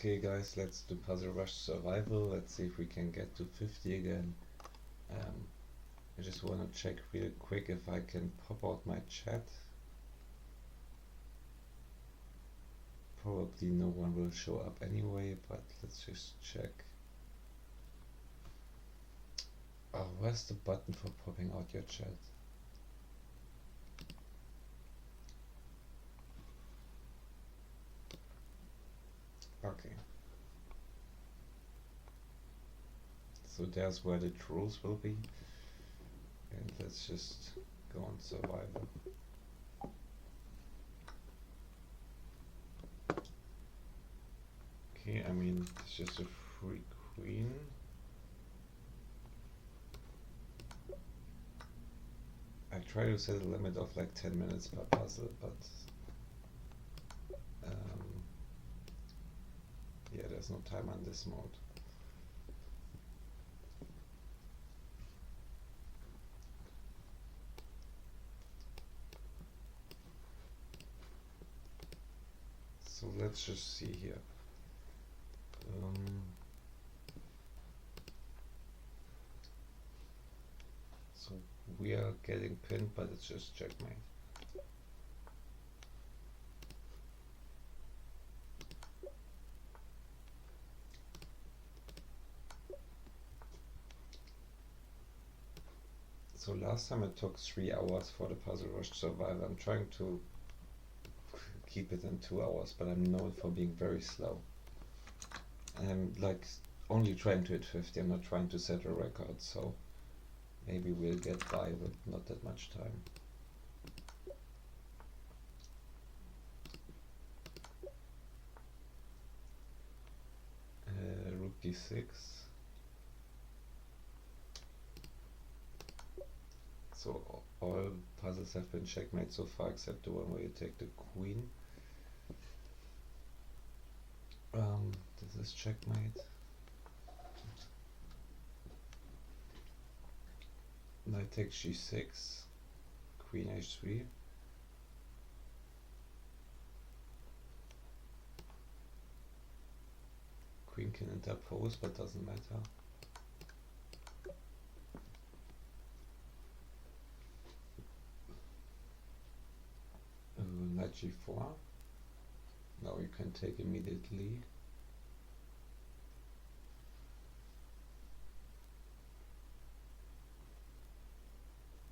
Okay guys, let's do Puzzle Rush Survival. Let's see if we can get to 50 again. I just want to check real quick if I can pop out my chat. Probably no one will show up anyway, but let's just check. Oh, where's the button for popping out your chat? Okay. So there's where the rules will be. And let's just go on survival. Okay, I mean, it's just a free queen. I try to set a limit of like 10 minutes per puzzle, but yeah, there's no time on this mode. So let's just see here. So we are getting pinned, but it's just checkmate. So last time it took 3 hours for the Puzzle Rush Survival. I'm trying to keep it in 2 hours, but I'm known for being very slow. And I'm like only trying to hit 50. I'm not trying to set a record, so maybe we'll get by with not that much time. Rook d6. So all puzzles have been checkmate so far, except the one where you take the queen. This is checkmate. Knight takes g6, queen h3. Queen can interpose, but doesn't matter. Knight g4. Now you can take immediately.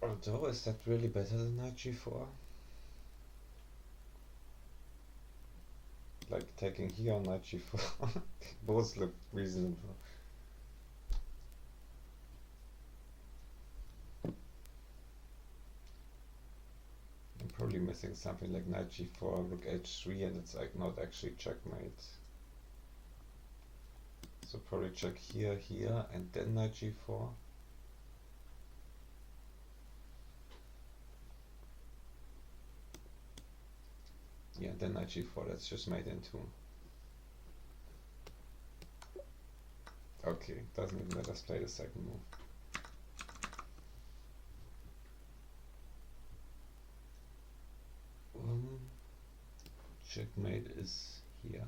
Although, is that really better than knight g4? Like taking here on knight g4. Both look reasonable. I'm probably missing something like knight g4, rook h3, and it's like not actually checkmate. So probably check here, here, and then knight g4. Yeah, then knight g4, that's just made into. Okay, doesn't even let us play the second move. Checkmate is here.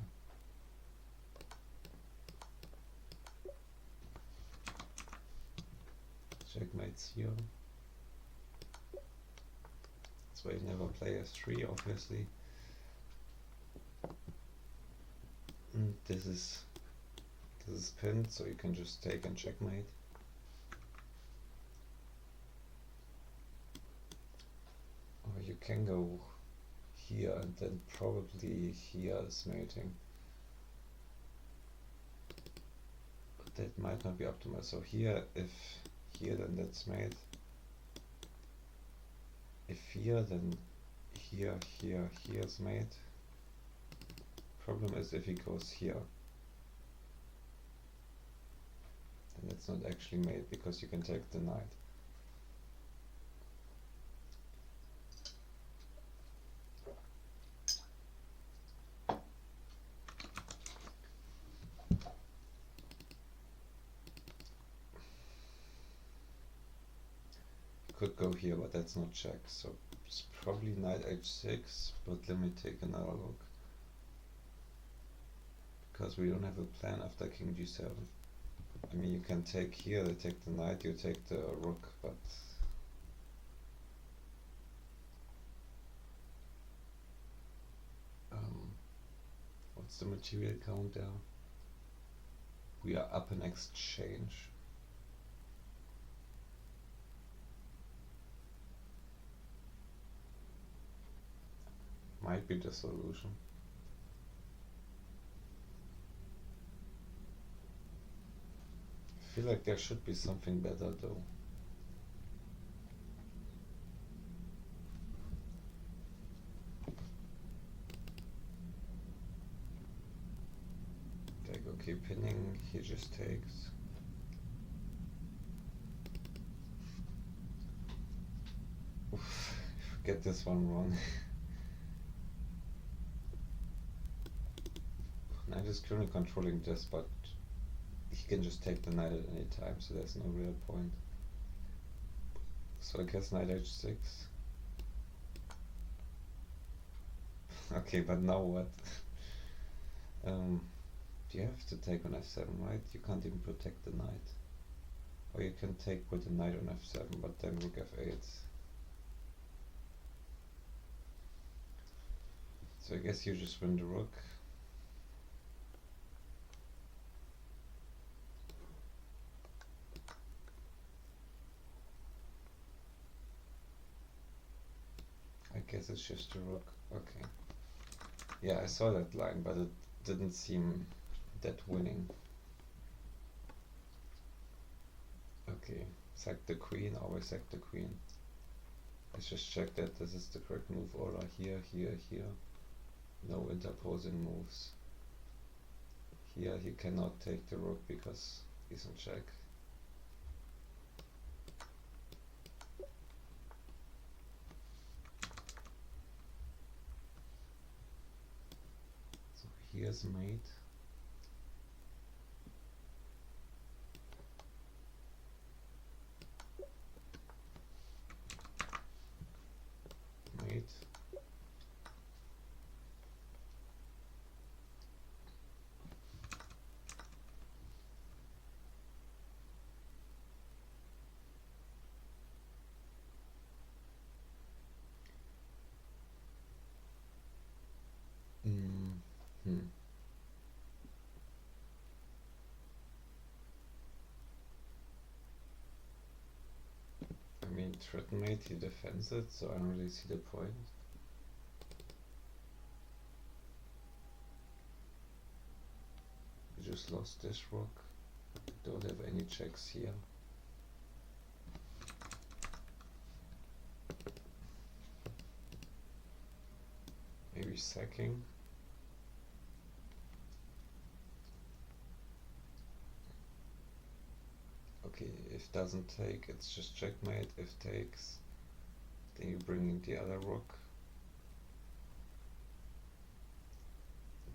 Checkmate's here. That's why you never play s3, obviously. This is pinned, so you can just take and checkmate. Or you can go here and then probably here is mating. But that might not be optimal. So here, if here, then that's mate. If here, then here, here, here's mate. Problem is if he goes here, then it's not actually mate because you can take the knight. Could go here, but that's not check, so it's probably knight h6, but let me take another look. because we don't have a plan after king g7. I mean, you can take here, they take the knight, you take the rook, but what's the material count there? We are up in exchange. Might be the solution. I feel like there should be something better though. Like, okay, pinning, he just takes. Oof, get this one wrong. Knight is currently controlling this, but he can just take the knight at any time, so there's no real point. So I guess knight h6. Okay, but now what? You have to take on f7, right? You can't even protect the knight. Or you can take with the knight on f7, but then rook f8. So I guess you just win the rook. I guess it's just the rook. Okay. Yeah, I saw that line, but it didn't seem that winning. Okay, sack the queen, always sack the queen. Let's just check that this is the correct move order. Here, here, here. No interposing moves. Here he cannot take the rook because he's in check. So here's mate. Mate. I mean, threaten mate, he defends it, so I don't really see the point. We just lost this rook. Don't have any checks here. Maybe sacking. Okay, if doesn't take, it's just checkmate. If takes, then you bring in the other rook.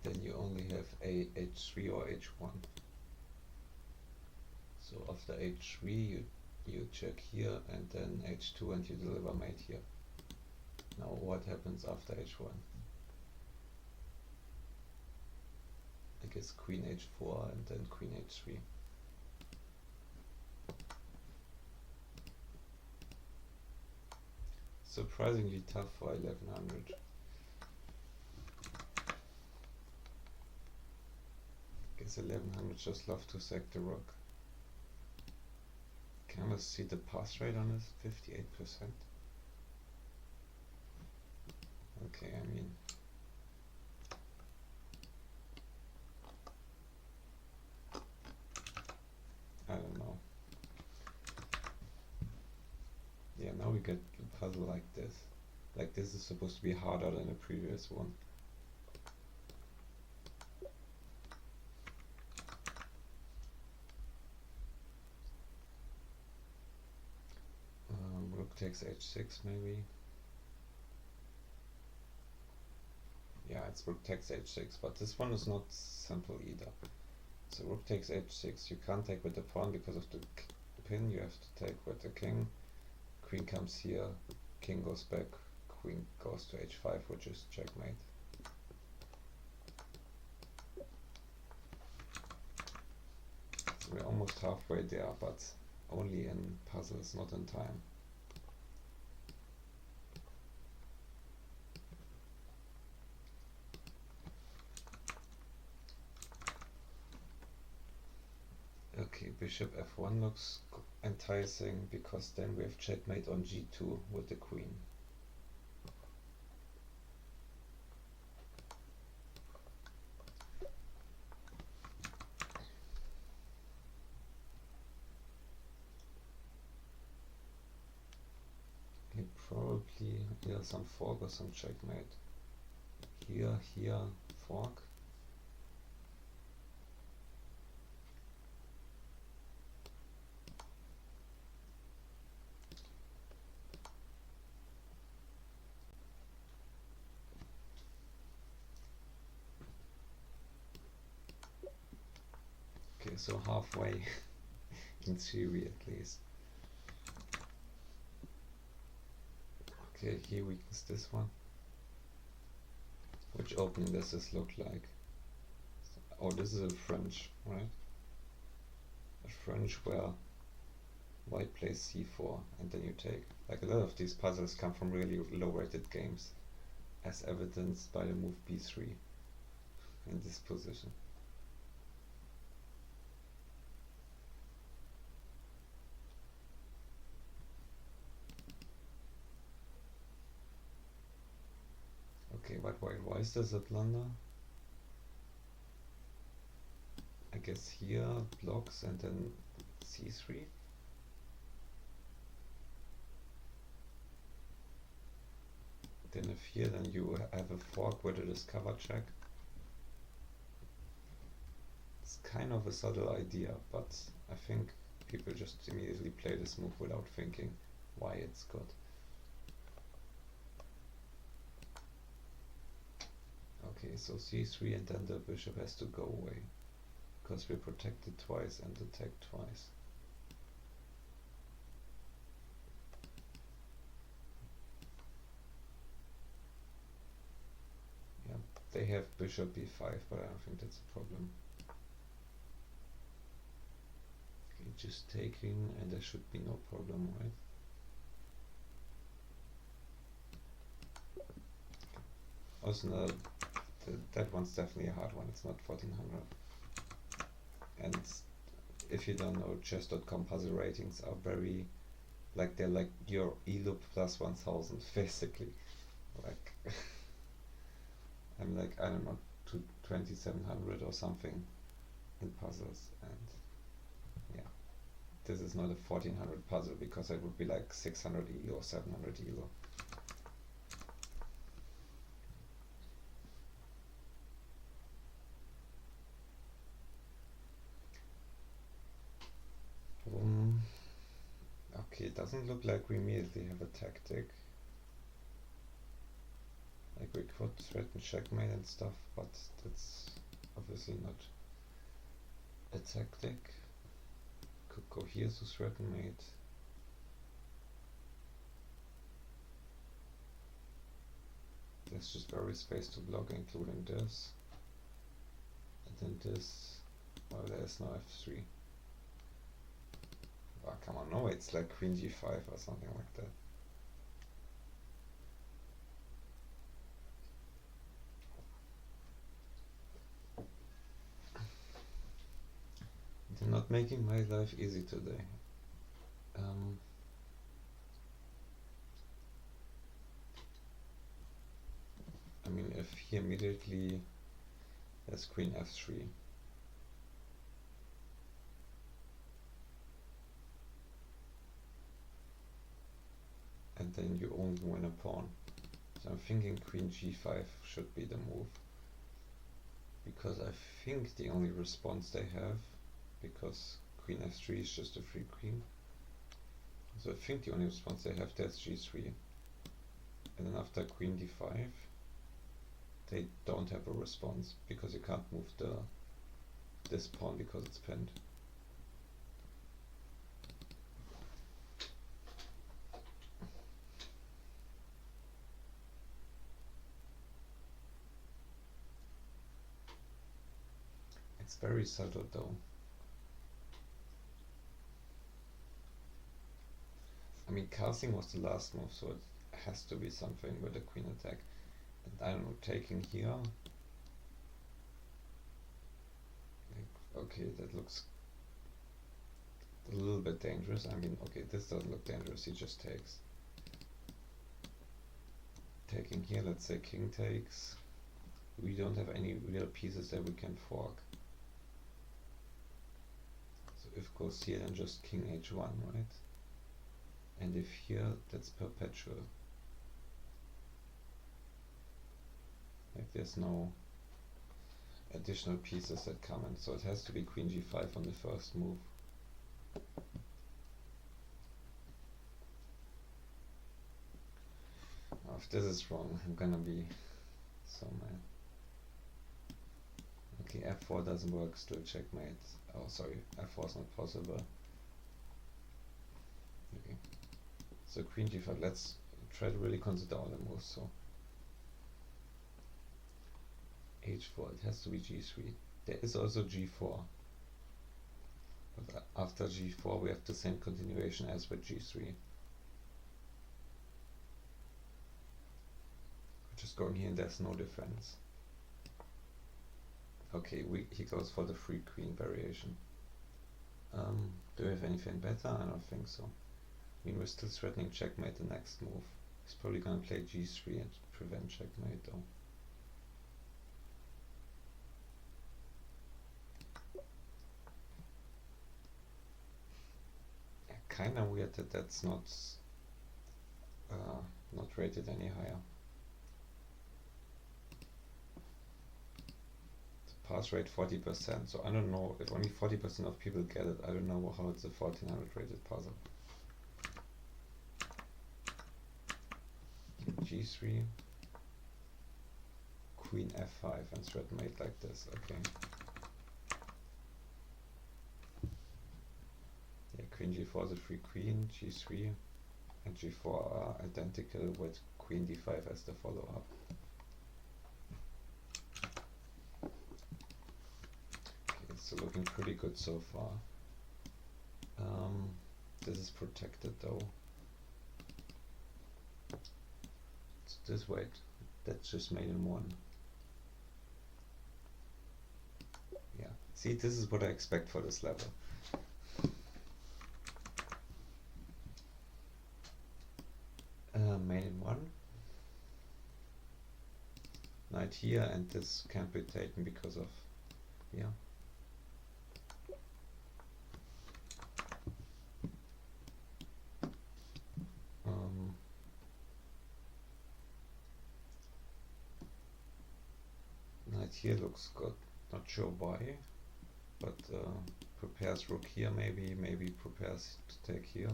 Then you only have a h3 or h1. So after h3 you check here and then h2 and you deliver mate here. Now what happens after h1? I guess queen h4 and then queen h3. Surprisingly tough for 1100. Guess 1100 just love to sack the rook. Can we see the pass rate on this? 58%. Okay, I mean, I don't know. Yeah, now we get a puzzle like this. Like this is supposed to be harder than the previous one. Rook takes h6 maybe. Yeah, it's rook takes h6, but this one is not simple either. So rook takes h6, you can't take with the pawn because of the pin, you have to take with the king. Queen comes here, king goes back, queen goes to h5, which is checkmate. We're almost halfway there, but only in puzzles, not in time. Okay, bishop f1 looks enticing because then we have checkmate on g2 with the queen. He probably here some fork or some checkmate. Here, fork. Okay, so halfway in theory at least. Okay, he weakens this one. Which opening does this look like? Oh, this is a French, right? A French where white plays c4 and then you take. Like a lot of these puzzles come from really low rated games, as evidenced by the move b3 in this position. Okay, but why is this a blunder? I guess here blocks and then c3. Then if here, then you have a fork with a discover check. It's kind of a subtle idea, but I think people just immediately play this move without thinking why it's good. Okay, so c3 and then the bishop has to go away, because we're protected twice and attacked twice. Yeah, they have bishop b5, but I don't think that's a problem. Okay, just taking, and there should be no problem, right? Also, no, that one's definitely a hard one. It's not 1400. And if you don't know, chess.com puzzle ratings are very, like, they're like your eloop plus 1000 basically. Like I'm like, I don't know, 2700 or something in puzzles, and yeah, this is not a 1400 puzzle because it would be like 600 elo or 700 elo. Okay, it doesn't look like we immediately have a tactic. Like, we could threaten checkmate and stuff, but that's obviously not a tactic. Could go here to threaten mate. There's just very space to block, including this. And then this. Well, there's no f3. Oh, come on, no, it's like queen g5 or something like that. They're not making my life easy today. I mean, if he immediately has queen f3, and then you only win a pawn. So I'm thinking queen g5 should be the move, because I think the only response they have, because queen f3 is just a free queen, so I think the only response they have, that's g3, and then after queen d5 they don't have a response, because you can't move this pawn because it's pinned. It's very subtle though. I mean, casting was the last move, so it has to be something with a queen attack. And I don't know, taking here. Like, okay, that looks a little bit dangerous. I mean, okay, this doesn't look dangerous, he just takes. Taking here, let's say king takes. We don't have any real pieces that we can fork. So if goes here, then just king h1, right? And if here, that's perpetual. Like there's no additional pieces that come in, so it has to be queen g5 on the first move. Now, if this is wrong, I'm gonna be so mad. Okay, f4 doesn't work, still checkmate. Oh, sorry, f4 is not possible. Okay, so queen g5, let's try to really consider all the moves. So h4, it has to be g3. There is also g4. But after g4 we have the same continuation as with g3. Just going here and there's no defense. Okay, he goes for the free queen variation. Do we have anything better? I don't think so. I mean, we're still threatening checkmate the next move. He's probably gonna play g3 and prevent checkmate though. Yeah, kinda weird that that's not rated any higher. Pass rate 40%, so I don't know if only 40% of people get it. I don't know how it's a 1400 rated puzzle. G3, Queen F5, and threat mate like this. Okay. Yeah, Queen G4 is a free queen. G3 and G4 are identical with Queen D5 as the follow-up. So looking pretty good so far. This is protected though. It's this wait, that's just made in one. Yeah, see, this is what I expect for this level. Made in one. Knight here, and this can't be taken because of, yeah. Knight here looks good. Not sure why, but prepares rook here, maybe prepares to take here.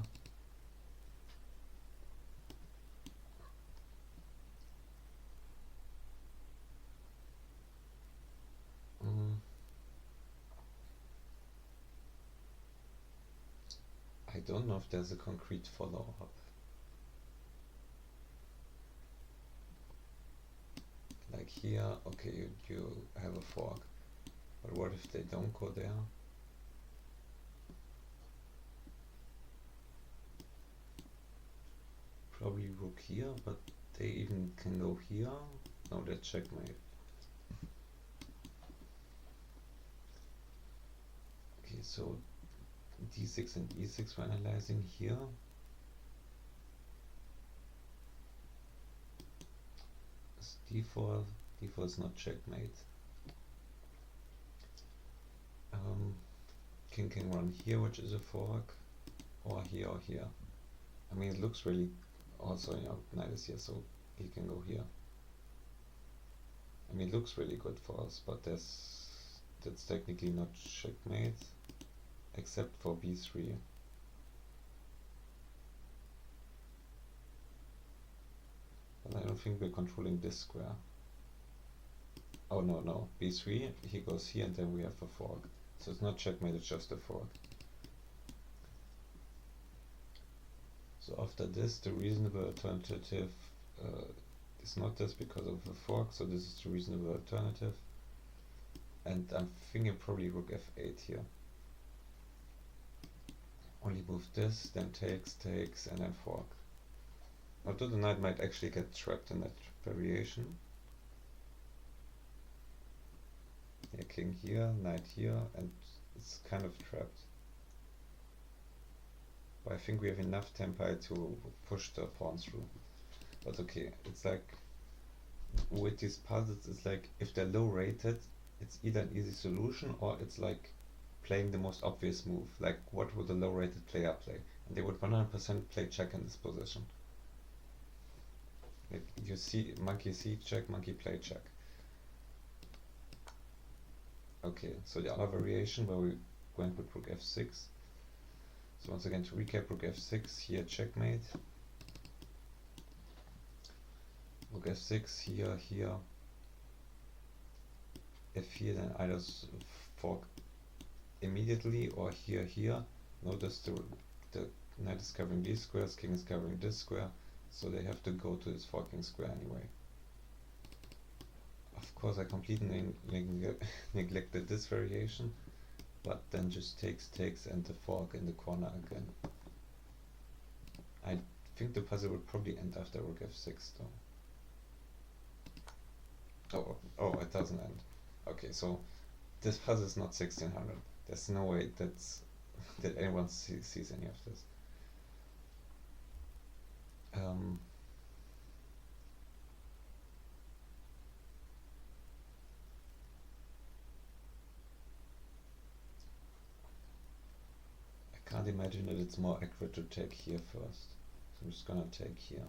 I don't know if there's a concrete follow-up. Like here, okay, you have a fork, but what if they don't go there? Probably rook here, but they even can go here. No, that's checkmate. Okay, so d6 and e6 finalizing here. d4 is not checkmate. King can run here, which is a fork, or here or here. I mean, it looks really, also, you know, knight is here, so he can go here. I mean, it looks really good for us, but that's technically not checkmate, except for b3. But I don't think we're controlling this square. Oh no, b3, he goes here and then we have a fork. So it's not checkmate, it's just a fork. So after this, the reasonable alternative is not this because of the fork, so this is the reasonable alternative. And I'm thinking probably rook f8 here. only move this, then takes, and then fork. Although the knight might actually get trapped in that variation. Yeah, king here, knight here, and it's kind of trapped. But I think we have enough tempi to push the pawn through. But okay, it's like with these puzzles, it's like if they're low rated, it's either an easy solution or it's like playing the most obvious move. Like what would a low rated player play? And they would 100% play check in this position. Like you see monkey c check, monkey play check. Okay, so the other variation where we went with rook f6. So once again to recap, rook f6, here checkmate. Rook f6, here. F4, then either fork immediately or here. Notice the knight is covering these squares, king is covering this square, so they have to go to this forking square anyway. Of course I completely neglected this variation, but then just takes and the fork in the corner again. I think the puzzle would probably end after rook f6 though. Oh, it doesn't end. Okay, so this puzzle is not 1600. There's no way that anyone sees any of this. I can't imagine that it's more accurate to take here first. So I'm just gonna take here.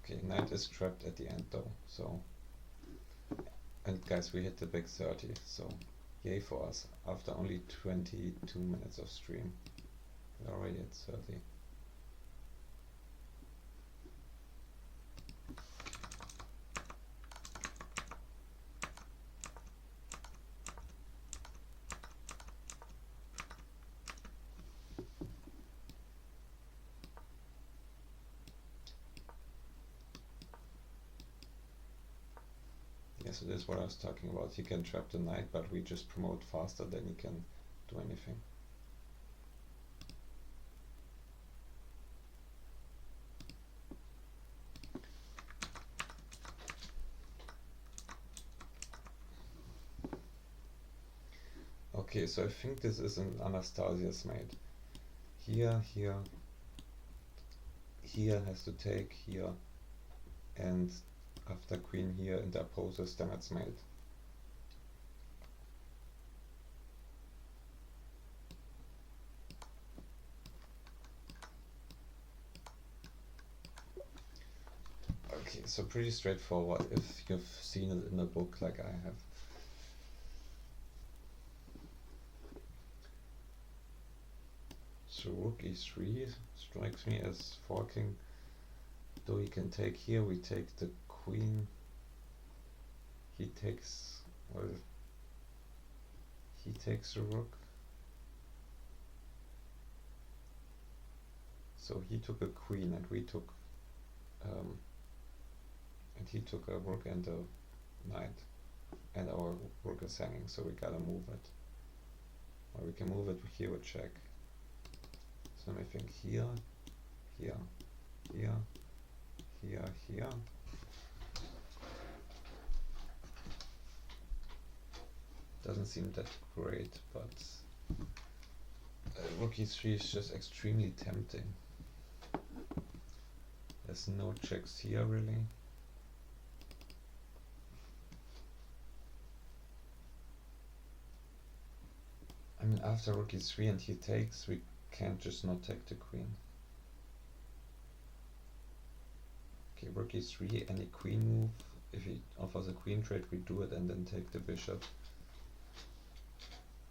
Okay, knight is trapped at the end though, so. And guys, we hit the big 30, so yay for us. After only 22 minutes of stream, we're already at 30. So this is what I was talking about. He can trap the knight, but we just promote faster than he can do anything. Okay, so I think this is an Anastasia's mate. Here has to take here, and after queen here interposes, then it's mate. Okay, so pretty straightforward if you've seen it in a book like I have. So rook e3 strikes me as forking. Though he can take here, we take the queen. He takes, well, he takes the rook. So he took a queen and we took, and he took a rook and a knight. And our rook is hanging, so we gotta move it. Or we can move it here with check. So let me think here. Doesn't seem that great, but rook e3 is just extremely tempting. There's no checks here really. I mean, after rook e3 and he takes, we can't just not take the queen. Okay, rook e3, any queen move. If he offers a queen trade, we do it and then take the bishop.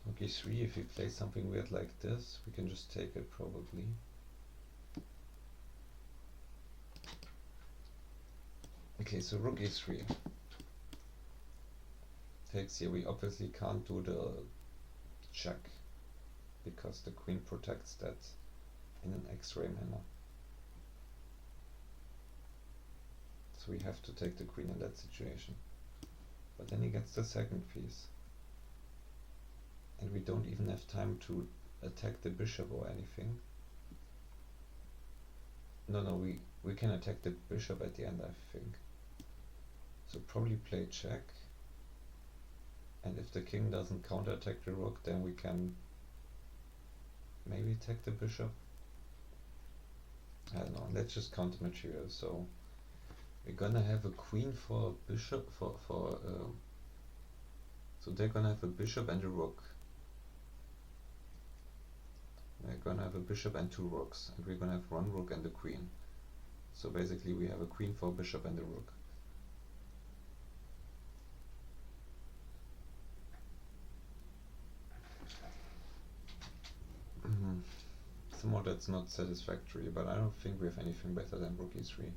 Rook e3, if he plays something weird like this, we can just take it probably. Okay, so rook e3 takes here. We obviously can't do the check because the queen protects that in an X-ray manner. So we have to take the queen in that situation. But then he gets the second piece. And we don't even have time to attack the bishop or anything. No, we can attack the bishop at the end, I think. So probably play check. And if the king doesn't counterattack the rook, then we can maybe attack the bishop. I don't know, let's just count the material. So we're gonna have a queen for a bishop so they're gonna have a bishop and a rook. We're gonna have a bishop and two rooks, and we're gonna have one rook and a queen. So basically we have a queen for a bishop and a rook. Somehow that's not satisfactory, but I don't think we have anything better than rook e3.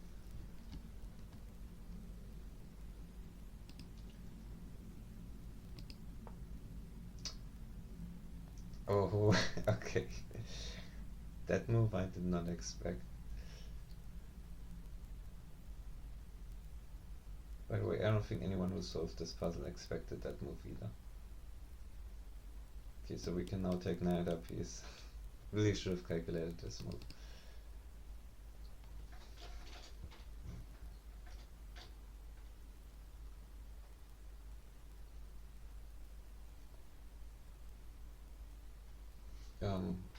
Oh, okay. That move I did not expect. By the way, I don't think anyone who solved this puzzle expected that move either. Okay, so we can now take knight up piece. Really should have calculated this move.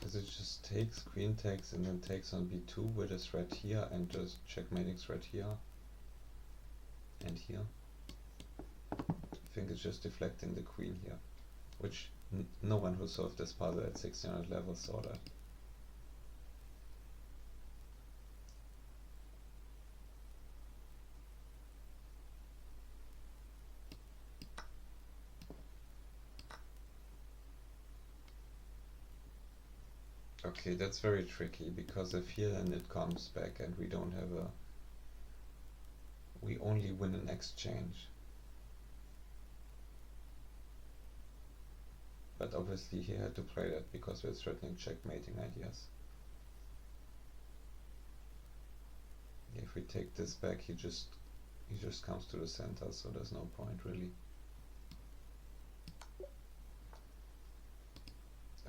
Is it just takes, queen takes, and then takes on b2 with a threat here, and just checkmating threat here and here? I think it's just deflecting the queen here, which no one who solved this puzzle at 1600 level saw that. Okay, that's very tricky, because if here then it comes back and we don't have a... we only win an exchange. But obviously he had to play that because we're threatening checkmating ideas. If we take this back, he just comes to the center, so there's no point really.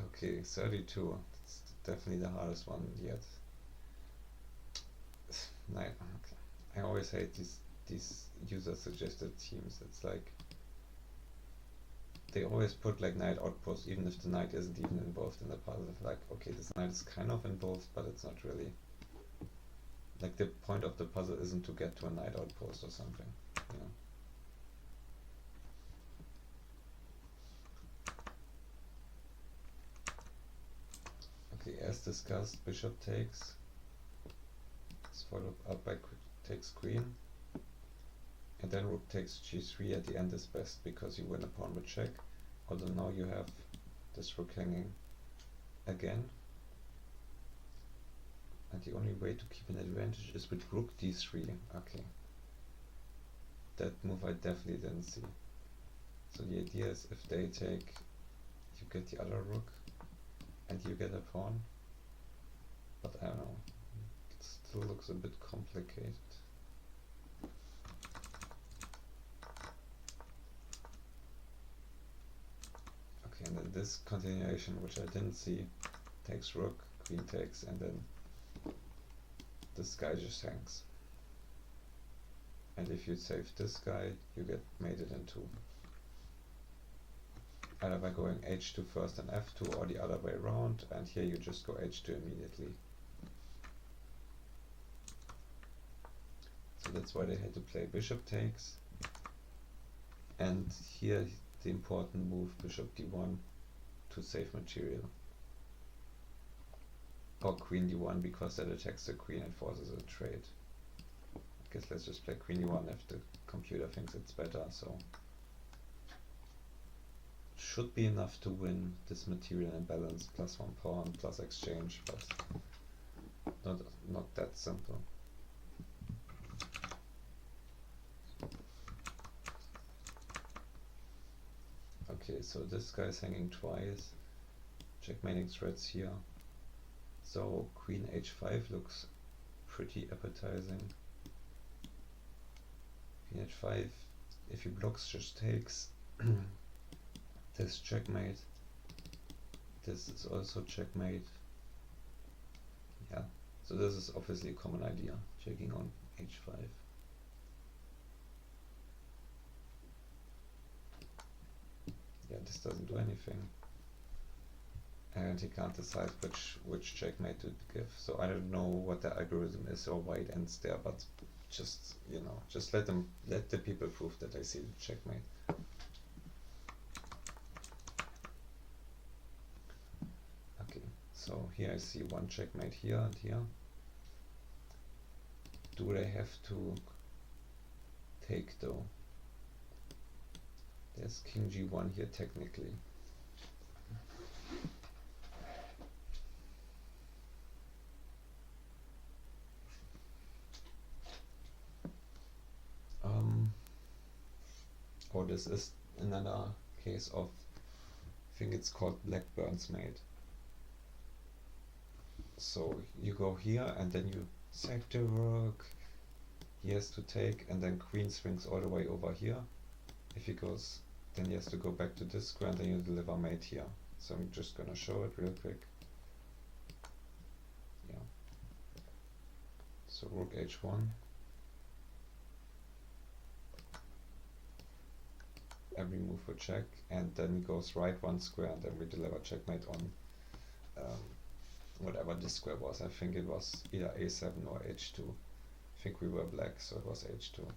Okay, 32. That's definitely the hardest one yet. Okay. I always hate these user suggested teams. It's like they always put like knight outpost even if the knight isn't even involved in the puzzle. Like, okay, this knight is kind of involved, but it's not really. Like, the point of the puzzle isn't to get to a knight outpost or something, you know. Okay, as discussed, bishop takes. It's followed up by takes queen. And then rook takes g3 at the end is best because you win a pawn with check. Although now you have this rook hanging again. And the only way to keep an advantage is with rook d3. Okay. That move I definitely didn't see. So the idea is if they take, you get the other rook and you get a pawn. But I don't know. It still looks a bit complicated. Okay, and then this continuation, which I didn't see, takes rook, queen takes, and then this guy just hangs. And if you save this guy, you get mated in two. Either by going h2 first and f2, or the other way around, and here you just go h2 immediately. So that's why they had to play bishop takes. And here the important move, bishop d1, to save material. Or queen d1, because that attacks the queen and forces a trade. I guess let's just play queen d1 if the computer thinks it's better, so. Should be enough to win this material imbalance, plus one pawn, plus exchange, but not that simple. Okay, so this guy's hanging twice, checkmating threats here. So queen h5 looks pretty appetizing. Queen h5 if he blocks, just takes. This checkmate. This is also checkmate. Yeah, so this is obviously a common idea, checking on h5. Yeah, this doesn't do anything. And he can't decide which checkmate to give. So I don't know what the algorithm is or why it ends there, but just, you know, just let the people prove that I see the checkmate. Okay, so here I see one checkmate here and here. Do they have to take though? There's king g1 here technically. Oh, this is another case of, I think it's called Blackburn's mate. So you go here and then you sack the rook. He has to take, and then queen swings all the way over here. If he goes, then he has to go back to this square and then you deliver mate here. So I'm just gonna show it real quick. Yeah. So rook h1. Every move we check, and then he goes right one square, and then we deliver checkmate on whatever this square was. I think it was either a7 or h2. I think we were black, so it was h2.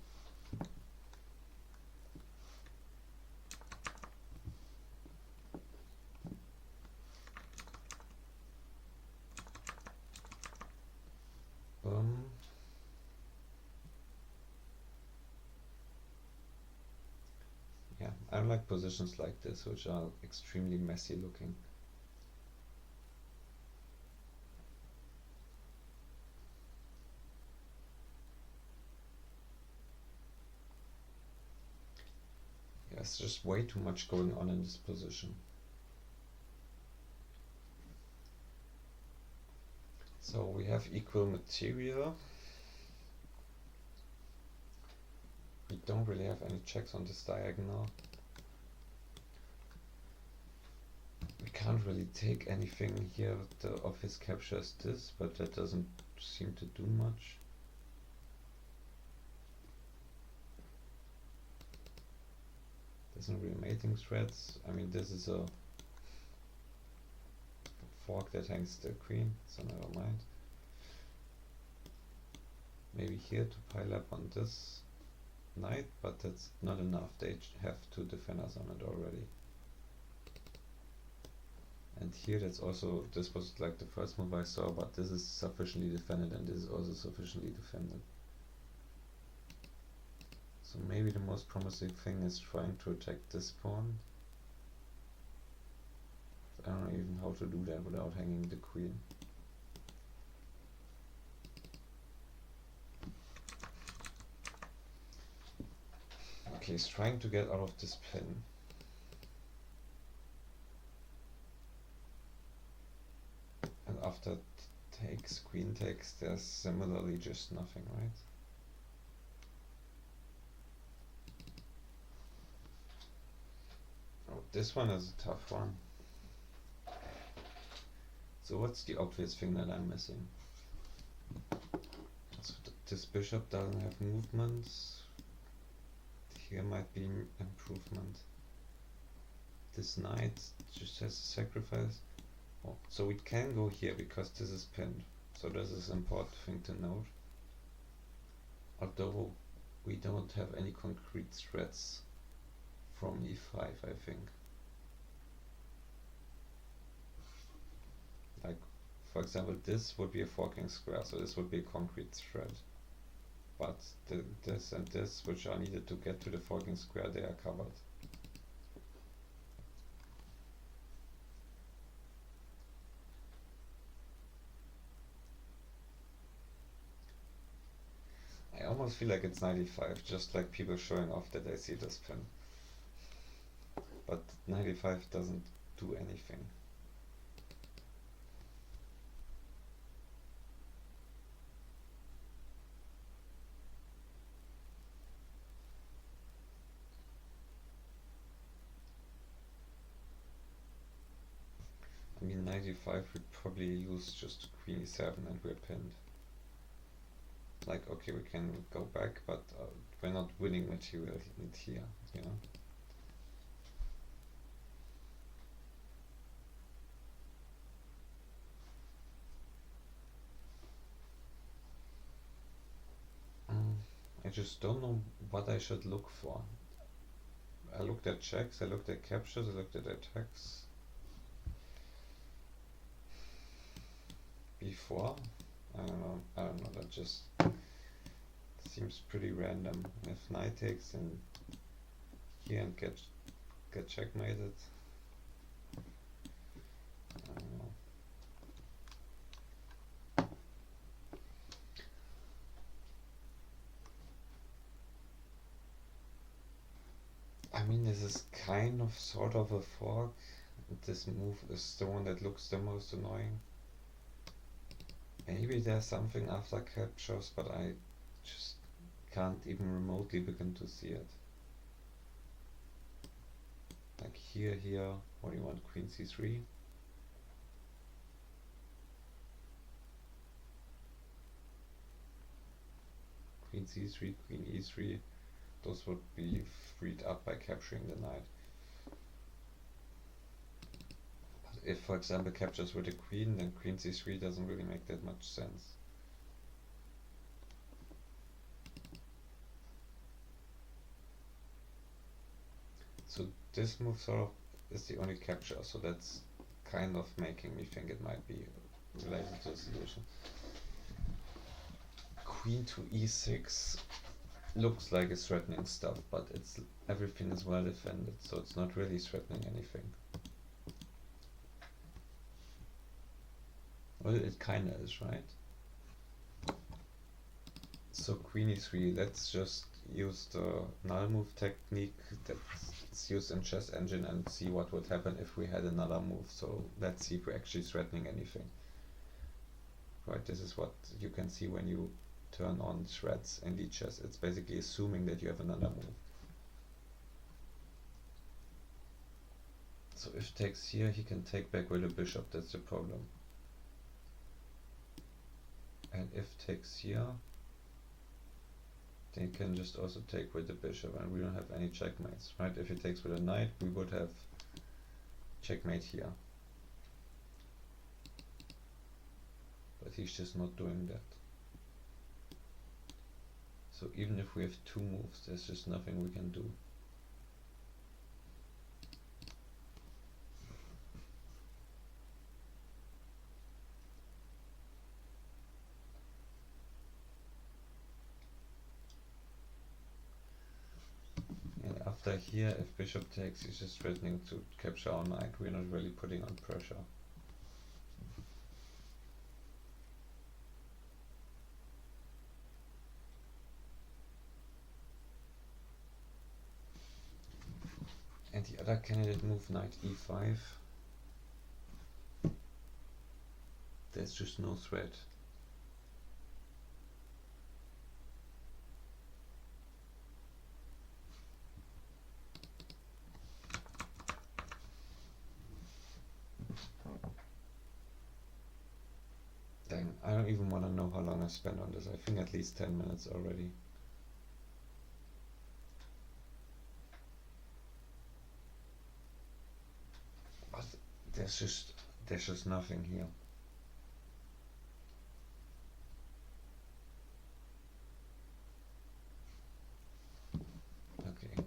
Yeah, I don't like positions like this, which are extremely messy looking. Yeah, there's just way too much going on in this position. So we have equal material. We don't really have any checks on this diagonal. We can't really take anything here. The office captures this, but that doesn't seem to do much. There's no real mating threats. I mean, this is a fork that hangs the queen, so never mind. Maybe here to pile up on this knight, but that's not enough. They have two defenders on it already. And here that's also, this was like the first move I saw, but this is sufficiently defended and this is also sufficiently defended. So maybe the most promising thing is trying to attack this pawn. I don't know even how to do that without hanging the queen. Okay, he's trying to get out of this pin. And after takes, queen takes, there's similarly just nothing, right? Oh, this one is a tough one. So what's the obvious thing that I'm missing? So this bishop doesn't have movements. Here might be improvement. This knight just has a sacrifice. Oh, so we can go here because this is pinned. So this is an important thing to note. Although we don't have any concrete threats from e5, I think. Like, for example, this would be a forking square, so this would be a concrete threat. But this and this, which are needed to get to the forking square, they are covered. I almost feel like it's 95, just like people showing off that they see this pin. But 95 doesn't do anything. knight e5, we probably lose just queen e7 and we're pinned. Like, okay, we can go back, but we're not winning material here, you know? I just don't know what I should look for. I looked at checks, I looked at captures, I looked at attacks. Before, I don't know, that just seems pretty random. If knight takes in here and get checkmated, I don't know. I mean, this is kind of sort of a fork. This move is the one that looks the most annoying. Maybe there's something after captures, but I just can't even remotely begin to see it. Like here, what do you want? Queen c3? Queen c3, queen e3. Those would be freed up by capturing the knight. But if, for example, captures with a queen, then queen c3 doesn't really make that much sense. So this move sort of is the only capture, so that's kind of making me think it might be related to the solution. Queen to e6 looks like it's threatening stuff, but everything is well defended, so it's not really threatening anything. Well, it kinda is, right? So queen e3, let's just use the null move technique that's used in Chess Engine and see what would happen if we had another move. So let's see if we're actually threatening anything. Right, this is what you can see when you turn on threads in Lichess. It's basically assuming that you have another move. So if takes here, he can take back with a bishop, that's the problem. And if takes here, they can just also take with the bishop, and we don't have any checkmates, right? If he takes with a knight, we would have checkmate here. But he's just not doing that. So even if we have two moves, there's just nothing we can do. After here, if bishop takes, he's just threatening to capture our knight. We're not really putting on pressure. And the other candidate move, knight e5. There's just no threat. Dang, I don't even want to know how long I spent on this. I think at least 10 minutes already. But there's just nothing here. Okay.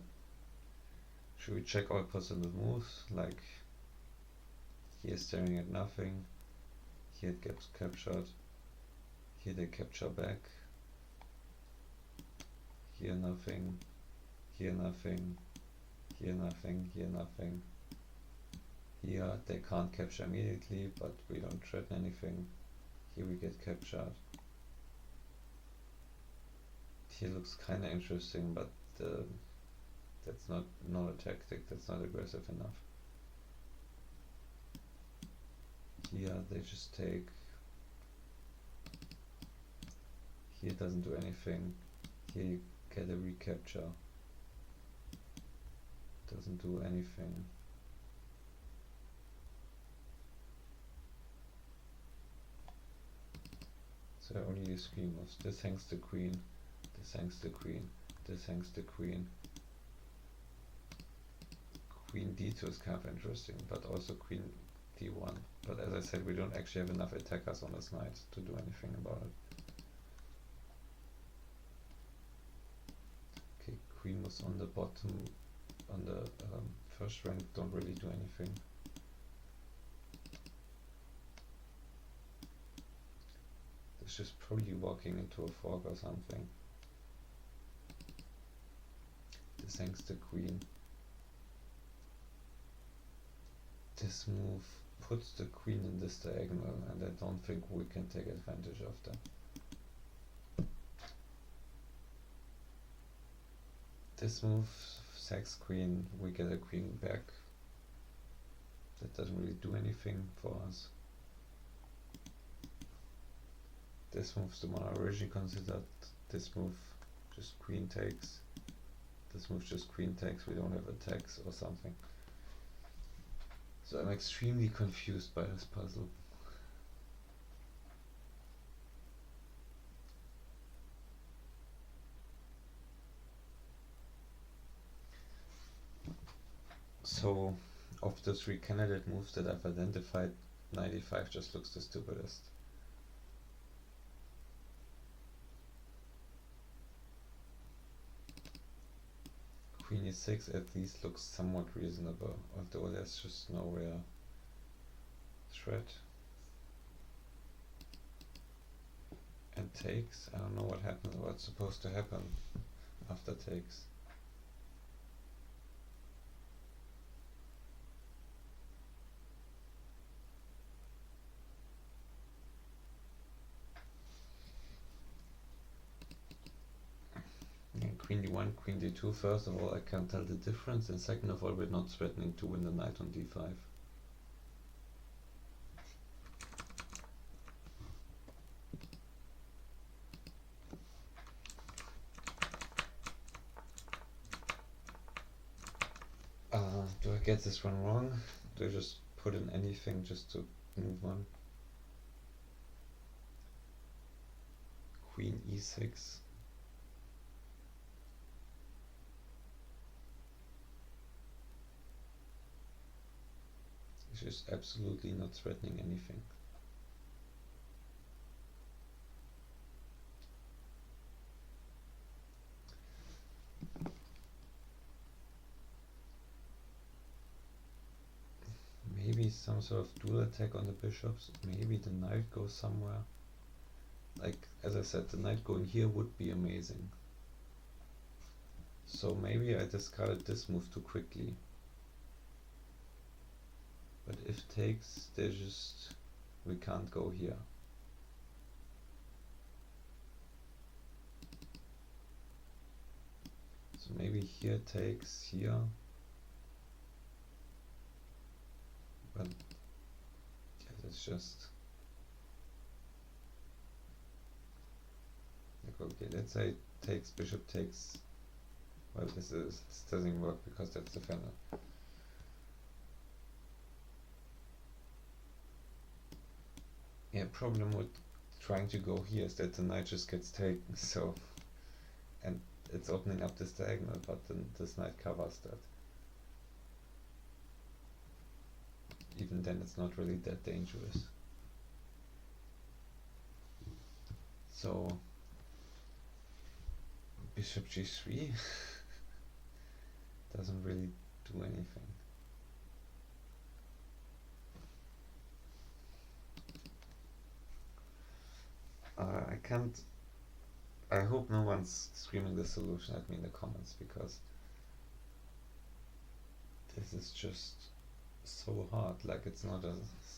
Should we check all possible moves? Like here staring at nothing. Here it gets captured. Here they capture back. Here nothing. Here nothing. Here nothing. Here nothing. Here they can't capture immediately, but we don't threaten anything. Here we get captured. Here looks kinda interesting, but that's not a tactic, that's not aggressive enough. Here they just take. Here it doesn't do anything. Here you get a recapture. Doesn't do anything. So only these three moves. This hangs the queen, this hangs the queen, this hangs the queen. Queen d2 is kind of interesting, but also queen d1. But as I said, we don't actually have enough attackers on this knight to do anything about it. Okay, queen was on the bottom, on the first rank, don't really do anything. It's just probably walking into a fork or something. This hangs the queen. This move puts the queen in this diagonal, and I don't think we can take advantage of that. This move sacks queen, we get a queen back. That doesn't really do anything for us. This move's the one I originally considered. This move just queen takes. This move just queen takes, we don't have attacks or something. So I'm extremely confused by this puzzle. So of the three candidate moves that I've identified, 95 just looks the stupidest. Queen e6 at least looks somewhat reasonable, although there's just no real threat. And takes, I don't know what happens, what's supposed to happen after takes. Queen d1, queen d2, first of all I can't tell the difference, and second of all we're not threatening to win the knight on d5. Do I get this one wrong? Do I just put in anything just to move on? Queen e6. It's just absolutely not threatening anything. Maybe some sort of dual attack on the bishops. Maybe the knight goes somewhere. Like, as I said, the knight going here would be amazing. So maybe I discarded this move too quickly. But if takes, there's just, we can't go here. So maybe here takes here. But yeah, that's just like, okay, let's say takes, bishop takes. Well, this doesn't work because that's the fender. Yeah, problem with trying to go here is that the knight just gets taken, so, and it's opening up this diagonal, but then this knight covers that. Even then it's not really that dangerous. So bishop g3 doesn't really do anything. I can't, I hope no one's screaming the solution at me in the comments, because this is just so hard. Like, it's not a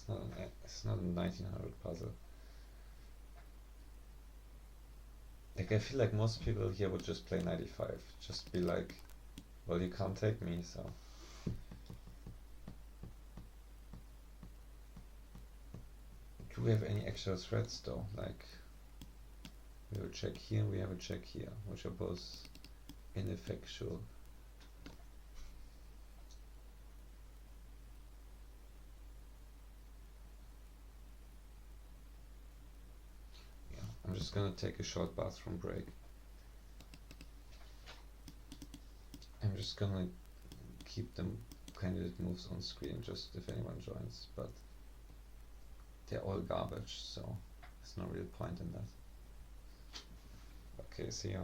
1900 puzzle. Like, I feel like most people here would just play 95, just be like, well, you can't take me, so. Do we have any extra threats though? Like, we have a check here, we have a check here, which are both ineffectual. Yeah, just gonna take a short bathroom break. I'm just gonna keep the candidate moves on screen just if anyone joins, but they're all garbage, so there's no real point in that. Okay, see ya.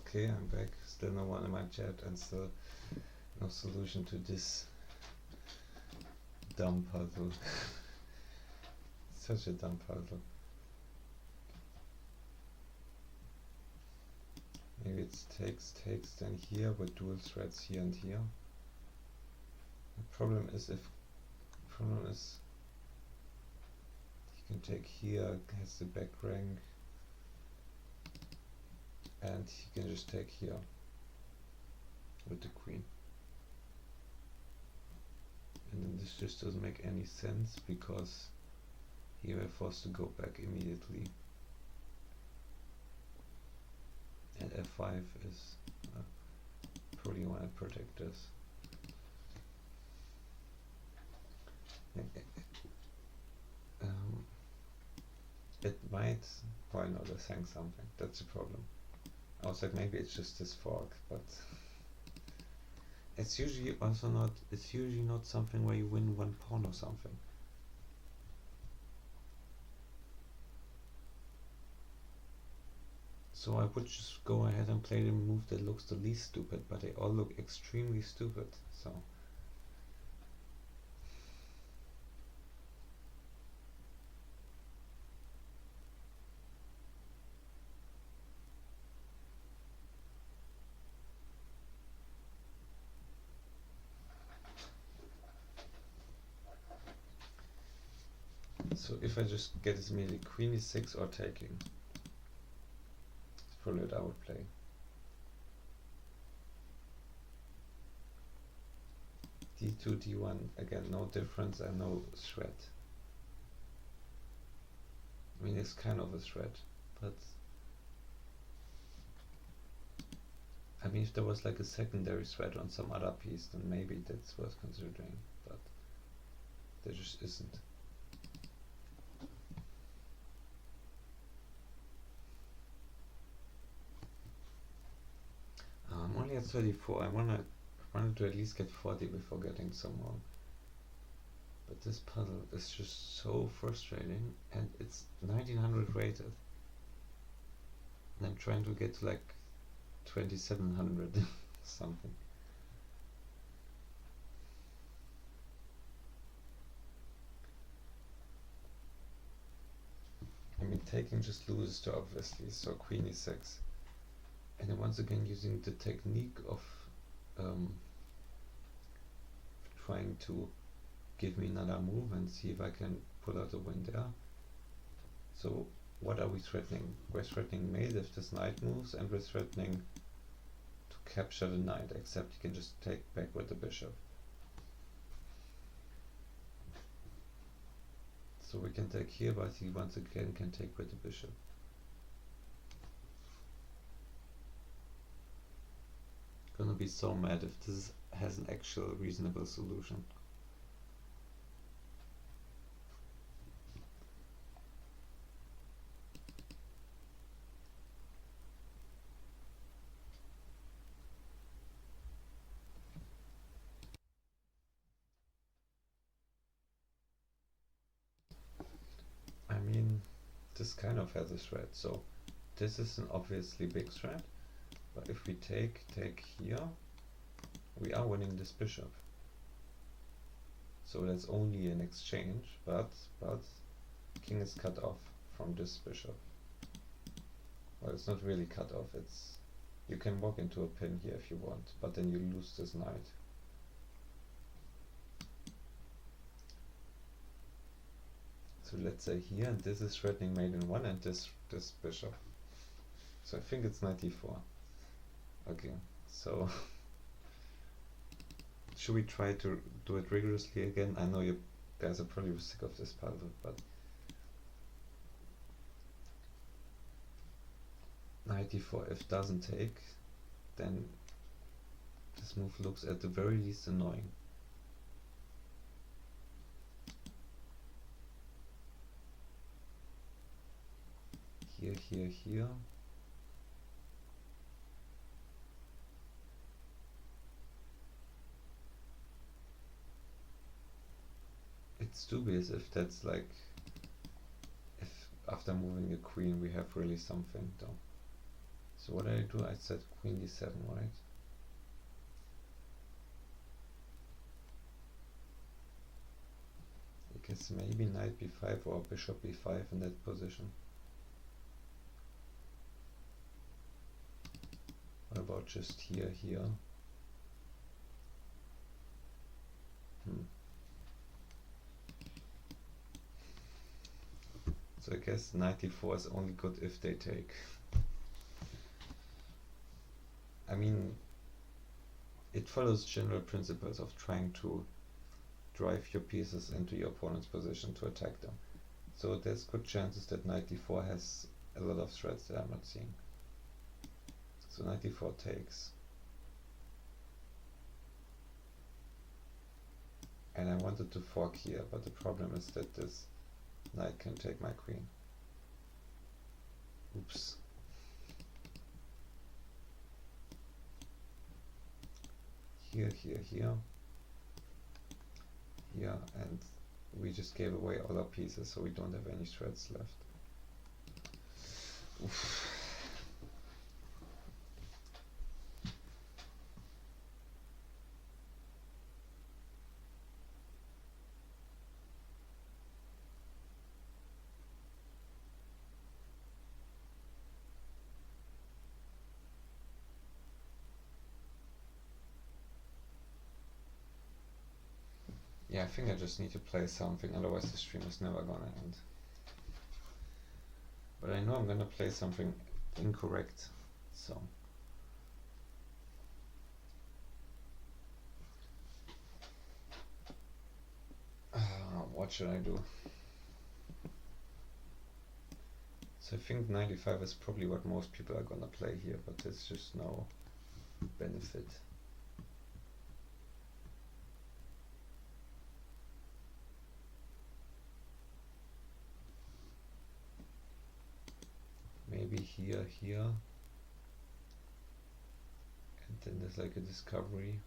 Okay, I'm back. Still no one in my chat and still no solution to this dumb puzzle. Such a dumb puzzle. Maybe it's takes, then here with dual threads here and here. The problem is take here, has the back rank, and he can just take here with the queen. And then this just doesn't make any sense because here we're forced to go back immediately. And f5 is probably want to protect this. It might, why not, I sang something, that's the problem. I was like, maybe it's just this fork, but it's usually also not, it's usually not something where you win one pawn or something. So I would just go ahead and play the move that looks the least stupid, but they all look extremely stupid, so. So if I just get this immediately, queen e6 or taking, it's probably what I would play. d2, d1, again, no difference and no threat. I mean, it's kind of a threat, but I mean, if there was like a secondary threat on some other piece, then maybe that's worth considering, but there just isn't. I'm only at 34. I wanted to at least get 40 before getting some more. But this puzzle is just so frustrating, and it's 1900 rated. And I'm trying to get to like 2700 something. I mean, taking just loses to obviously, so queen e6. And then once again using the technique of trying to give me another move and see if I can pull out a win there. So what are we threatening? We're threatening mate if this knight moves, and we're threatening to capture the knight, except you can just take back with the bishop. So we can take here, but he once again can take with the bishop. Gonna be so mad if this has an actual reasonable solution. I mean, this kind of has a threat, so this is an obviously big threat, but if we take here, we are winning this bishop. So that's only an exchange, but king is cut off from this bishop. Well, it's not really cut off, it's, you can walk into a pin here if you want, but then you lose this knight. So let's say here, and this is threatening mate in 1 and this bishop. So I think it's 94. Okay, so should we try to do it rigorously again? I know you guys are probably sick of this puzzle, but 94 if doesn't take, then this move looks at the very least annoying. Here. It's dubious if that's like, if after moving the queen we have really something though. So what did I do? I said queen d7, right? I guess maybe knight b5 or bishop b5 in that position. What about just here? So I guess knight d4 is only good if they take. I mean, it follows general principles of trying to drive your pieces into your opponent's position to attack them. So there's good chances that knight d4 has a lot of threats that I'm not seeing. So knight d4 takes. And I wanted to fork here, but the problem is that this knight can take my queen. Oops. Here, here, here. Here, and we just gave away all our pieces, so we don't have any threats left. Oof. Yeah, I think I just need to play something, otherwise the stream is never gonna end. But I know I'm gonna play something incorrect, so. What should I do? So I think 95 is probably what most people are gonna play here, but there's just no benefit. Maybe here, here. And then there's like a discovery.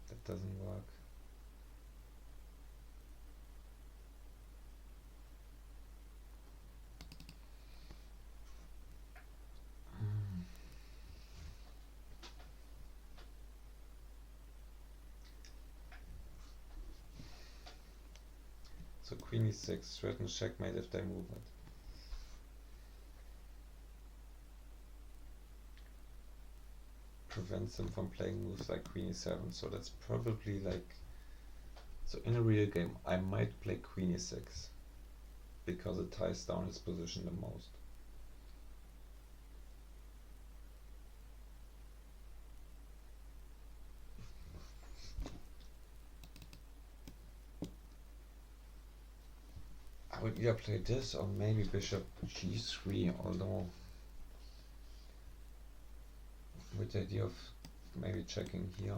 That doesn't work. So queen e6, threatens checkmate if they move it. Prevents them from playing moves like queen e7, so that's probably like... So in a real game I might play queen e6, because it ties down his position the most. I would either play this or maybe bishop g3, although with the idea of maybe checking here.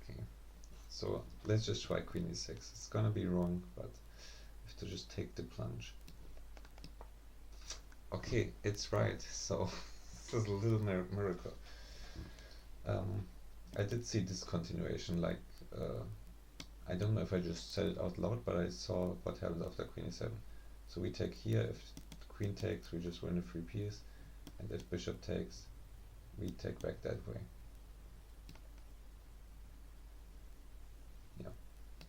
Okay, so let's just try queen e6. It's gonna be wrong, but I have to just take the plunge. Okay, it's right, so this is a little miracle. I did see this continuation, like, I don't know if I just said it out loud, but I saw what happens after queen e7. So we take here, if queen takes, we just win a free piece, and if bishop takes, we take back that way. Yeah,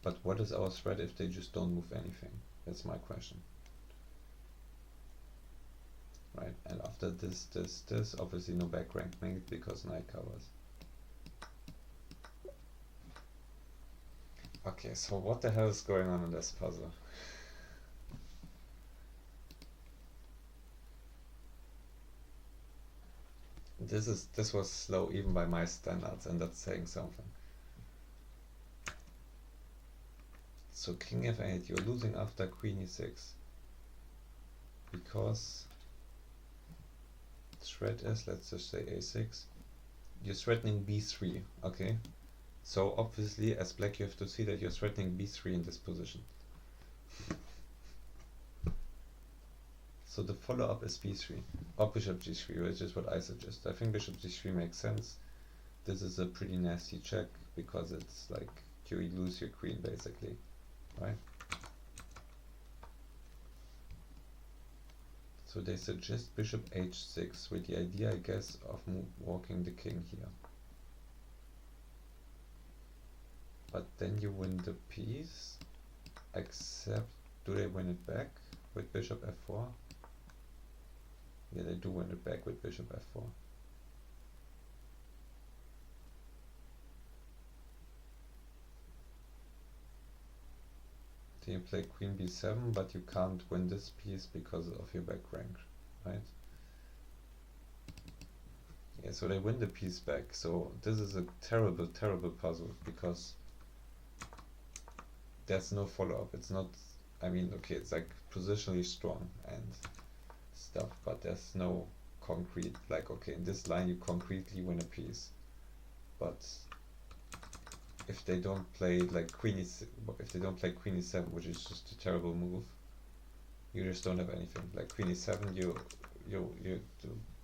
but what is our threat if they just don't move anything? That's my question. Right, and after this, obviously no back rank mate because knight covers. Okay, so what the hell is going on in this puzzle? This was slow even by my standards, and that's saying something. So king f8, you're losing after queen e6 because threat is, let's just say a6, you're threatening b3. Okay, so obviously as black you have to see that you're threatening b3 in this position. So the follow-up is b3 or bishop g3, which is what I suggest. I think bishop g3 makes sense. This is a pretty nasty check because it's like you lose your queen basically, right? So they suggest bishop h6 with the idea, I guess, of walking the king here. But then you win the piece, except do they win it back with bishop f4? Yeah, they do win it back with bishop f4. So you play queen b7, but you can't win this piece because of your back rank, right? Yeah, so they win the piece back. So this is a terrible, terrible puzzle because there's no follow-up. It's not, I mean, okay, it's like positionally strong and stuff, but there's no concrete, like, okay, in this line you concretely win a piece. But if they don't play like if they don't play queen e7, which is just a terrible move, you just don't have anything. Like queen e7, you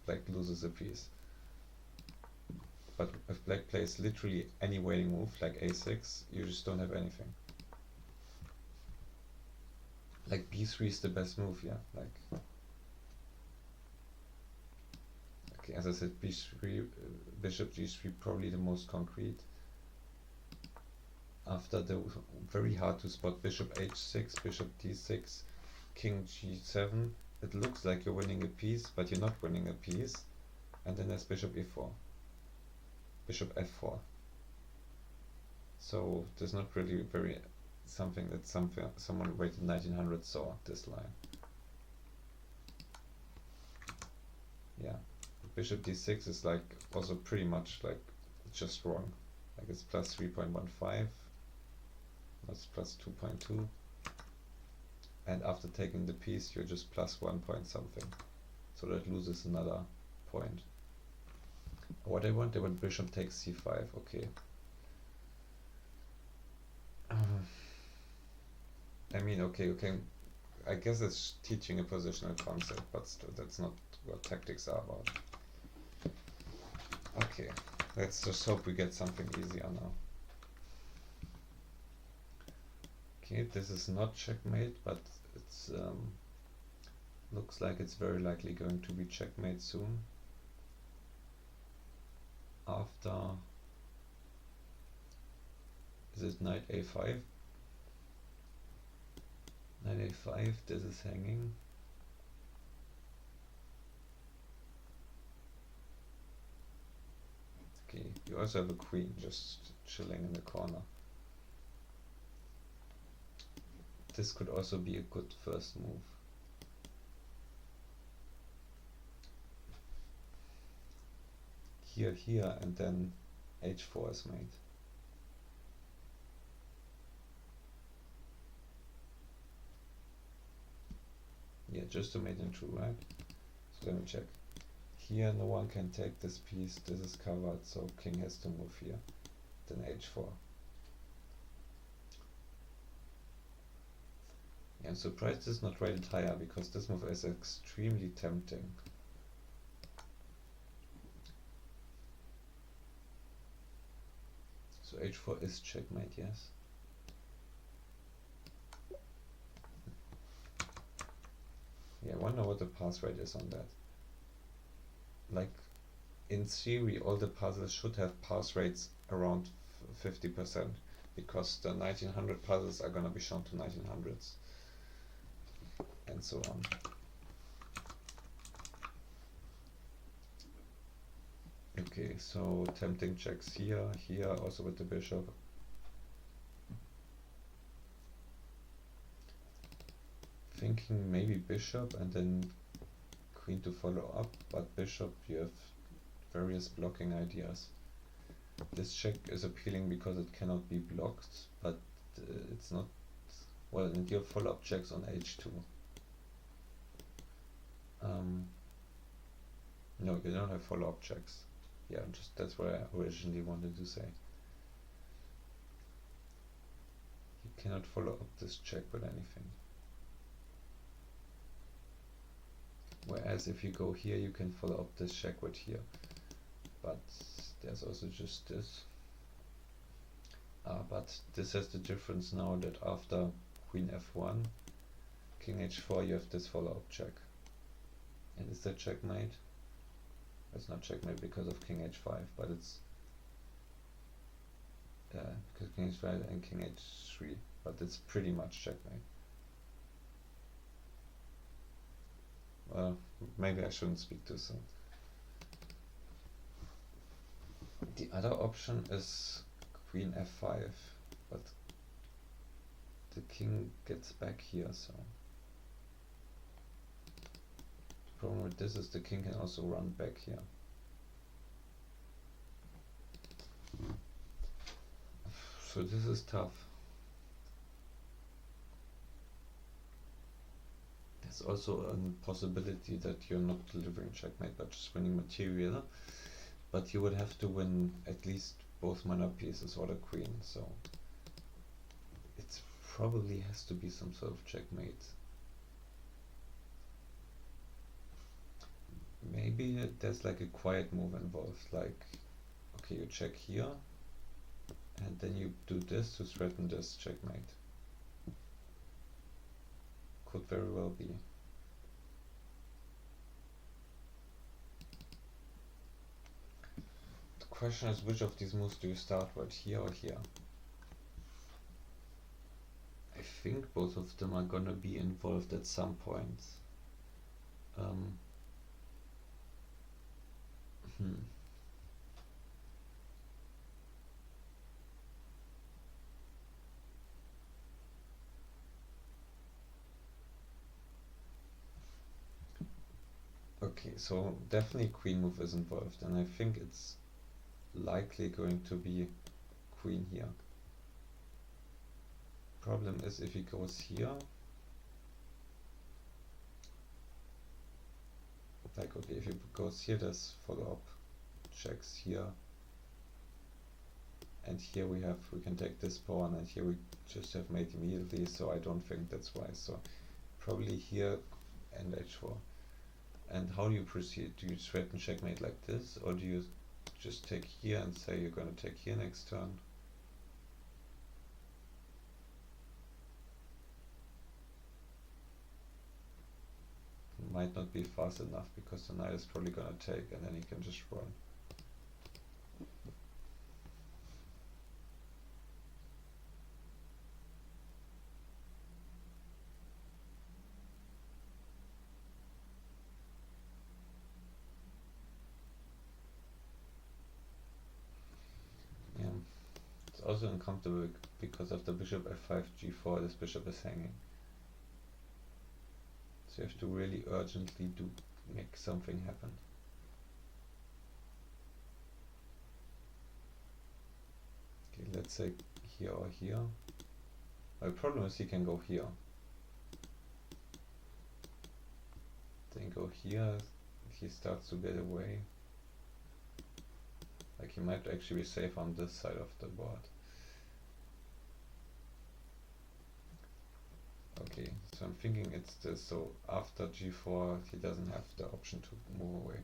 like loses a piece. But if black plays literally any waiting move, like a6, you just don't have anything. Like b3 is the best move, yeah. Like, okay, as I said, b3, bishop g3 probably the most concrete. After the very hard to spot bishop h6, bishop d6, king g7, it looks like you're winning a piece, but you're not winning a piece. And then there's bishop e4, bishop f4. So there's not really very something that someone waited 1900 saw this line. Yeah, bishop d6 is like also pretty much like just wrong. Like it's plus 3.15. That's plus 2.2, and after taking the piece you're just plus 1 point something, so that loses another point. What they want bishop takes c5. Okay, I mean, okay, I guess it's teaching a positional concept, but still that's not what tactics are about. Okay, let's just hope we get something easier now. Okay, this is not checkmate, but it's looks like it's very likely going to be checkmate soon. After, is it knight a5? Knight a5, this is hanging. Okay, you also have a queen just chilling in the corner. This could also be a good first move. Here, and then h4 is made. Yeah, just to make it true, right? So let me check. Here no one can take this piece, this is covered, so king has to move here. Then h4. Yeah, I'm surprised this is not rated higher, because this move is extremely tempting. So h4 is checkmate, yes. Yeah, I wonder what the pass rate is on that. Like, in theory, all the puzzles should have pass rates around 50%, because the 1900 puzzles are gonna be shown to 1900s, and so on. Okay, so tempting checks here, also with the bishop. Thinking maybe bishop and then queen to follow up, but bishop you have various blocking ideas. This check is appealing because it cannot be blocked, but it's not, well, and you have follow-up checks on h2. No, you don't have follow-up checks. Yeah, just that's what I originally wanted to say. You cannot follow up this check with anything. Whereas if you go here, you can follow up this check with here. But there's also just this. But this has the difference now that after queen f1, king h4, you have this follow-up check. And is that checkmate? It's not checkmate because of king h5, but it's because king h5 and king h3, but it's pretty much checkmate. Well, maybe I shouldn't speak too soon. The other option is queen f5, but the king gets back here, so the problem with this is the king can also run back here. So this is tough. There's also a possibility that you're not delivering checkmate but just winning material, but you would have to win at least both mana pieces or the queen, so it probably has to be some sort of checkmate. Maybe there's like a quiet move involved, like, okay, you check here, and then you do this to threaten this checkmate. Could very well be. The question is, which of these moves do you start with, here or here? I think both of them are gonna be involved at some point. Hmm. Okay, so definitely queen move is involved, and I think it's likely going to be queen here. Problem is, if he goes here, like, okay, if he goes here, there's follow-up checks here, and here we can take this pawn, and here we just have mate immediately, so I don't think that's wise. So probably here and h4. And how do you proceed? Do you threaten checkmate like this, or do you just take here and say you're going to take here next turn? Might not be fast enough because the knight is probably going to take, and then he can just run. Yeah, it's also uncomfortable because of the bishop f5 g4. This bishop is hanging, so you have to really urgently make something happen. Okay, let's say here or here. The problem is he can go here. Then go here, he starts to get away. Like, he might actually be safe on this side of the board. Okay, so I'm thinking it's this, so after g4 he doesn't have the option to move away.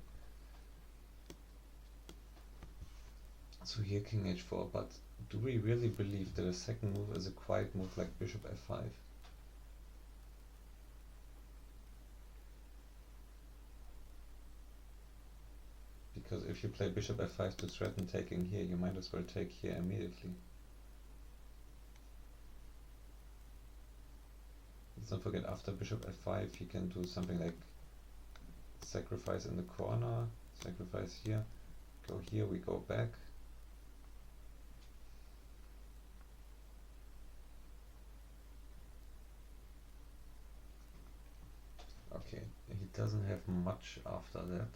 So here king h4, but do we really believe that a second move is a quiet move like bishop f5? Because if you play bishop f5 to threaten taking here, you might as well take here immediately. Let's not forget, after bishop f5 you can do something like sacrifice in the corner, sacrifice here, go here, we go back. Okay, he doesn't have much after that.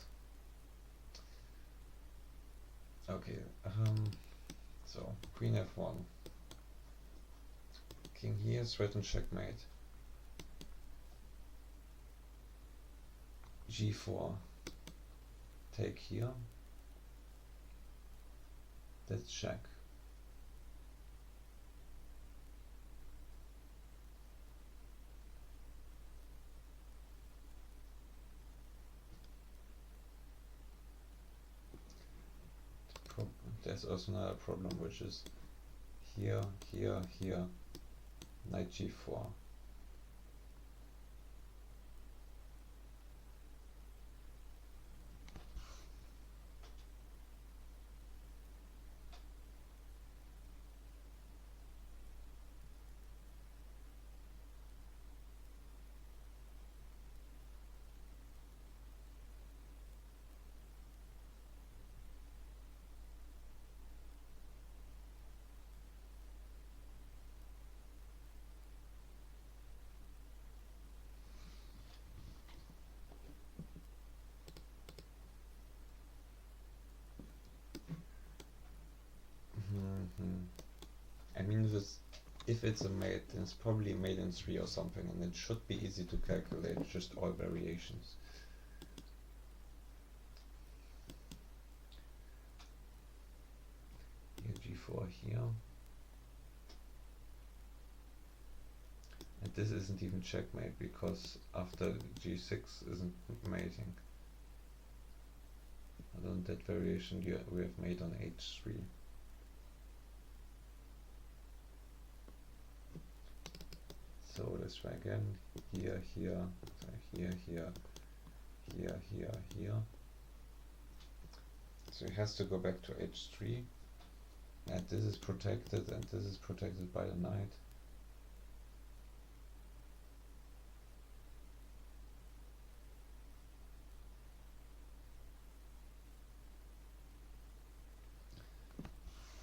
Okay, so queen f1, king here, threaten checkmate, g4, take here, that's check. There's also another problem, which is here, here, here, knight g4. if it's a mate, then it's probably a mate in 3 or something, and it should be easy to calculate just all variations. Here g4 here. And this isn't even checkmate because after g6 isn't mating. And on that variation we have mate on h3. So let's try again. Here, here, here, here, here, here, here. So it has to go back to h3. And this is protected, and this is protected by the knight.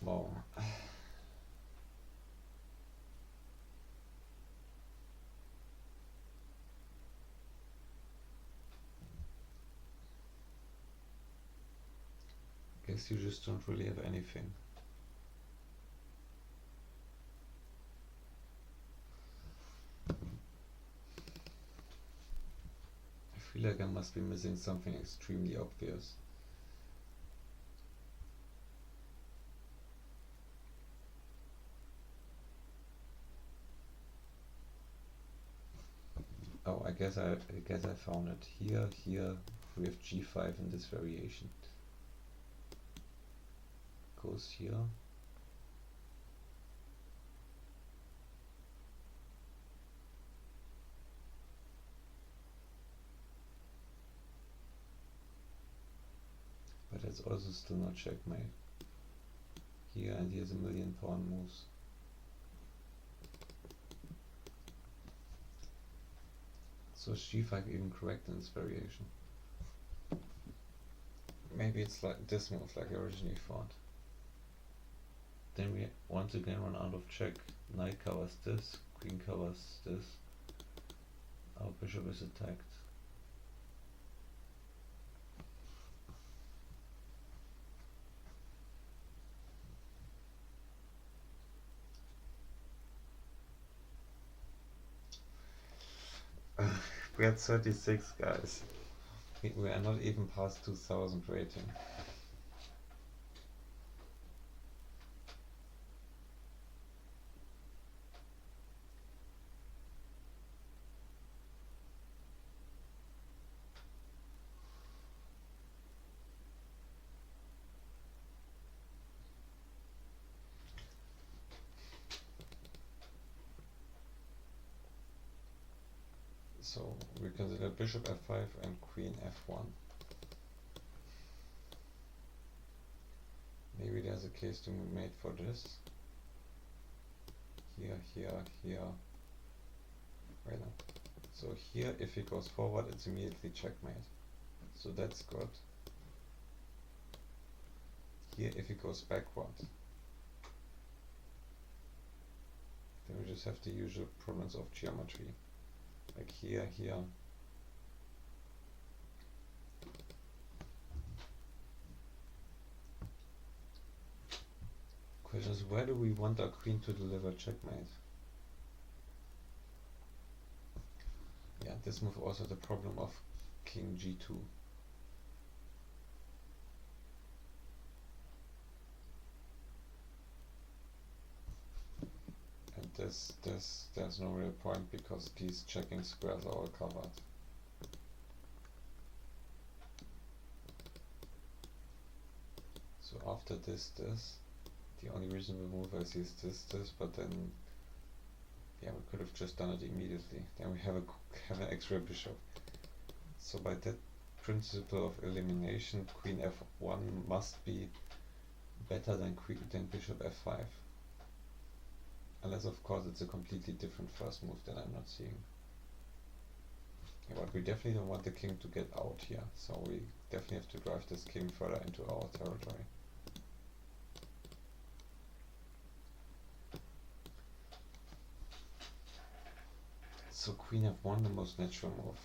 Wow. Guess you just don't really have anything. I feel like I must be missing something extremely obvious. Oh, I guess I found it. Here we have g5 in this variation. Goes here. But it's also still not checkmate. Here and here's a million pawn moves. So is g5 even correct in this variation? Maybe it's like this move, like I originally thought. Then we once again run out of check. Knight covers this, queen covers this. Our bishop is attacked. We're at 36, guys. We are not even past 2000 rating. So we consider bishop f5 and queen f1. Maybe there's a case to mate for this. Here, here, here. Right now. So here, if he goes forward, it's immediately checkmate. So that's good. Here, if he goes backward, then we just have the usual problems of geometry. Like here, here. Question is, where do we want our queen to deliver checkmate? Yeah, this move also the problem of king g2. And there's no real point because these checking squares are all covered. So after this, the only reasonable move I see is this, but then, yeah, we could have just done it immediately. Then we have an extra bishop. So by that principle of elimination, queen f1 must be better than bishop f5. Unless of course it's a completely different first move that I'm not seeing. Yeah, but we definitely don't want the king to get out here, so we definitely have to drive this king further into our territory. So queen f1, the most natural move.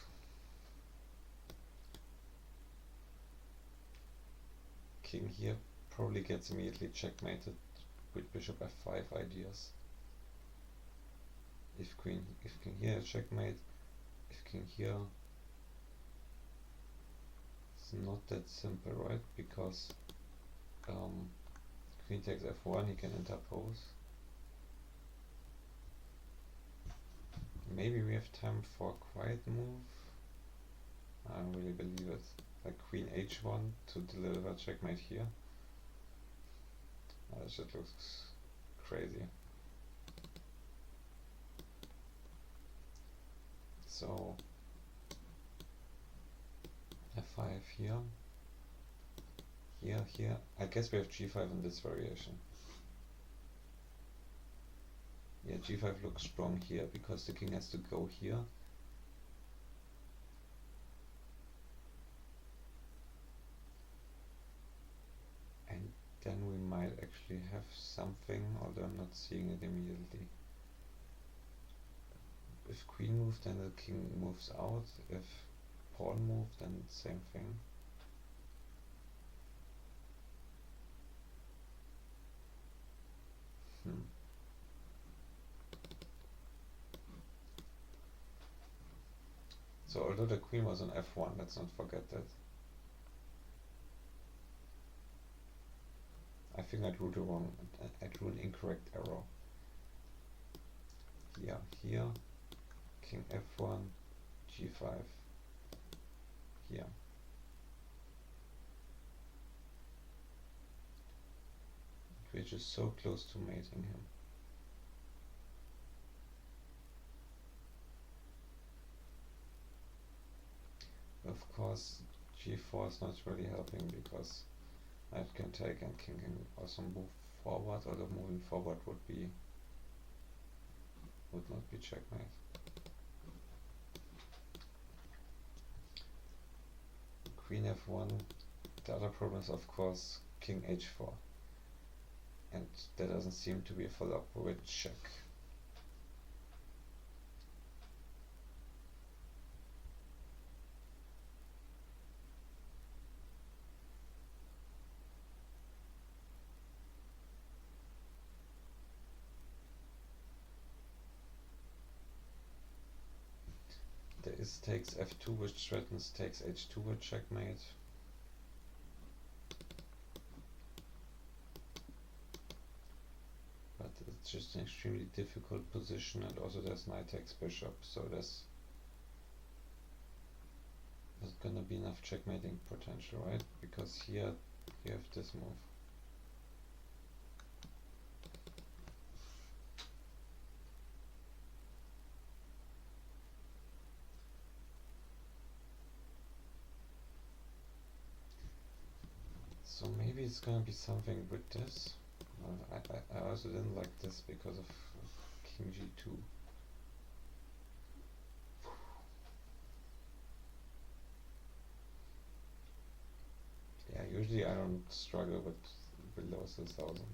King here probably gets immediately checkmated with bishop f5 ideas. If king here, checkmate. If king here, it's not that simple, right? Because queen takes f1, he can interpose. Maybe we have time for a quiet move. I don't really believe it. Like queen h1 to deliver checkmate here. That shit looks crazy. So f5 here. Here. I guess we have g5 in this variation. Yeah, g5 looks strong here because the king has to go here. And then we might actually have something, although I'm not seeing it immediately. If queen moves, then the king moves out. If pawn moves, then same thing. So although the queen was on f1, let's not forget that. I think I drew an incorrect arrow. Here, king f1, g5, here. We're just so close to mating him. Of course, g4 is not really helping because knight can take and king can also move forward, although moving forward would not be checkmate. Queen f1. The other problem is of course king h4, and there doesn't seem to be a follow-up with check. There is takes f2, which threatens takes h2 with checkmate. But it's just an extremely difficult position, and also there's knight takes bishop, so there's gonna be enough checkmating potential, right? Because here you have this move. So maybe it's gonna be something with this. I also didn't like this because of king g2. Yeah, usually I don't struggle with below 6,000.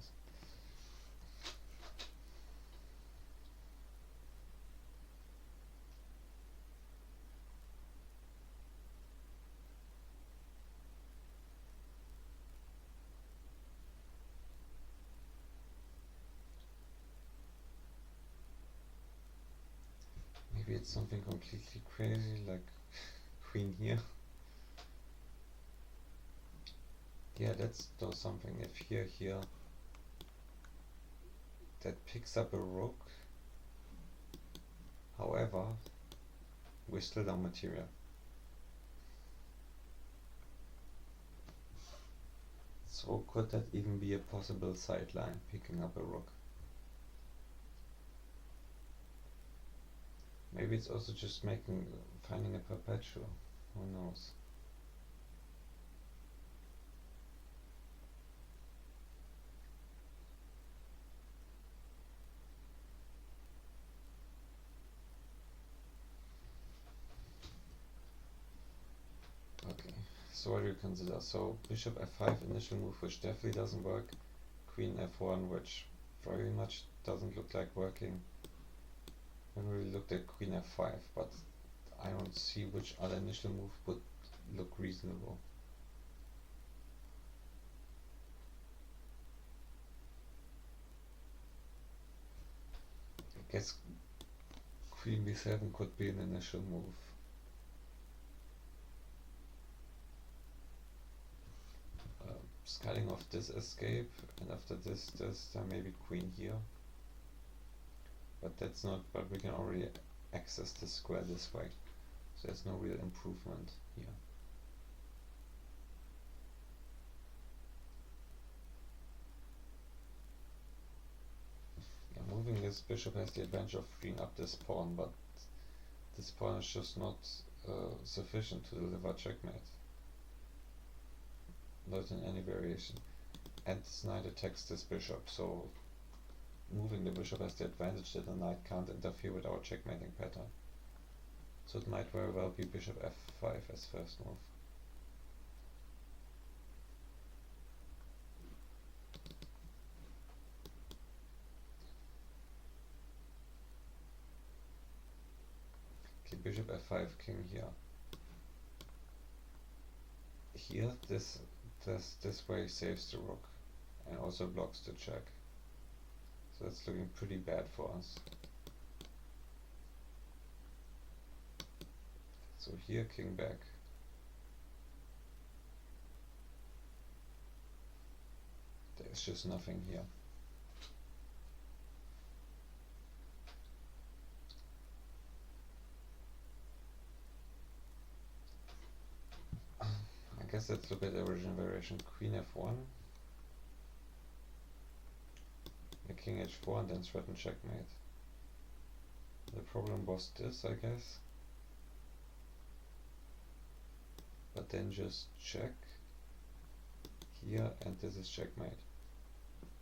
Maybe it's something completely crazy, like queen here. Yeah, that's does something. If here, that picks up a rook. However, we're still down material. So could that even be a possible sideline, picking up a rook? Maybe it's also just finding a perpetual. Who knows? Okay, so what do you consider? So bishop f5 initial move, which definitely doesn't work. Queen f1, which very much doesn't look like working. When we looked at queen f5, but I don't see which other initial move would look reasonable. I guess Queen b7 could be an initial move. Sculling off this escape, and after this, there may be queen here. But that's not, but we can already access the square this way. So there's no real improvement here. Yeah, moving this bishop has the advantage of freeing up this pawn, but this pawn is just not sufficient to deliver checkmate. Not in any variation. And this knight attacks this bishop, so moving the bishop has the advantage that the knight can't interfere with our checkmating pattern. So it might very well be bishop f5 as first move. Okay, bishop f5, king here. Here, this way saves the rook and also blocks the check. So that's looking pretty bad for us. So here, king back. There's just nothing here. I guess let's look at the original variation. Queen f1. The king h4 and then threaten checkmate. The problem was this, I guess. But then just check here, and this is checkmate.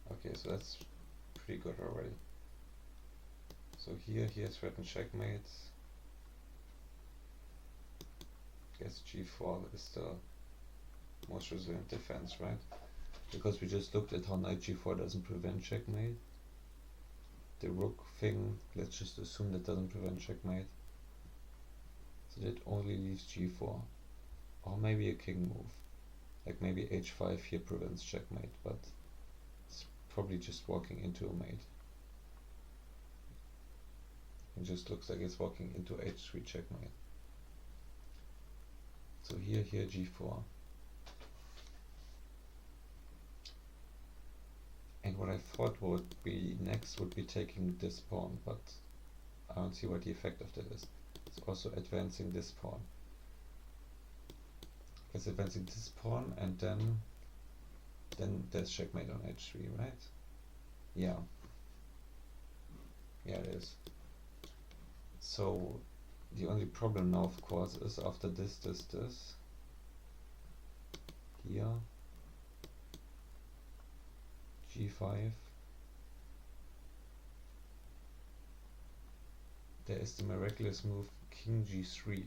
Okay, so that's pretty good already. So here threaten checkmate. Guess g4 is the most resilient defense, right? Because we just looked at how knight g4 doesn't prevent checkmate. The rook thing, let's just assume that doesn't prevent checkmate. So that only leaves g4. Or maybe a king move. Like maybe h5 here prevents checkmate, but it's probably just walking into a mate. It just looks like it's walking into h3 checkmate. So here g4. And what I thought would be next would be taking this pawn, but I don't see what the effect of that is. It's also advancing this pawn. It's advancing this pawn, and then there's checkmate on h3, right? Yeah. Yeah, it is. So the only problem now, of course, is after this, here, g5, there is the miraculous move king g3,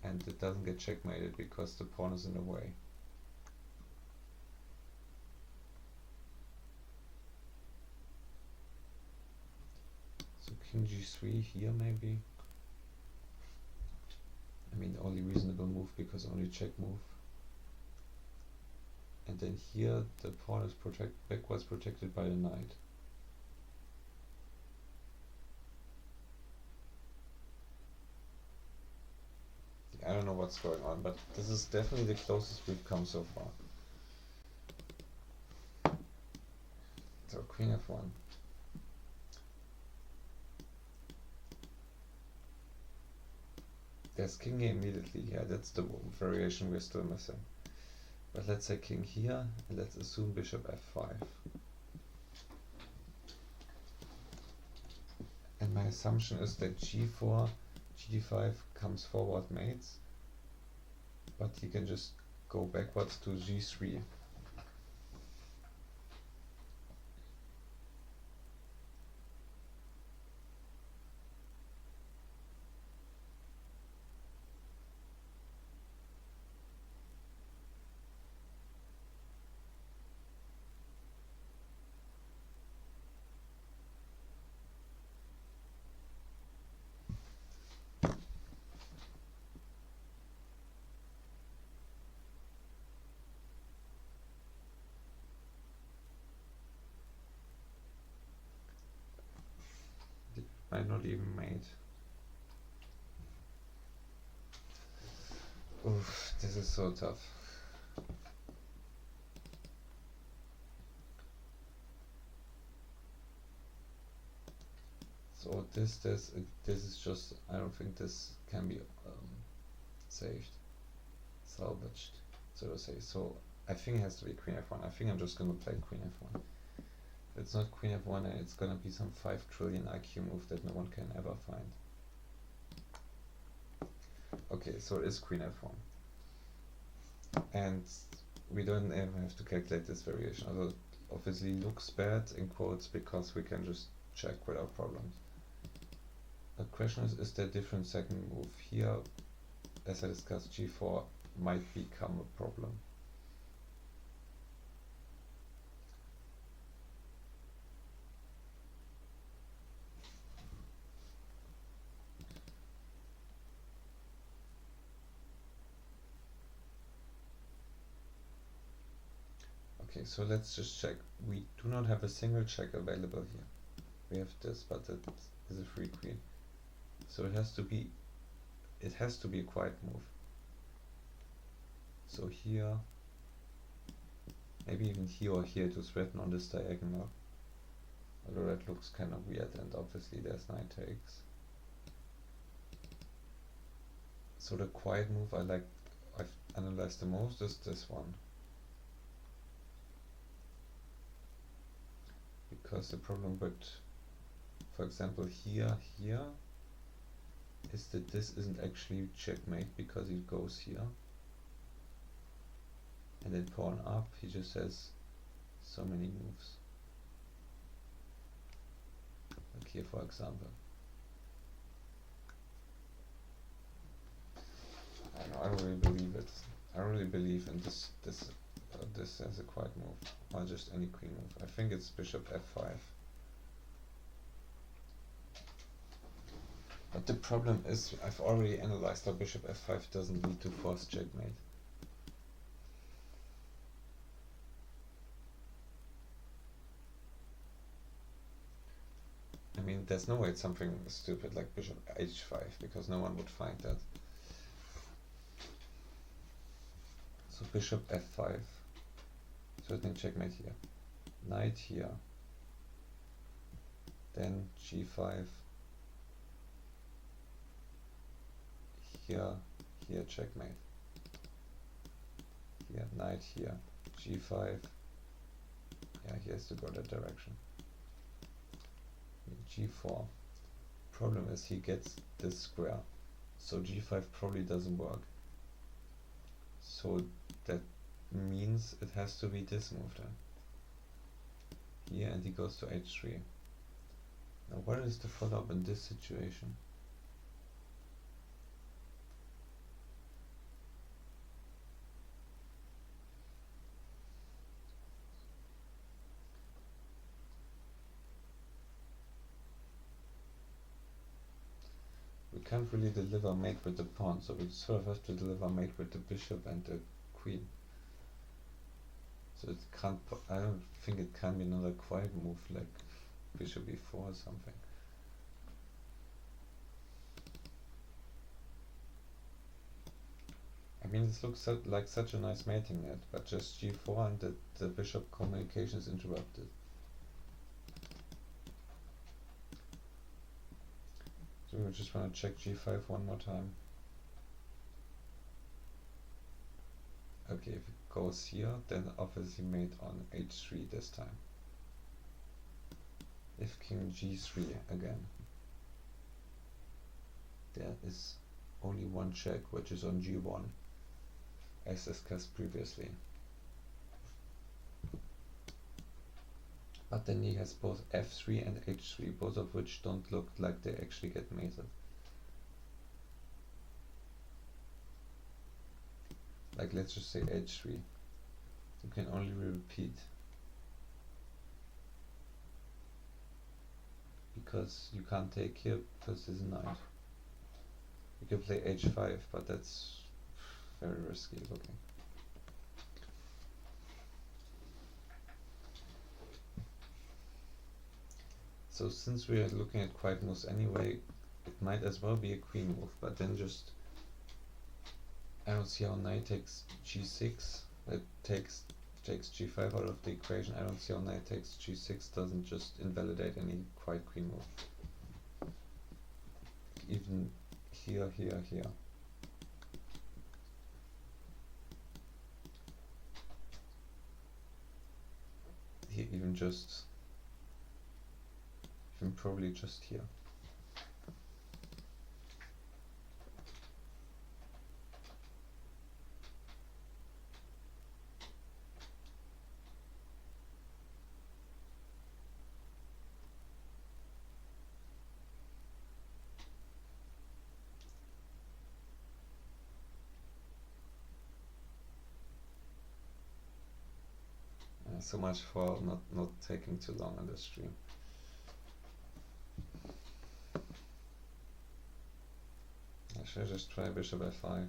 and it doesn't get checkmated because the pawn is in the way. So king g3 here maybe. I mean, the only reasonable move, because only check move. And then here the pawn is backwards protected by the knight. I don't know what's going on, but this is definitely the closest we've come so far. So queen f1. There's king here immediately. Yeah, that's the variation we're still missing. But let's say king here, and let's assume bishop f5. And my assumption is that g4, g5 comes forward mates, but he can just go backwards to g3. might not even mate. Oof, this is so tough. So this is just, I don't think this can be saved, salvaged, so to say. So I think it has to be queen f1. I think I'm just gonna play queen f1. If it's not queen f1, and it's gonna be some 5 trillion IQ move that no one can ever find. Okay, so it is queen f1. And we don't even have to calculate this variation. Although obviously looks bad in quotes because we can just check without problems. The question is there a different second move? Here, as I discussed, g4 might become a problem. Okay, so let's just check. We do not have a single check available here. We have this, but that is a free queen. So it has to be a quiet move. So here, maybe even here or here to threaten on this diagonal. Although that looks kind of weird, and obviously there's knight takes. So the quiet move I've analyzed the most is this one. Because the problem with, for example, here, is that this isn't actually checkmate because he goes here. And then pawn up, he just has so many moves. Like here, for example. I don't really believe it. I don't really believe in this as a quiet move, or just any queen move. I think it's bishop f5. But the problem is, I've already analyzed how bishop f5 doesn't lead to forced checkmate. I mean, there's no way it's something stupid like bishop h5, because no one would find that. So bishop f5, certainly checkmate here. Knight here, then g5, here checkmate, here knight here, g5, yeah, he has to go that direction. g4, problem is he gets this square, so g5 probably doesn't work. So that means it has to be this move then. Here, and he goes to h3. Now what is the follow-up in this situation? We can't really deliver mate with the pawn, so we sort of have to deliver mate with the bishop and the queen. So it can't, I don't think it can be another quiet move like bishop e4 or something. I mean, this looks like such a nice mating net, but just g4 and the bishop communication is interrupted. So we just want to check g5 one more time. Okay, if it goes here, then obviously mate on h3 this time. If king g3 again, there is only one check, which is on g1, as discussed previously. But then he has both f3 and h3, both of which don't look like they actually get mated. Like, let's just say h3. You can only repeat because you can't take here because there's a knight. You can play h5, but that's very risky looking. So since we are looking at quiet moves anyway, it might as well be a queen move, but then just I don't see how knight takes g6. It takes g5 out of the equation. I don't see how knight takes g6 doesn't just invalidate any quiet queen move. Even here. Here even probably just here. So much for not taking too long on the stream. Should I just try bishop f5?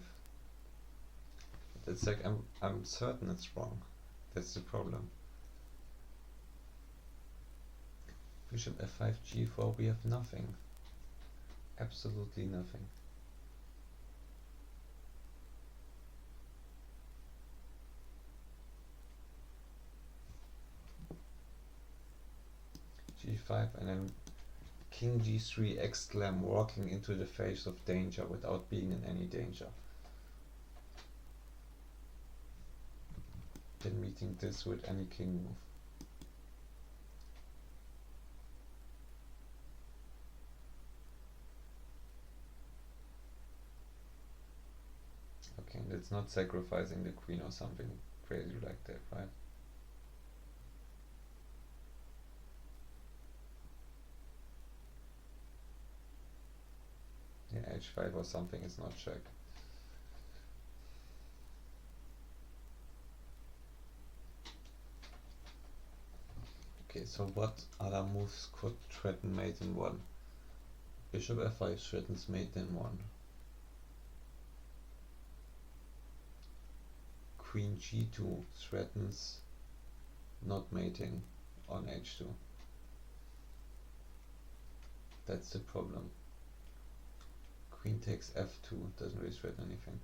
It's like I'm certain it's wrong. That's the problem. Bishop f5 g4, we have nothing. Absolutely nothing. g5 and then king g3 exclam, walking into the face of danger without being in any danger. Then meeting this with any king move. Okay, and it's not sacrificing the queen or something crazy like that, right? Yeah, h5 or something is not check. Okay, so what other moves could threaten mate in 1? Bishop f5 threatens mate in 1. Queen g2 threatens not mating on h2. That's the problem. Queen takes f2 doesn't really threaten anything.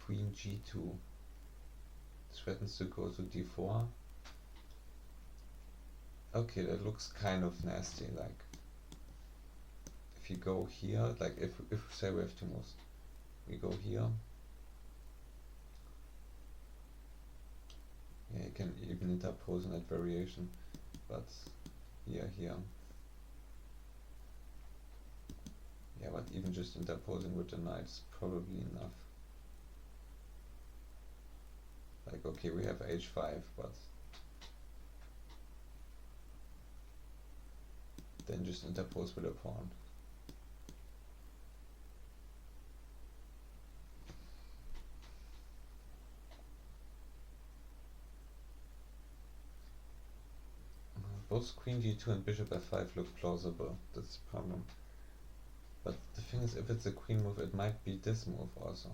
Queen g2 threatens to go to d4. Okay, that looks kind of nasty. Like if you go here, like if say we have two moves, we go here. Yeah, you can even interpose in that variation, but here. Yeah, but even just interposing with the knight is probably enough. Like, okay, we have h5, but then just interpose with a pawn. Both queen d2 and bishop f5 look plausible. That's the problem. But the thing is, if it's a queen move, it might be this move also.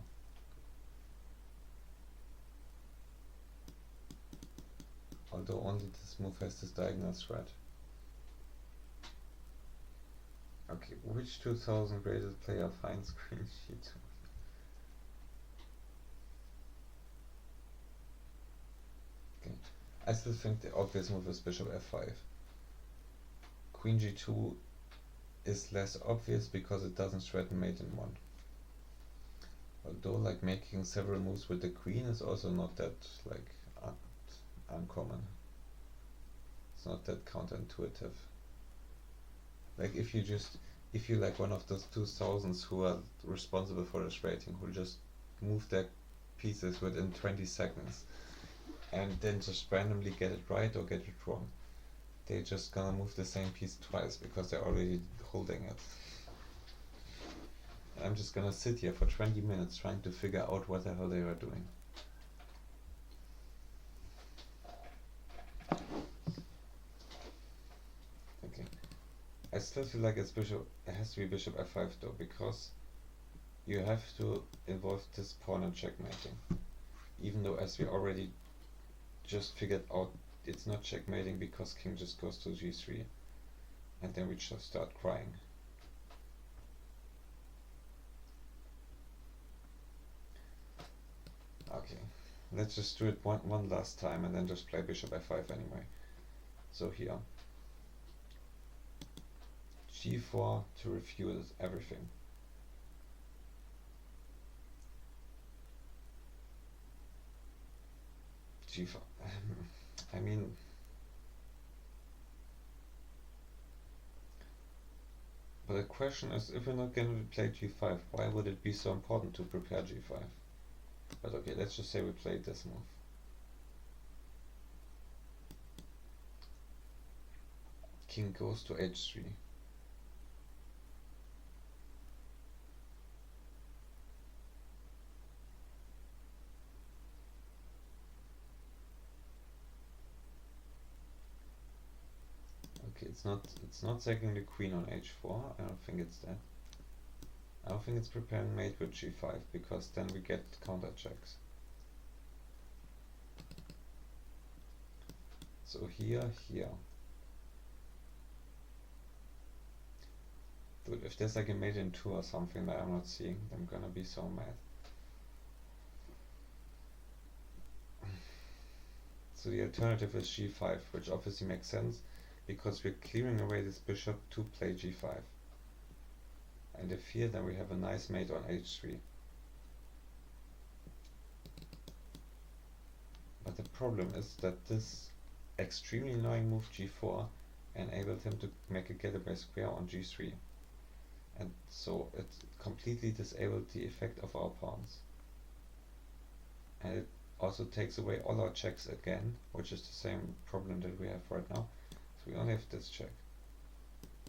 Although only this move has this diagonal threat. Okay, which 2000 rated player finds queen g2? Okay, I still think the obvious move is bishop f5. Queen g2 is less obvious because it doesn't threaten mate in 1. Although, like, making several moves with the queen is also not that, like, uncommon. It's not that counterintuitive. Like, if you like one of those 2000s who are responsible for this rating, who just move their pieces within 20 seconds and then just randomly get it right or get it wrong, they're just gonna move the same piece twice because they're already holding it. I'm just gonna sit here for 20 minutes trying to figure out what the hell they are doing. Okay. I still feel like it has to be bishop f5 though, because you have to involve this pawn in checkmating. Even though, as we already just figured out, it's not checkmating because king just goes to g3. and then we just start crying. Okay, let's just do it one last time and then just play bishop f5 anyway. So here, g4 to refuse everything. g4. I mean, but the question is, if we're not going to play g5, why would it be so important to prepare g5? But okay, let's just say we played this move. King goes to h3. Okay, it's not sacking the queen on h4. I don't think it's that. I don't think it's preparing mate with g5, because then we get counter checks. So here. Dude, if there's like a mate in 2 or something that I'm not seeing, I'm gonna be so mad. So the alternative is g5, which obviously makes sense, because we're clearing away this bishop to play g5. And if here, then we have a nice mate on h3. But the problem is that this extremely annoying move g4 enabled him to make a getaway square on g3. And so it completely disabled the effect of our pawns. And it also takes away all our checks again, which is the same problem that we have right now. So we only have this check.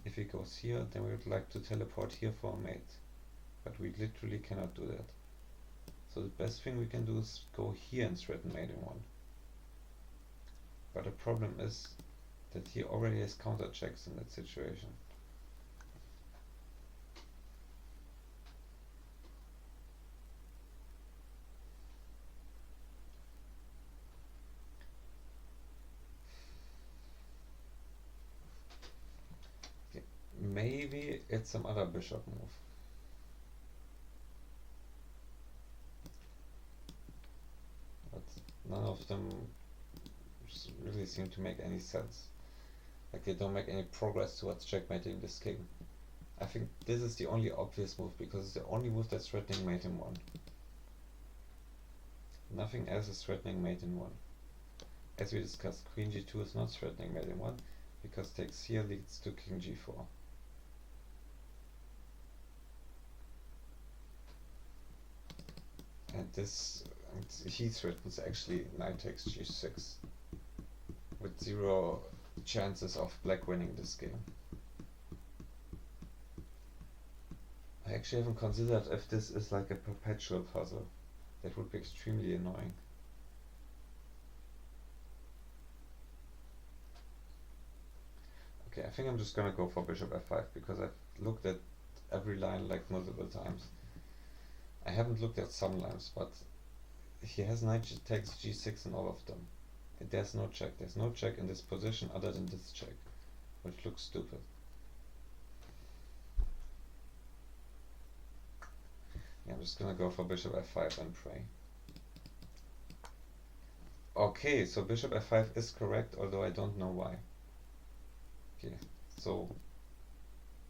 If he goes here, then we would like to teleport here for a mate. But we literally cannot do that. So the best thing we can do is go here and threaten mate in 1. But the problem is that he already has counter checks in that situation. Okay. Maybe it's some other bishop move. But none of them really seem to make any sense. Like they don't make any progress towards checkmating this king. I think this is the only obvious move, because it's the only move that's threatening mate in 1. Nothing else is threatening mate in 1. As we discussed, queen g2 is not threatening mate in 1, because takes here leads to king g4. And this, he threatens actually knight takes g6, with 0 chances of black winning this game. I actually haven't considered if this is like a perpetual puzzle. That would be extremely annoying. Okay, I think I'm just gonna go for bishop f5, because I've looked at every line like multiple times. I haven't looked at some lines, but he has knight takes g6 in all of them. There's no check. There's no check in this position other than this check, which looks stupid. Yeah, I'm just gonna go for bishop f5 and pray. Okay, so bishop f5 is correct, although I don't know why. Okay, so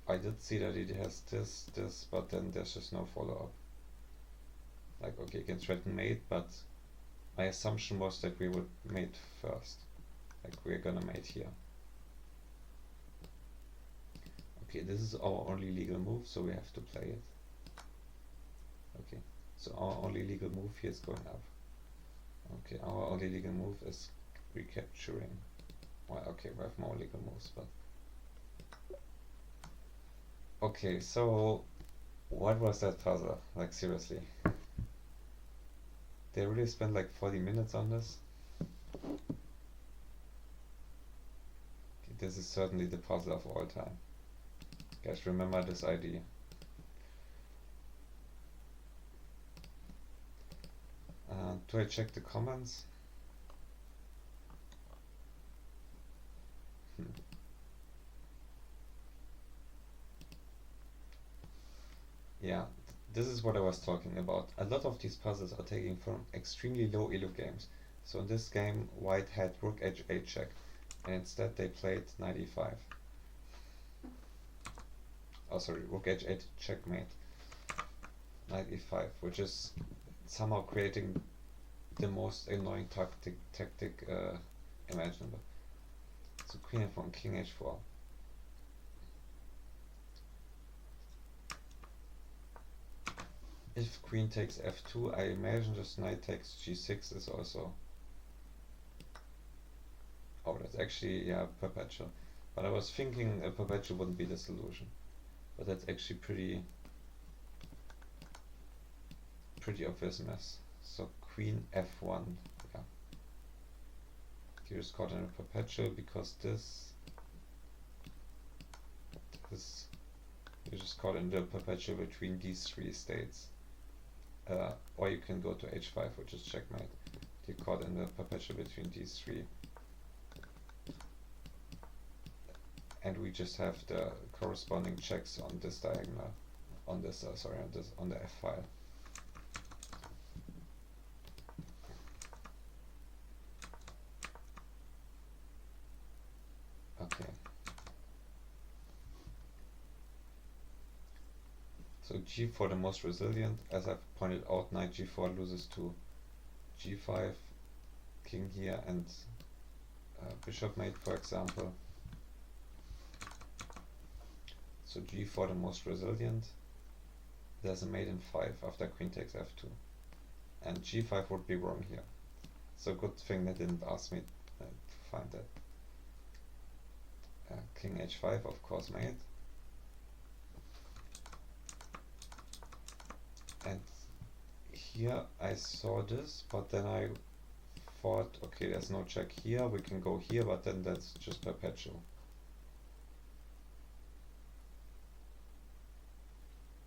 I did see that it has this, but then there's just no follow-up. Like, okay, you can threaten mate, but my assumption was that we would mate first. Like, we're gonna mate here. Okay, this is our only legal move, so we have to play it. Okay, so our only legal move here is going up. Okay, our only legal move is recapturing. Well, okay, we have more legal moves, but... Okay, so what was that puzzle? Like, seriously. They really spent like 40 minutes on this? Okay, this is certainly the puzzle of all time. Guys, remember this idea. Do I check the comments? Yeah, this is what I was talking about. A lot of these puzzles are taken from extremely low elo games. So in this game, white had rook h8 check, and instead they played knight e5. Oh, sorry, rook h8 checkmate, knight e5, which is somehow creating the most annoying tactic imaginable. So queen f1, king h4. If queen takes f2, I imagine just knight takes g6 is also... Oh, that's actually, yeah, perpetual. But I was thinking a perpetual wouldn't be the solution. But that's actually pretty obvious mess. So queen f1, yeah. You're just caught in a perpetual because this, you're just caught in the perpetual between these three states. Or you can go to h5, which is checkmate. You're caught in the perpetual between these three. And we just have the corresponding checks on this diagonal, on this, on the f file. Okay. So g4 the most resilient, as I've pointed out, knight g4 loses to g5, king here, and bishop mate, for example. So g4 the most resilient. There's a mate in 5 after queen takes f2. And g5 would be wrong here. So good thing they didn't ask me to find that. King h5, of course, mate. And here I saw this, but then I thought, okay, there's no check here, we can go here, but then that's just perpetual.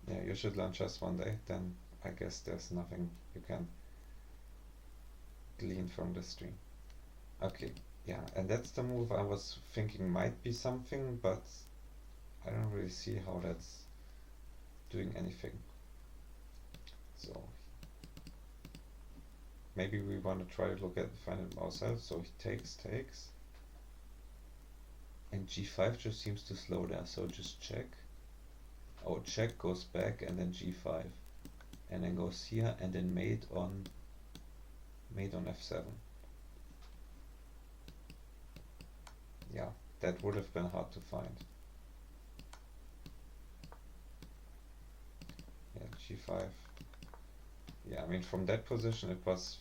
Yeah, you should learn chess one day, then I guess there's nothing you can glean from the stream. Okay, yeah, and that's the move I was thinking might be something, but I don't really see how that's doing anything. So maybe we want to try to find it ourselves. So he takes, and g5 just seems to slow there. So just check. Oh, check goes back, and then g5, and then goes here, and then mate on f7. Yeah, that would have been hard to find. Yeah, g5. Yeah, I mean from that position it was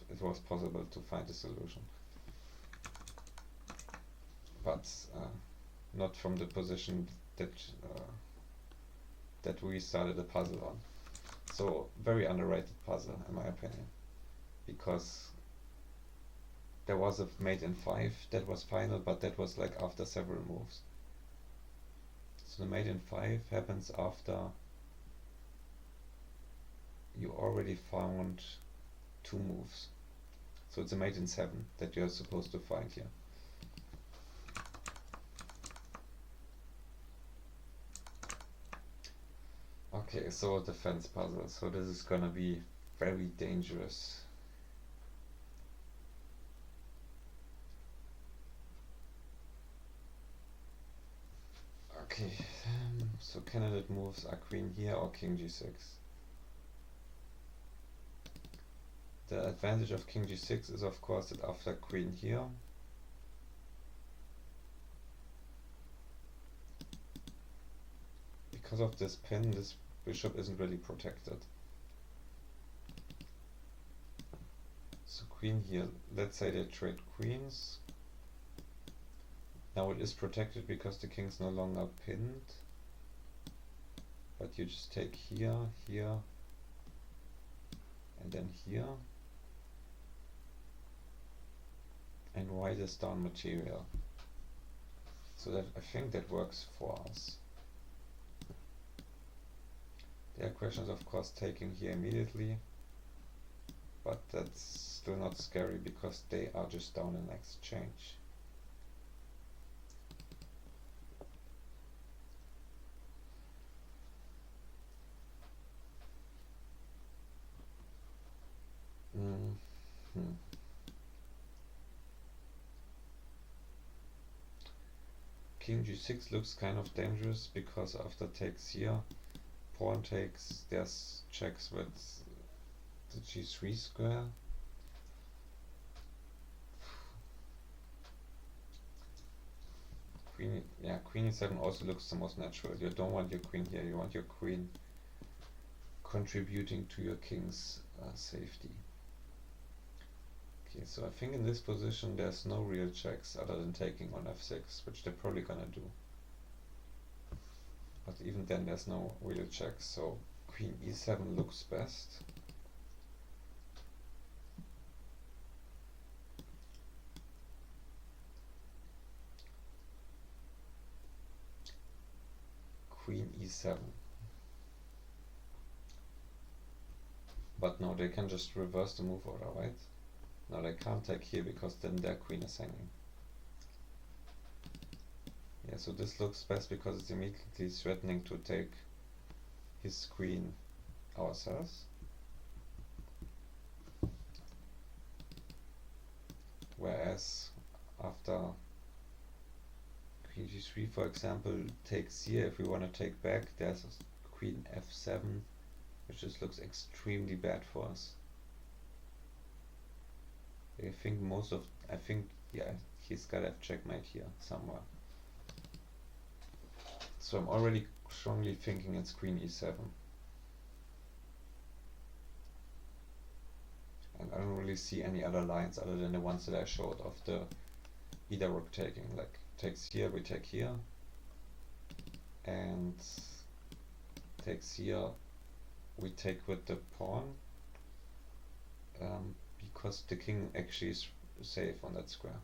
possible to find a solution, but not from the position that that we started the puzzle on. So very underrated puzzle in my opinion, because there was a mate in 5 that was final, but that was like after several moves. So the mate in 5 happens after you already found 2 moves. So it's a mate in 7 that you're supposed to find here. Okay, so defense puzzle. So this is gonna be very dangerous. Okay, so candidate moves are queen here or king g6. The advantage of king g6 is of course that after queen here, because of this pin, this bishop isn't really protected. So queen here, let's say they trade queens. Now it is protected because the king's no longer pinned, but you just take here, here, and then here, and white is down material. So that I think that works for us. There are questions of course taking here immediately, but that's still not scary because they are just down in exchange. king g6 looks kind of dangerous because after takes here, pawn takes, there's checks with the g3 square. Queen e7 also looks the most natural. You don't want your queen here, you want your queen contributing to your king's safety. Okay, so I think in this position there's no real checks other than taking on f6, which they're probably gonna do. But even then there's no real checks, so queen e7 looks best. Queen e7. But no, they can just reverse the move order, right? No, they can't take here because then their queen is hanging. Yeah, so this looks best because it's immediately threatening to take his queen ourselves. Whereas after queen g3, for example, takes here, if we want to take back, there's queen f7, which just looks extremely bad for us. I think, yeah, he's gotta have checkmate here somewhere. So I'm already strongly thinking it's queen e7. And I don't really see any other lines other than the ones that I showed of the either rook taking, like takes here, we take here, and takes here, we take with the pawn, because the king actually is safe on that square.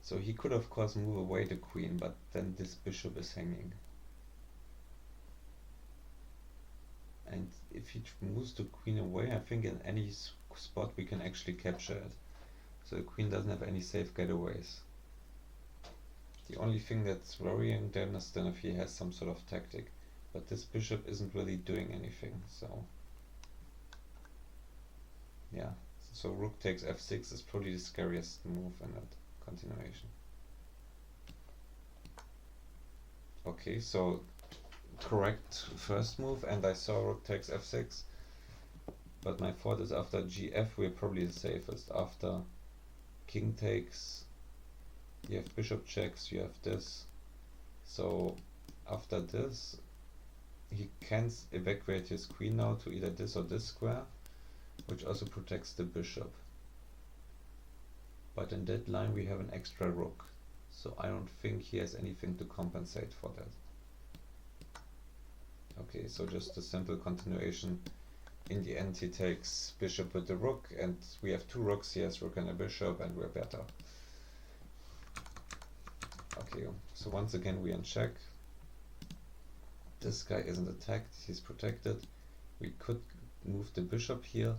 So he could of course move away the queen, but then this bishop is hanging. And if he moves the queen away, I think in any spot we can actually capture it. So the queen doesn't have any safe getaways. The only thing that's worrying then is then if he has some sort of tactic. But this bishop isn't really doing anything, so yeah. So rook takes f6 is probably the scariest move in that continuation. Okay, so correct first move, and I saw rook takes f6, but my thought is after gf we're probably the safest. After king takes, you have bishop checks, you have this, so after this he can evacuate his queen now to either this or this square, which also protects the bishop. But in that line we have an extra rook, so I don't think he has anything to compensate for that. Okay, so just a simple continuation. In the end he takes bishop with the rook, and we have two rooks, he has rook and a bishop, and we're better. Okay, so once again we uncheck. This guy isn't attacked, he's protected. We could move the bishop here.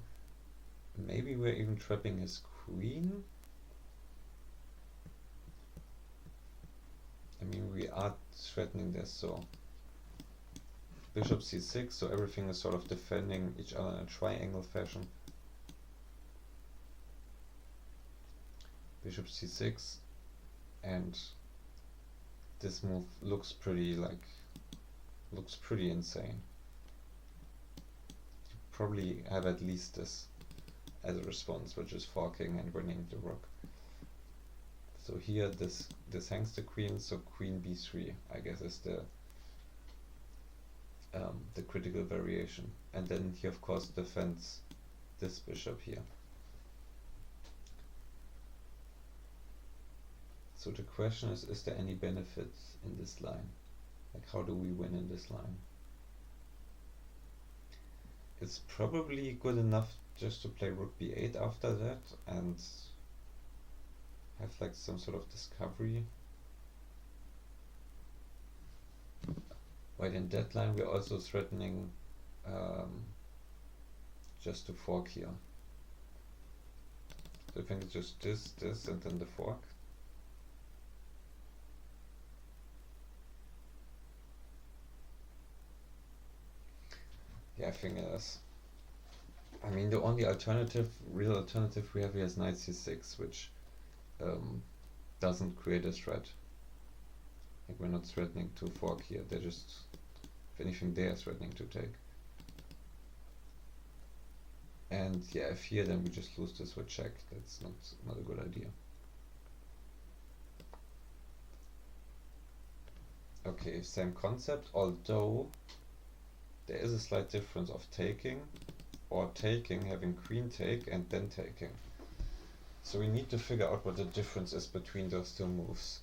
Maybe we're even trapping his queen. I mean, we are threatening this, so bishop c6, so everything is sort of defending each other in a triangle fashion. Bishop c6, and this move looks pretty insane. You probably have at least this as a response, which is forking and winning the rook. So here this hangs the queen, so queen b3 I guess is the critical variation, and then he of course defends this bishop here. So the question is there any benefit in this line? Like, how do we win in this line? It's probably good enough just to play rook b8 after that and have like some sort of discovery. Right, in that line we're also threatening just to fork here. So I think it's just this, and then the fork. Yeah, I think it is. I mean, the only real alternative we have here is knight c6, which doesn't create a threat. Like we're not threatening to fork here, they're just, if anything, they are threatening to take. And yeah, if here, then we just lose this with check. That's not a good idea. Okay, same concept, although there is a slight difference of taking or taking, having queen take and then taking. So we need to figure out what the difference is between those two moves.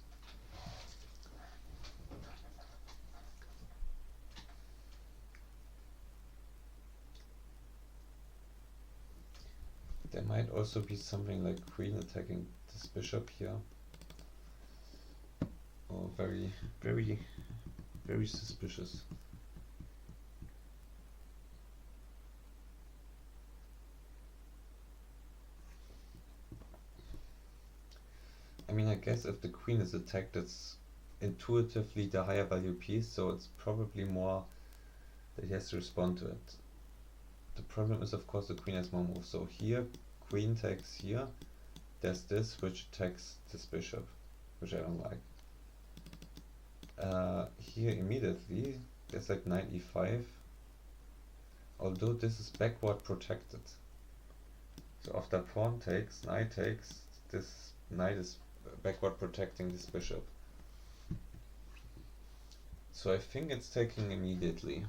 There might also be something like queen attacking this bishop here. Oh, very, very, very suspicious. I mean, I guess if the queen is attacked, it's intuitively the higher value piece, so it's probably more that he has to respond to it. The problem is, of course, the queen has more moves. So here, queen takes here. There's this, which attacks this bishop, which I don't like. Here immediately, there's like knight e5. Although this is backward protected. So after pawn takes, this knight is backward protecting this bishop. So I think it's taking immediately.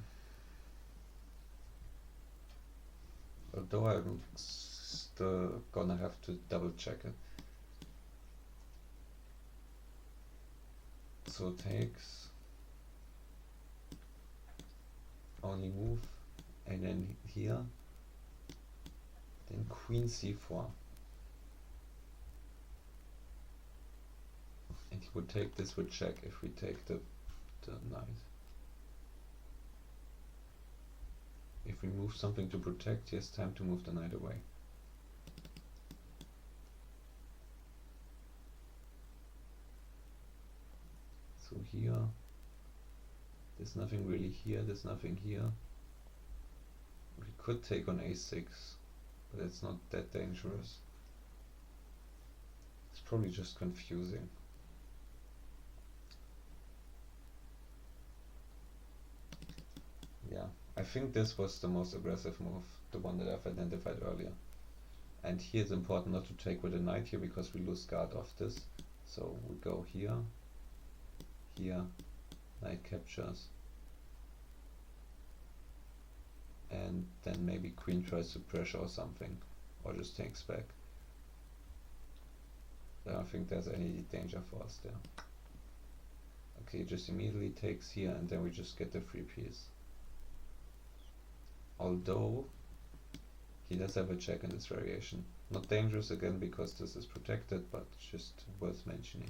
Although I'm still gonna have to double check it. So takes, only move, and then here, then queen c4. And he would take this with check if we take the knight. If we move something to protect, he has time to move the knight away. So here, there's nothing really here, there's nothing here. We could take on a6, but it's not that dangerous. It's probably just confusing. Yeah, I think this was the most aggressive move, the one that I've identified earlier. And here it's important not to take with a knight here because we lose guard of this. So we go here, here, knight captures, and then maybe queen tries to pressure or something, or just takes back. I don't think there's any danger for us there. Okay, just immediately takes here, and then we just get the free piece. Although he does have a check in this variation. Not dangerous again because this is protected, but just worth mentioning.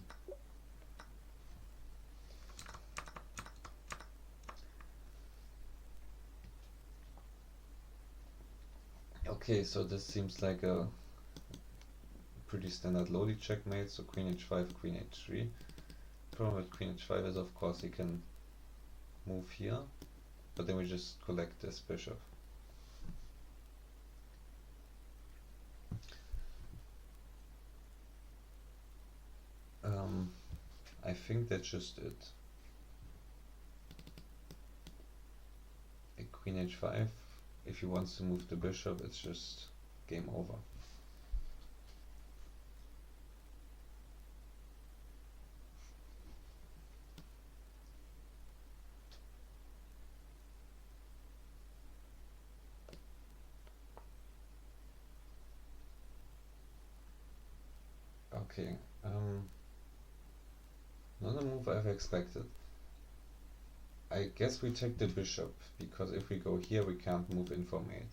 Okay, so this seems like a pretty standard Lodi checkmate, so queen h5, queen h3. Problem with queen h5 is, of course, he can move here, but then we just collect this bishop. I think that's just it. A queen h5, if he wants to move the bishop, it's just game over. Okay, not a move I've expected. I guess we take the bishop, because if we go here we can't move in for mate.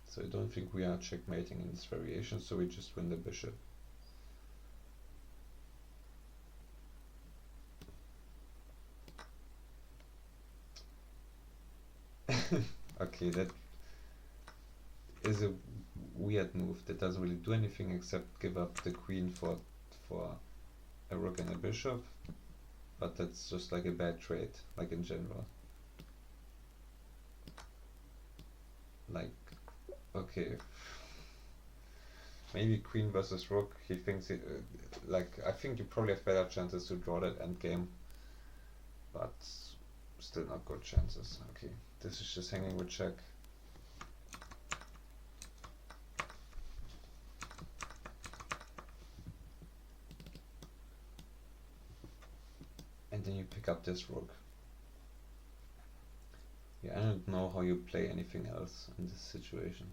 So I don't think we are checkmating in this variation, so we just win the bishop. Okay, that is a weird move that doesn't really do anything except give up the queen for a rook and a bishop, but that's just like a bad trade, like in general. Like, okay, maybe queen versus rook. He thinks like I think you probably have better chances to draw that endgame, but still not good chances. Okay, this is just hanging with check. And then you pick up this rook. Yeah, I don't know how you play anything else in this situation.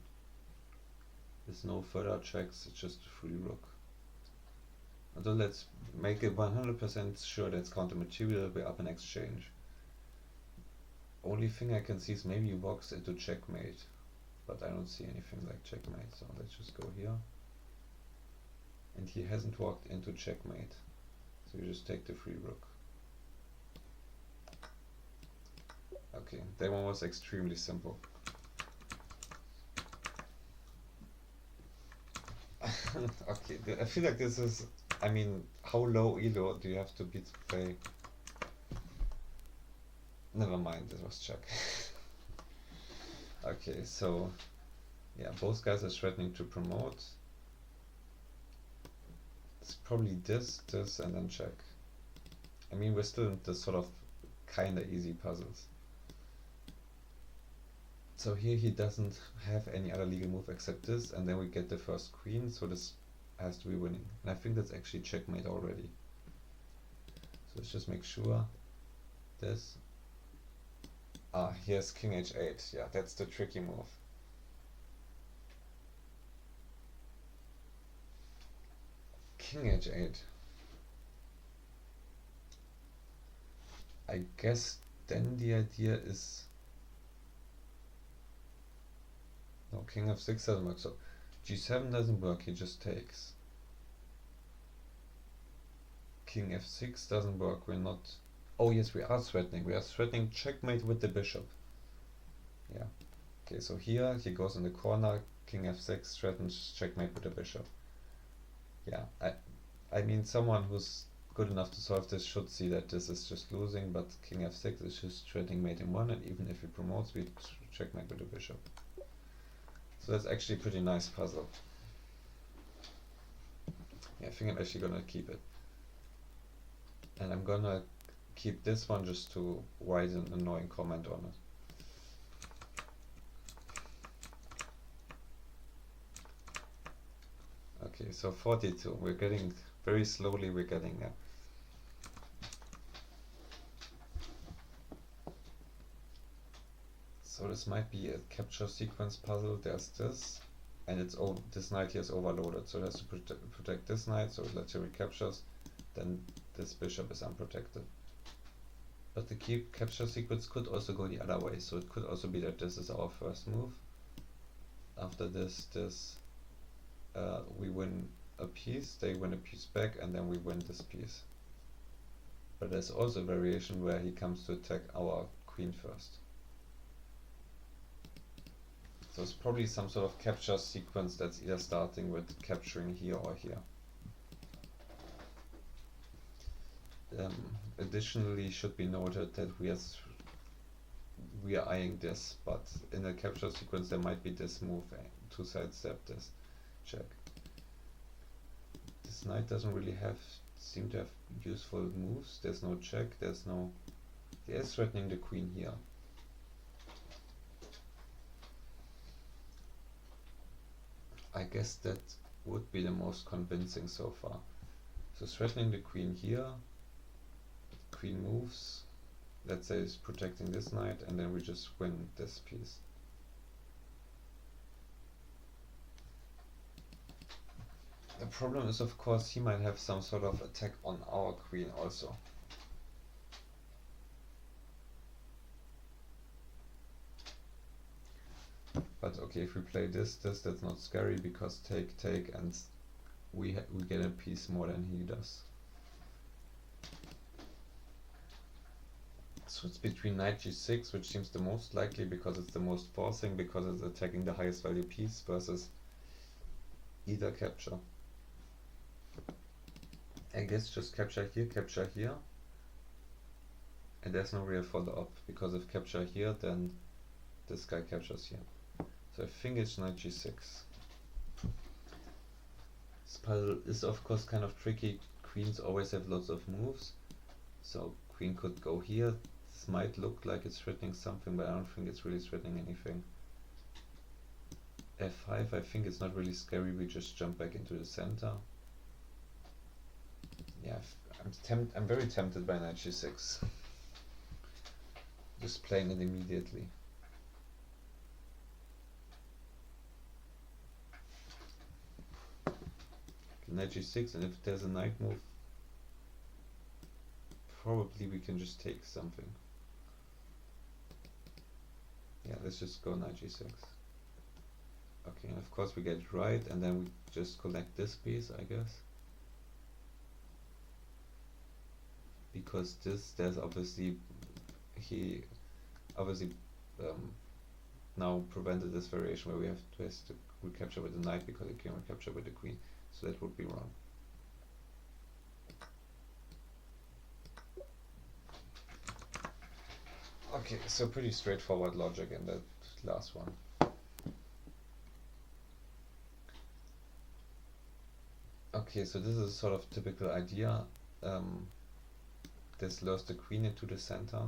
There's no further checks, it's just a free rook. So let's make it 100% sure that's counter material, we're up in exchange. Only thing I can see is maybe he walks into checkmate, but I don't see anything like checkmate, so let's just go here. And he hasn't walked into checkmate, so you just take the free rook. Okay, that one was extremely simple. Okay, I feel like this is, I mean, how low elo do you have to be to play? Never mind, this was check. Okay, so yeah, both guys are threatening to promote. It's probably this, and then check. I mean, we're still in this sort of kinda easy puzzles. So here he doesn't have any other legal move except this, and then we get the first queen, so this has to be winning. And I think that's actually checkmate already. So let's just make sure. This. Ah, here's king h8. Yeah, that's the tricky move. King h8. I guess then the idea is... No, king f6 doesn't work, so g7 doesn't work, he just takes. King f6 doesn't work, we're not... Oh yes, we are threatening checkmate with the bishop. Yeah. Okay, so here he goes in the corner, king f6 threatens checkmate with the bishop. Yeah, I mean someone who's good enough to solve this should see that this is just losing, but king f6 is just threatening mate in 1, and even if he promotes, we checkmate with the bishop. So that's actually a pretty nice puzzle. Yeah, I think I'm actually gonna keep it. And I'm gonna keep this one just to write an annoying comment on it. Okay, so 42. We're getting very slowly. We're getting there. So this might be a capture sequence puzzle. There's this, and it's this knight here is overloaded. So it has to protect this knight. So let's say recaptures, then this bishop is unprotected. But the capture sequence could also go the other way. So it could also be that this is our first move. After this, we win a piece, they win a piece back, and then we win this piece. But there's also a variation where he comes to attack our queen first. So it's probably some sort of capture sequence that's either starting with capturing here or here. Additionally, should be noted that we are eyeing this, but in the capture sequence there might be this move to sidestep this. Check. This knight doesn't really seem to have useful moves. There's no check, they're threatening the queen here. I guess that would be the most convincing so far. So threatening the queen here, queen moves, let's say it's protecting this knight, and then we just win this piece. The problem is, of course, he might have some sort of attack on our queen also. But okay, if we play this, that's not scary, because take, and we get a piece more than he does. So it's between knight g6, which seems the most likely because it's the most forcing, because it's attacking the highest value piece, versus either capture. I guess just capture here, and there's no real follow-up, because if capture here, then this guy captures here. So I think it's knight g6. This puzzle is of course kind of tricky. Queens always have lots of moves, so queen could go here. This might look like it's threatening something, but I don't think it's really threatening anything. F5, I think it's not really scary, we just jump back into the center. Yeah, I'm very tempted by knight g6. Just playing it immediately. Knight g6, and if there's a knight move, probably we can just take something. Yeah, let's just go knight g6. Okay, and of course we get it right, and then we just collect this piece, I guess. Because there's obviously, he obviously now prevented this variation where we have to recapture with the knight because it can recapture with the queen, so that would be wrong. Okay, so pretty straightforward logic in that last one. Okay, so this is sort of typical idea. This lures the queen into the center,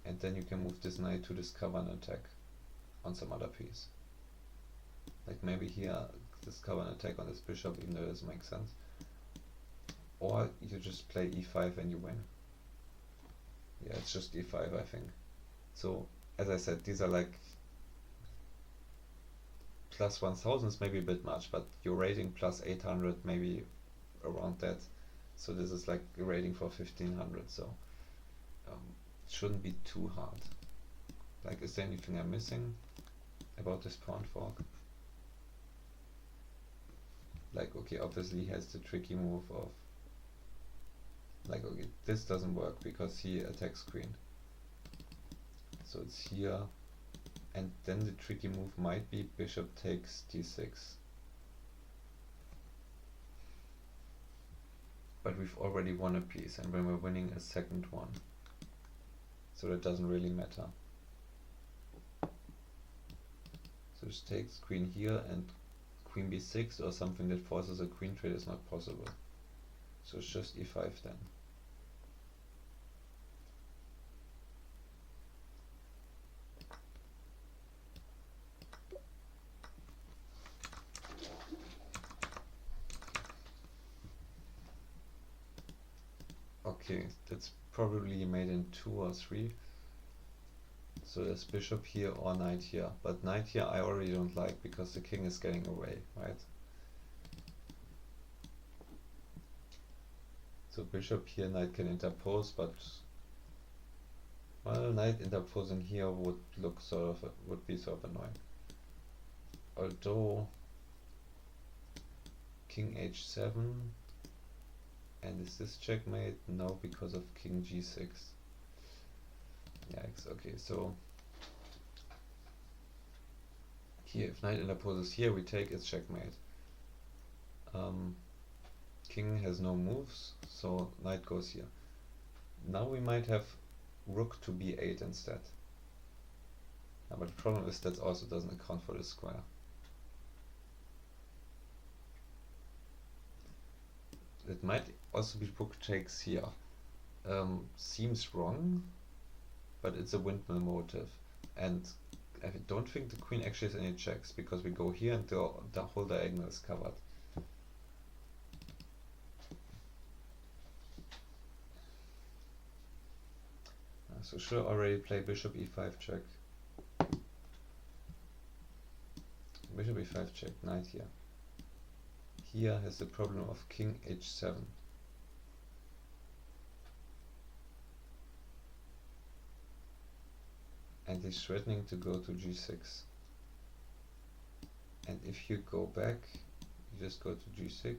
and then you can move this knight to discover an attack on some other piece. Like maybe here, discover an attack on this bishop, even though it doesn't make sense. Or you just play e5 and you win. Yeah, it's just e5, I think. So, as I said, these are like plus 1000 is maybe a bit much, but your rating plus 800, maybe around that. So this is like a rating for 1500, so it shouldn't be too hard. Like, is there anything I'm missing about this pawn fork? Like, okay, obviously he has the tricky move of, like, okay, this doesn't work because he attacks queen. So it's here, and then the tricky move might be bishop takes d6. But we've already won a piece, and when we're winning a second one, so that doesn't really matter. So just takes queen here, and queen b6 or something that forces a queen trade is not possible. So it's just e5 then. Okay, that's probably made in 2 or 3. So there's bishop here or knight here, but knight here I already don't like because the king is getting away, right? So bishop here, knight can interpose, but well, knight interposing here would look would be sort of annoying. Although king h7, and is this checkmate? No, because of king g6. Yikes. Okay, so here, if knight interposes here, we take its checkmate. King has no moves, so knight goes here. Now we might have rook to b8 instead. But the problem is that also doesn't account for the square. It might also be rook takes here. Seems wrong, but it's a windmill motive, and I don't think the queen actually has any checks because we go here and the whole diagonal is covered. So should I already play bishop e5 check? Bishop e5 check, knight here. Here has the problem of king h7. And he's threatening to go to g6. And if you go back, you just go to g6.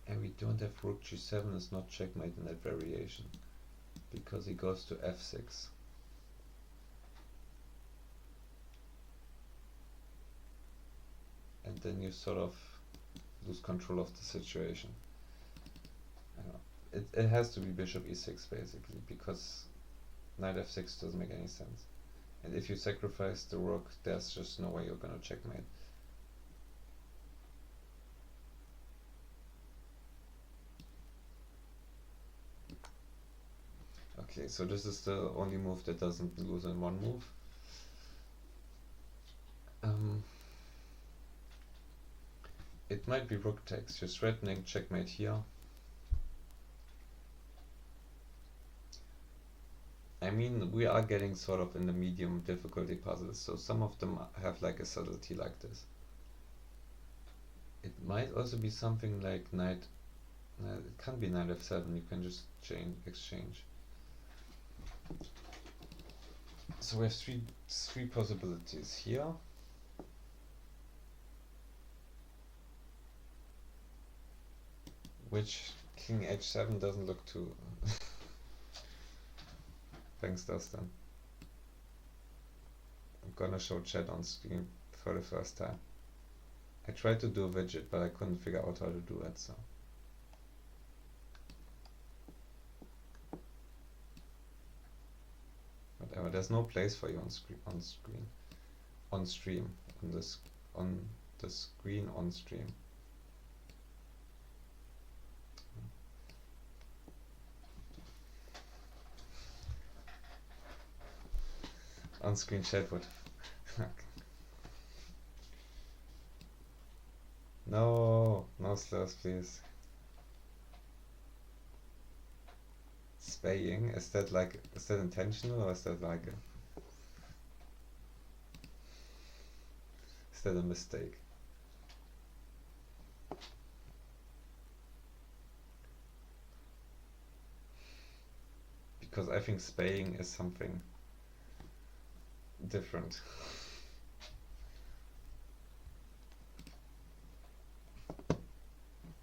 And we don't have rook g7 is not checkmate in that variation, because he goes to f6. And then you sort of lose control of the situation. I don't know. It has to be bishop e6 basically, because knight f6 doesn't make any sense. And if you sacrifice the rook, there's just no way you're gonna checkmate. Okay, so this is the only move that doesn't lose in one move. It might be rook takes. You're threatening checkmate here. I mean, we are getting sort of in the medium difficulty puzzles, so some of them have like a subtlety like this. It might also be something like knight. It can't be knight f7. You can just exchange. So we have three possibilities here. Which king h7 doesn't look too. Thanks, Dustin. I'm gonna show chat on screen for the first time. I tried to do a widget, but I couldn't figure out how to do it, so. Whatever, there's no place for you on stream, on the screen, on stream. On screen chat would. No slurs, please. Spaying, is that intentional, or is that like is that a mistake? Because I think spaying is something different.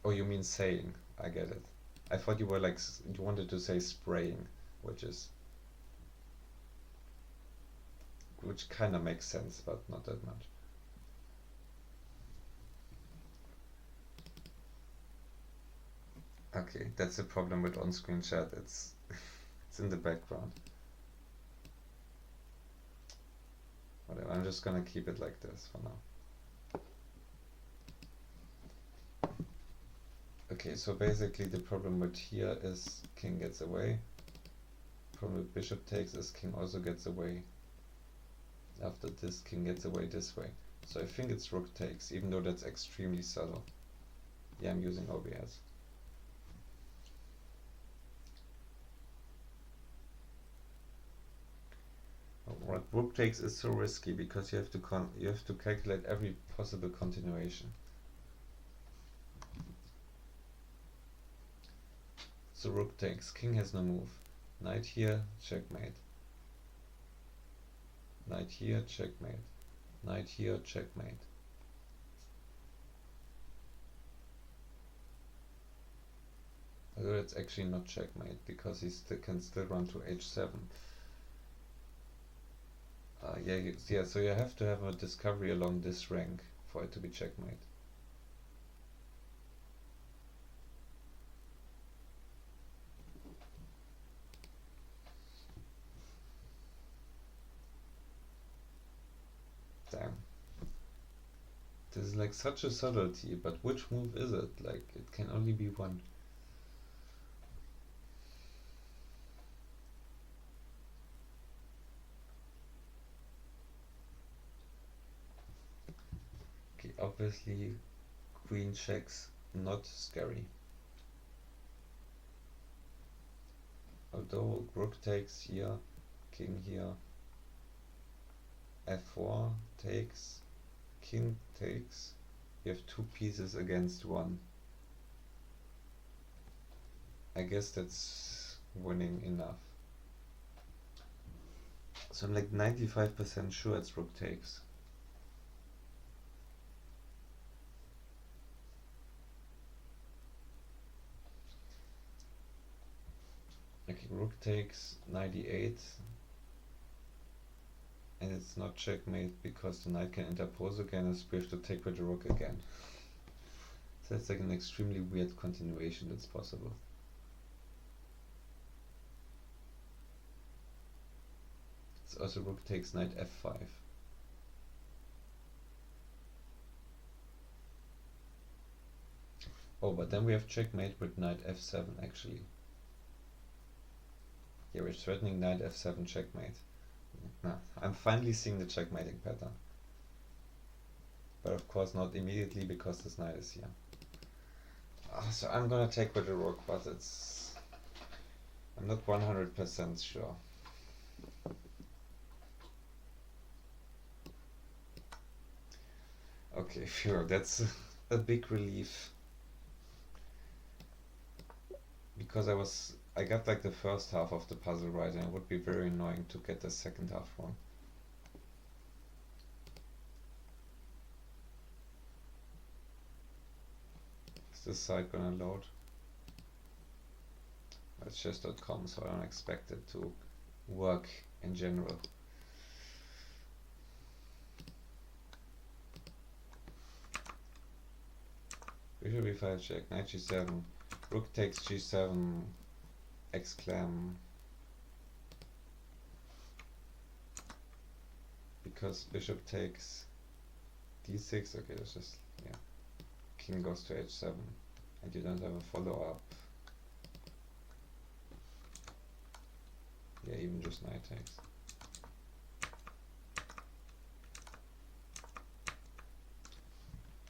Oh, you mean saying? I get it. I thought you were like, you wanted to say spraying, which kind of makes sense, but not that much. Okay, that's the problem with on-screen chat. It's in the background. Whatever, I'm just gonna keep it like this for now. Okay, so basically the problem with here is king gets away. Problem with bishop takes is king also gets away. After this, king gets away this way. So I think it's rook takes, even though that's extremely subtle. Yeah, I'm using OBS. Right, rook takes is so risky because you have to calculate every possible continuation. So rook takes, king has no move. Knight here, checkmate. Knight here, checkmate. Knight here, checkmate. Although it's actually not checkmate because he can still run to h7. Yeah, so you have to have a discovery along this rank for it to be checkmate. Damn. This is like such a subtlety, but which move is it? Like, it can only be one. Okay, obviously queen checks, not scary. Although rook takes here, king here, f4 takes, king takes, you have two pieces against one. I guess that's winning enough. So I'm like 95% sure it's rook takes. Okay, rook takes 98, and it's not checkmate because the knight can interpose again, and we have to take with the rook again. So that's like an extremely weird continuation that's possible. It's also rook takes knight f5. Oh, but then we have checkmate with knight f7 actually. Yeah, we're threatening knight f7 checkmate. No, I'm finally seeing the checkmating pattern. But of course not immediately because this knight is here. So I'm gonna take with the rook, but I'm not 100% sure. Okay, sure, that's a big relief. Because I got like the first half of the puzzle right, and it would be very annoying to get the second half wrong. Is this side gonna load? It's chess.com, so I don't expect it to work in general. Bishop e5 check, knight g7, rook takes g7, exclam, because bishop takes d6, okay, that's just, yeah, king goes to h7, and you don't have a follow-up. Yeah, even just knight takes.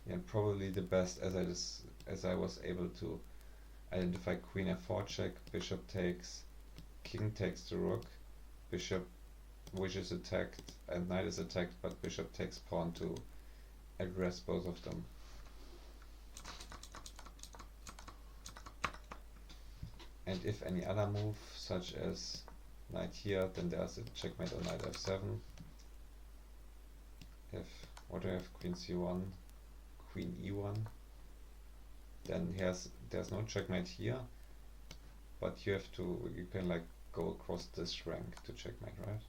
Yeah, probably the best as I was able to identify queen f4 check, bishop takes, king takes the rook, bishop which is attacked and knight is attacked, but bishop takes pawn to address both of them. And if any other move, such as knight here, then there's a checkmate on knight f7. If what do I have? Queen c1, queen e1. Then there's no checkmate here, but you can like go across this rank to checkmate, right?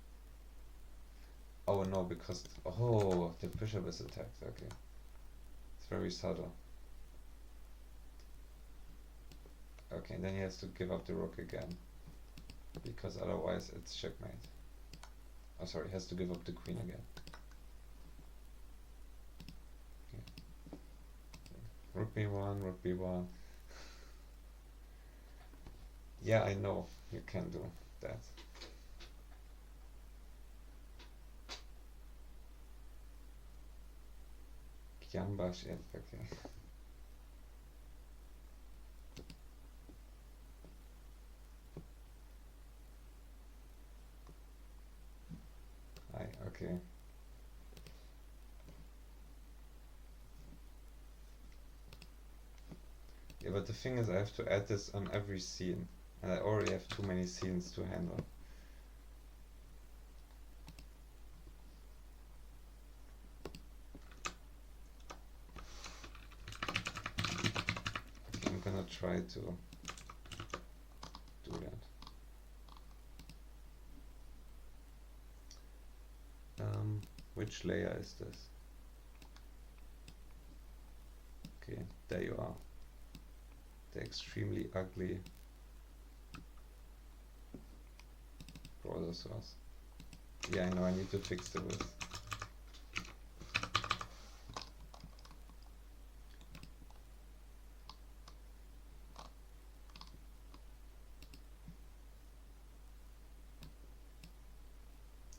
Oh no, because the bishop is attacked. Okay, it's very subtle. Okay, and then he has to give up the rook again, because otherwise it's checkmate. Oh sorry, he has to give up the queen again. Okay. Rook b1, rook b1. Yeah, I know you can do that. Jambash, okay. Okay. Yeah, but the thing is I have to add this on every scene, and I already have too many scenes to handle. Okay, I'm gonna try to do that. Which layer is this? Okay, there you are. The extremely ugly browser source. Yeah, I know, I need to fix the width.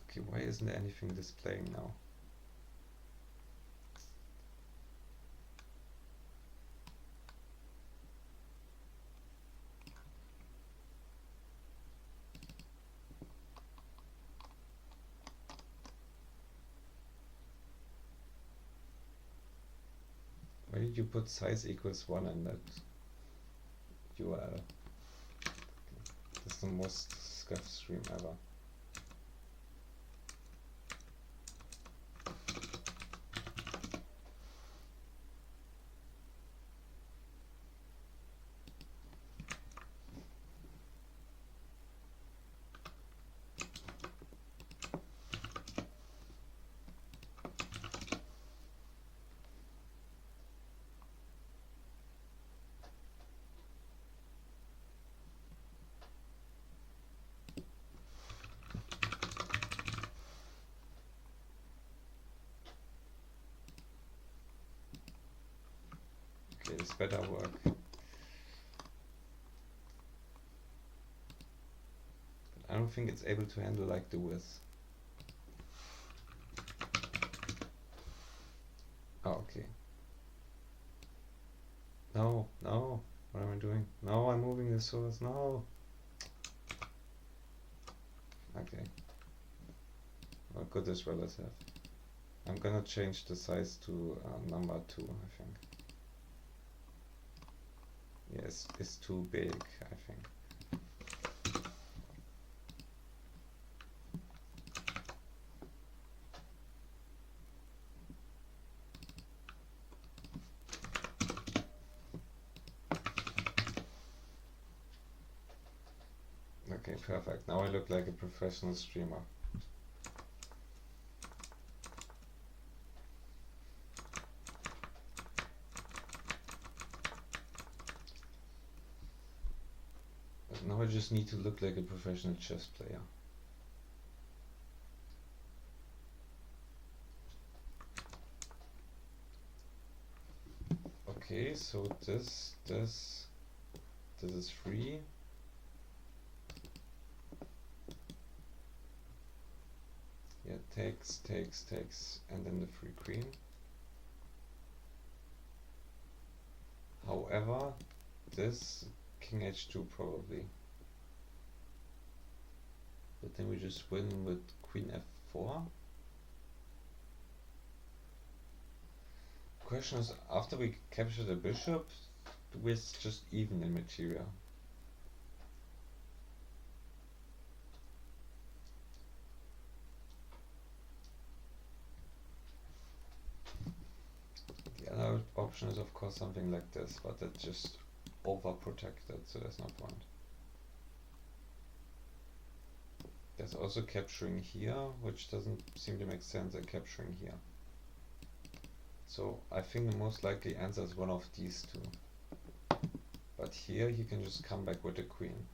Okay, why isn't there anything displaying now? Why did you put size equals 1 in that URL? This is the most scuffed stream ever. this better work. I don't think it's able to handle like the width. Oh, okay. No, no. What am I doing? No, I'm moving the source. No. Okay. Well, good is relative. I'm gonna change the size to number 2, I think. Yes, it's too big, I think. Okay, perfect. Now I look like a professional streamer. But now I just need to look like a professional chess player. Okay, so this is free. Yeah, takes, and then the free queen. However, this king h2 probably. But then we just win with queen f4. Question is, after we capture the bishop, we're just even in material. The other option is of course something like this, but that's just overprotected, so there's no point. There's also capturing here, which doesn't seem to make sense, and capturing here. So I think the most likely answer is one of these two. But here you can just come back with the queen.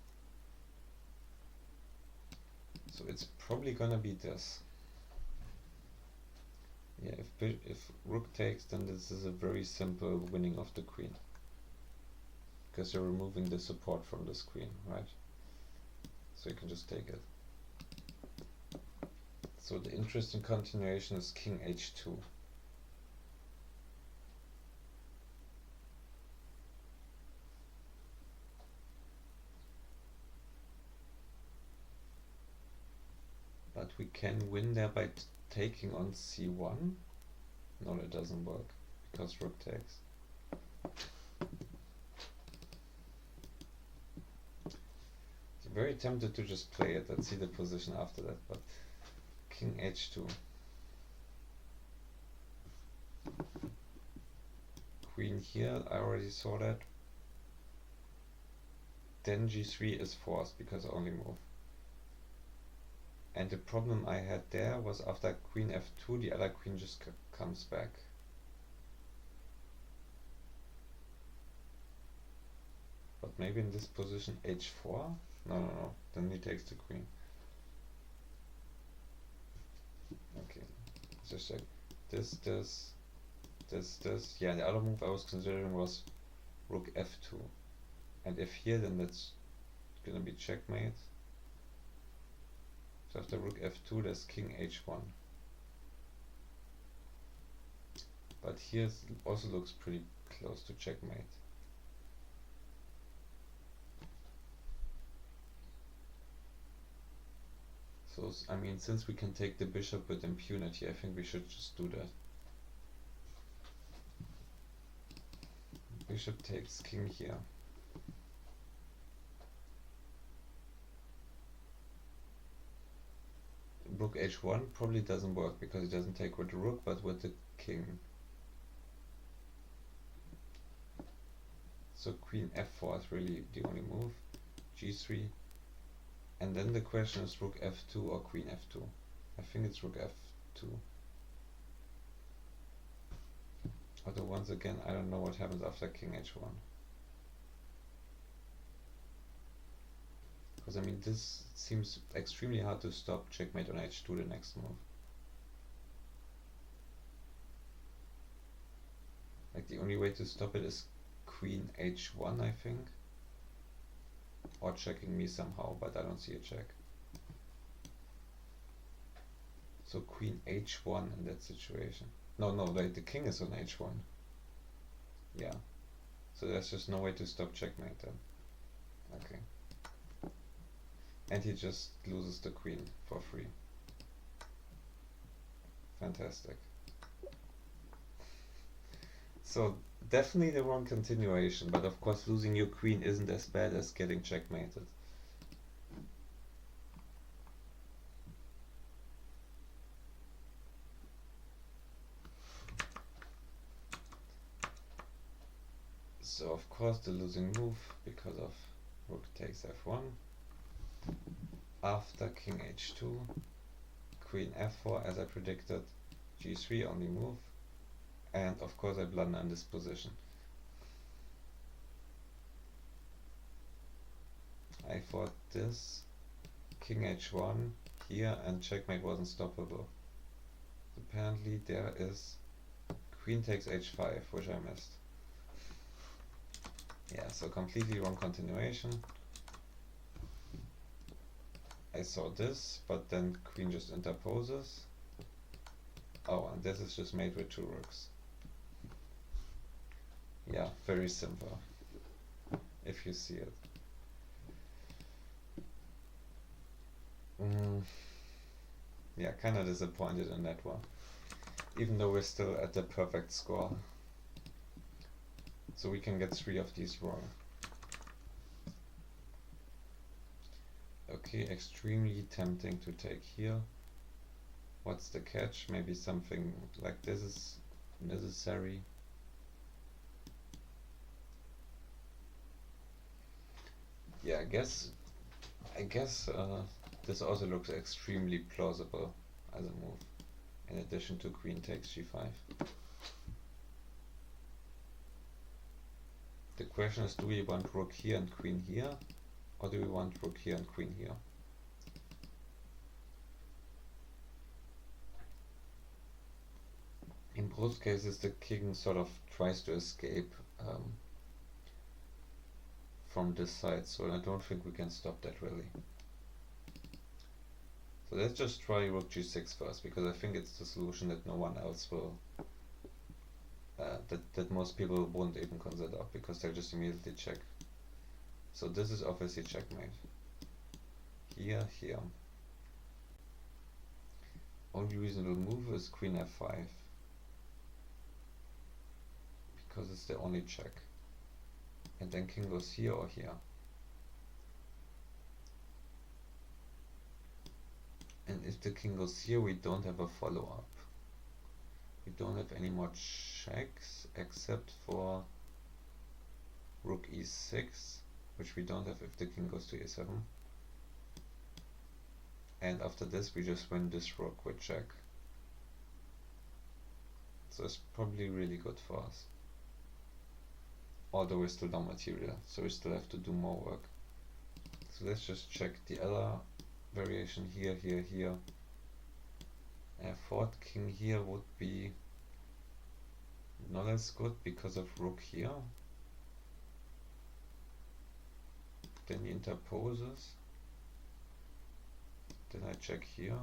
So it's probably gonna be this. Yeah, if rook takes, then this is a very simple winning of the queen. Because you're removing the support from this queen, right? So you can just take it. So the interesting continuation is king h2. But we can win there by taking on c1. No, that doesn't work, because rook takes. I'm very tempted to just play it and see the position after that, but king h2. Queen here, I already saw that. Then g3 is forced because I only move. And the problem I had there was after queen f2, the other queen just comes back. But maybe in this position h4? No, then he takes the queen. Okay, just check. This. Yeah, the other move I was considering was rook f2. And if here, then that's gonna be checkmate. So after rook f2, there's king h1. But here also looks pretty close to checkmate. So, I mean, since we can take the bishop with impunity, I think we should just do that. Bishop takes king here. Rook h1 probably doesn't work because it doesn't take with the rook but with the king. So queen f4 is really the only move. g3. And then the question is rook f2 or queen f2. I think it's rook f2. Although once again, I don't know what happens after king h1. Because I mean, this seems extremely hard to stop checkmate on h2 the next move. Like the only way to stop it is queen h1, I think, or checking me somehow, but I don't see a check. So queen h1 in that situation. No, wait, the king is on h1. Yeah. So there's just no way to stop checkmate then. Okay. And he just loses the queen for free. Fantastic. So definitely the wrong continuation, but of course losing your queen isn't as bad as getting checkmated. So of course the losing move, because of rook takes f1, after king h2, queen f4 as I predicted, g3 only move, and of course I blunder in this position. I thought this, king h1 here, and checkmate wasn't stoppable. Apparently there is queen takes h5, which I missed. Yeah, so completely wrong continuation. I saw this, but then queen just interposes. Oh, and this is just made with two rooks. Yeah, very simple, if you see it. Yeah, kinda disappointed in that one, even though we're still at the perfect score. So we can get 3 of these wrong. Okay, extremely tempting to take here. What's the catch? Maybe something like this is necessary. Yeah, I guess this also looks extremely plausible as a move, in addition to queen takes g5. The question is, do we want rook here and queen here, or do we want rook here and queen here? In both cases the king sort of tries to escape from this side, so I don't think we can stop that really. So let's just try rook g6 first, because I think it's the solution that no one else will, that most people won't even consider, because they'll just immediately check. So this is obviously checkmate. Here, here. Only reasonable move is queen f5, because it's the only check. And then king goes here or here. And if the king goes here, we don't have a follow-up. We don't have any more checks except for rook e6, which we don't have if the king goes to e7. And after this we just win this rook with check. So it's probably really good for us. Although we're still down material, so we still have to do more work. So let's just check the other variation here, here, here. Fourth king here would be not as good because of rook here. Then he interposes. Then I check here.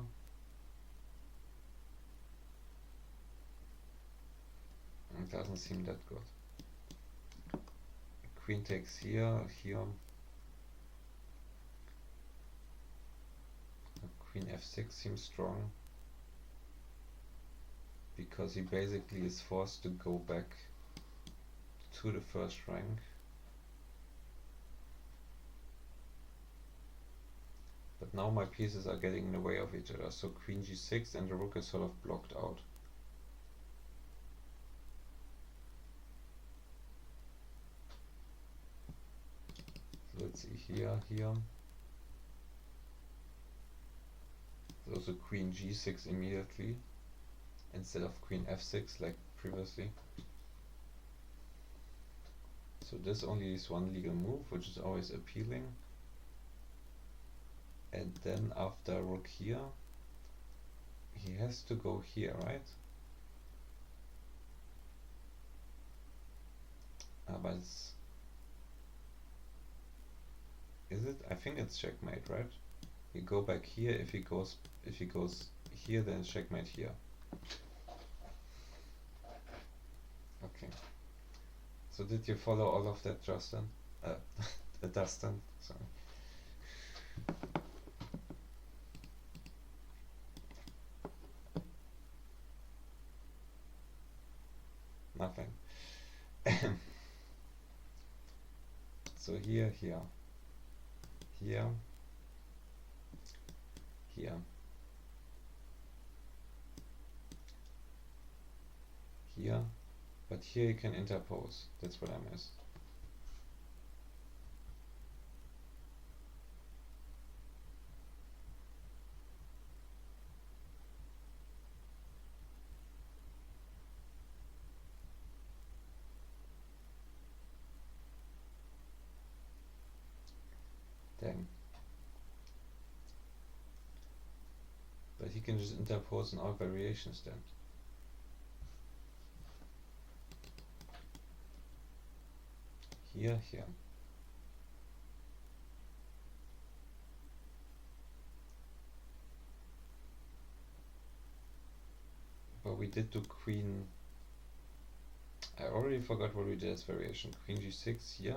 It doesn't seem that good. Queen takes here, here. Queen f6 seems strong, because he basically is forced to go back to the first rank. But now my pieces are getting in the way of each other, so queen g6 and the rook is sort of blocked out. So let's see here, here. So queen g6 immediately, instead of queen f6 like previously. So this only is one legal move, which is always appealing. And then after rook here, he has to go here, right? But is it? I think it's checkmate, right? You go back here. If he goes here, then it's checkmate here. Okay. So did you follow all of that, Justin? Dustin. Sorry. Nothing. So here, here, here, here, here, but here you can interpose. That's what I missed. Dang. But he can just interpose in all variations then. Here, here. But we did do queen. I already forgot what we did as variation. Queen g6 here.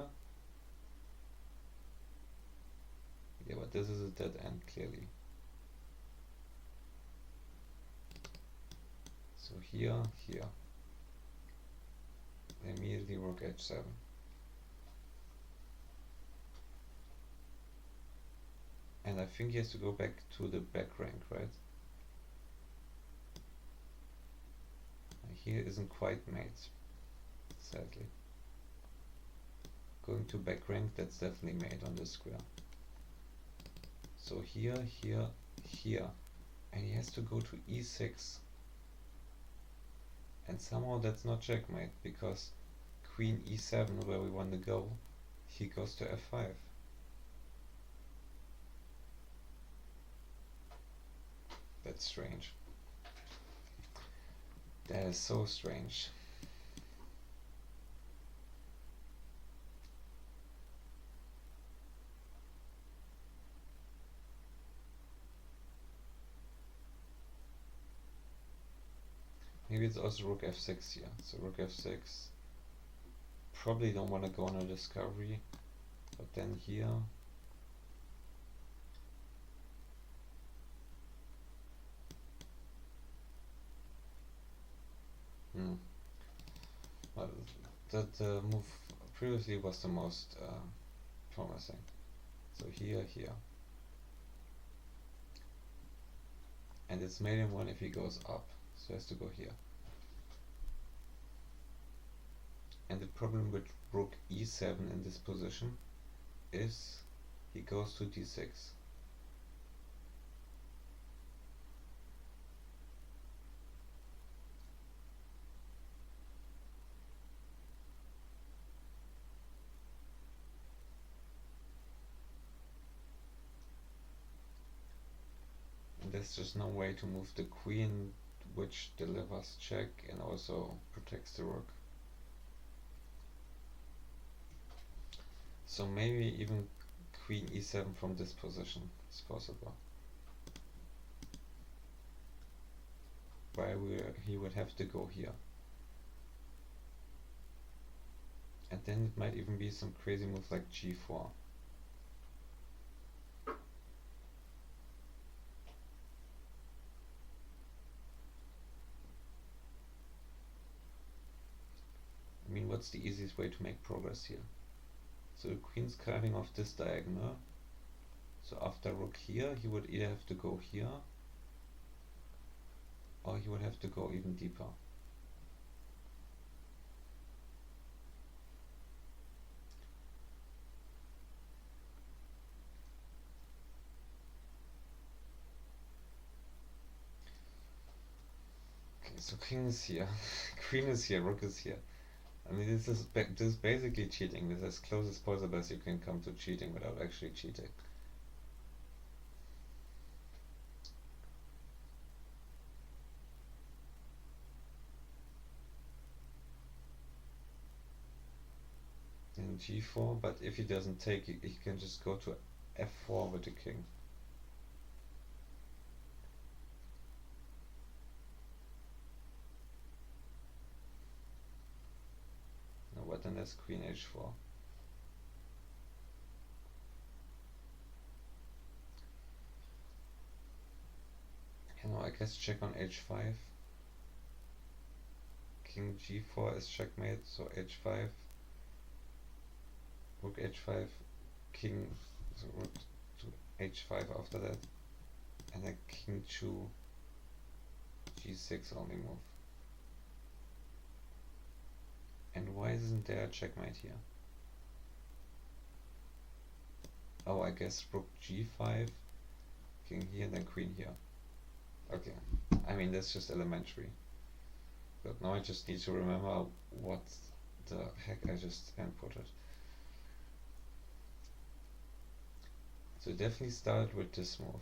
Yeah, but this is a dead end, clearly. So here, here. Immediately rook h7. And I think he has to go back to the back rank, right? Here isn't quite made, sadly. Going to back rank, that's definitely made on this square. So here, here, here. And he has to go to e6. And somehow that's not checkmate, because queen e7, where we want to go, he goes to f5. That's strange. That is so strange. Maybe it's also rook f6 here. So rook f6. Probably don't want to go on a discovery. But then here. Well, that move previously was the most promising. So here, here. And it's made in one if he goes up. So he has to go here. And the problem with rook e7 in this position is he goes to d6. And there's just no way to move the queen, which delivers check and also protects the rook. So maybe even queen e7 from this position is possible. Why he would have to go here. And then it might even be some crazy move like g4. I mean, what's the easiest way to make progress here? So the queen's cutting off this diagonal. So after rook here, he would either have to go here, or he would have to go even deeper. Okay, so king is here, queen is here, rook is here. I mean, this is basically cheating. This is as close as possible as you can come to cheating without actually cheating. on g4, but if he doesn't take, he can just go to f4 with the king. No, but then there's queen h4. You know, I guess check on h5. King g4 is checkmate, so h5. Rook h5, king, so rook to h5 after that, and then king to g6 only move. And why isn't there a checkmate here? Oh, I guess rook g5, king here, and then queen here. Okay, I mean that's just elementary. But now I just need to remember what the heck I just inputted. So definitely started with this move.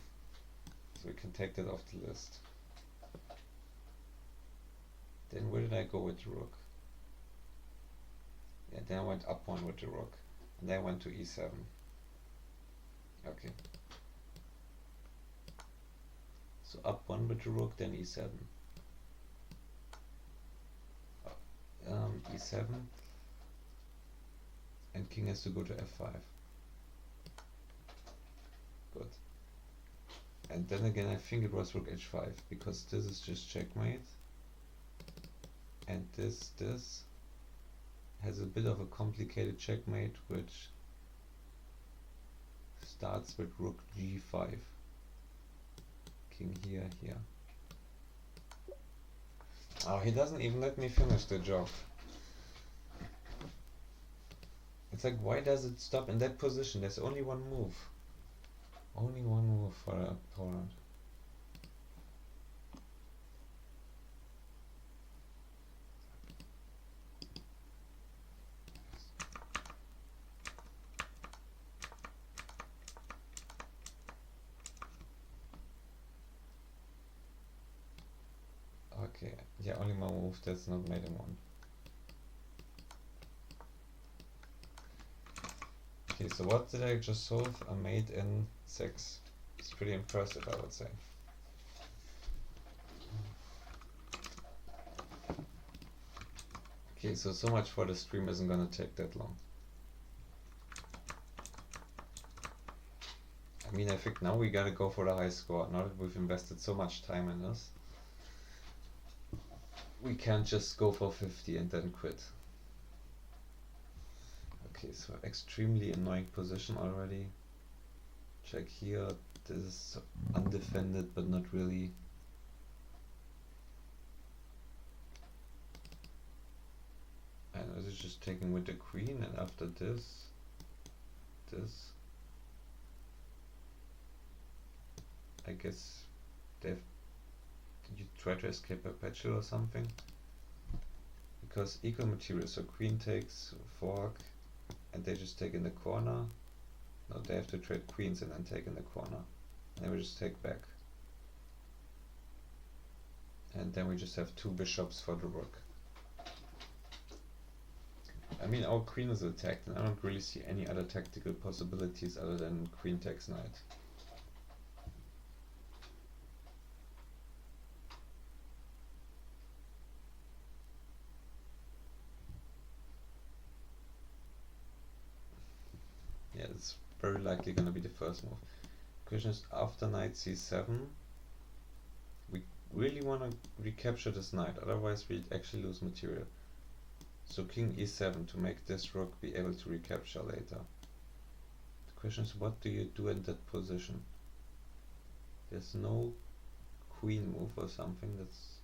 So we can take that off the list. Then where did I go with the rook? Yeah, then I went up one with the rook. And then I went to e7. Okay. So up one with the rook, then e7. E7. And king has to go to f5. Good. And then again, I think it was rook h5, because this is just checkmate. And this has a bit of a complicated checkmate, which starts with rook g5. King here, here. Oh, he doesn't even let me finish the job. It's like, why does it stop in that position? There's only one move. Only one move for the opponent. Okay, yeah, only one move, that's not made in one. Okay, so what did I just solve? A mate in 6. It's pretty impressive, I would say. Okay, so much for the stream isn't gonna take that long. I mean, I think now we gotta go for the high score. Now that we've invested so much time in this, we can't just go for 50 and then quit. Okay, so extremely annoying position already. Check here. This is undefended, but not really. And this is just taking with the queen, and after this. I guess they've. Did you try to escape perpetual or something? Because equal material, so queen takes fork, and they just take in the corner. No, they have to trade queens and then take in the corner. And then we just take back. And then we just have 2 bishops for the rook. I mean, our queen is attacked, and I don't really see any other tactical possibilities other than queen takes knight. Yeah, it's very likely going to be the first move. Question is, after knight c7, we really want to recapture this knight, otherwise we actually lose material. So king e7 to make this rook be able to recapture later. The question is, what do you do in that position? There's no queen move or something that's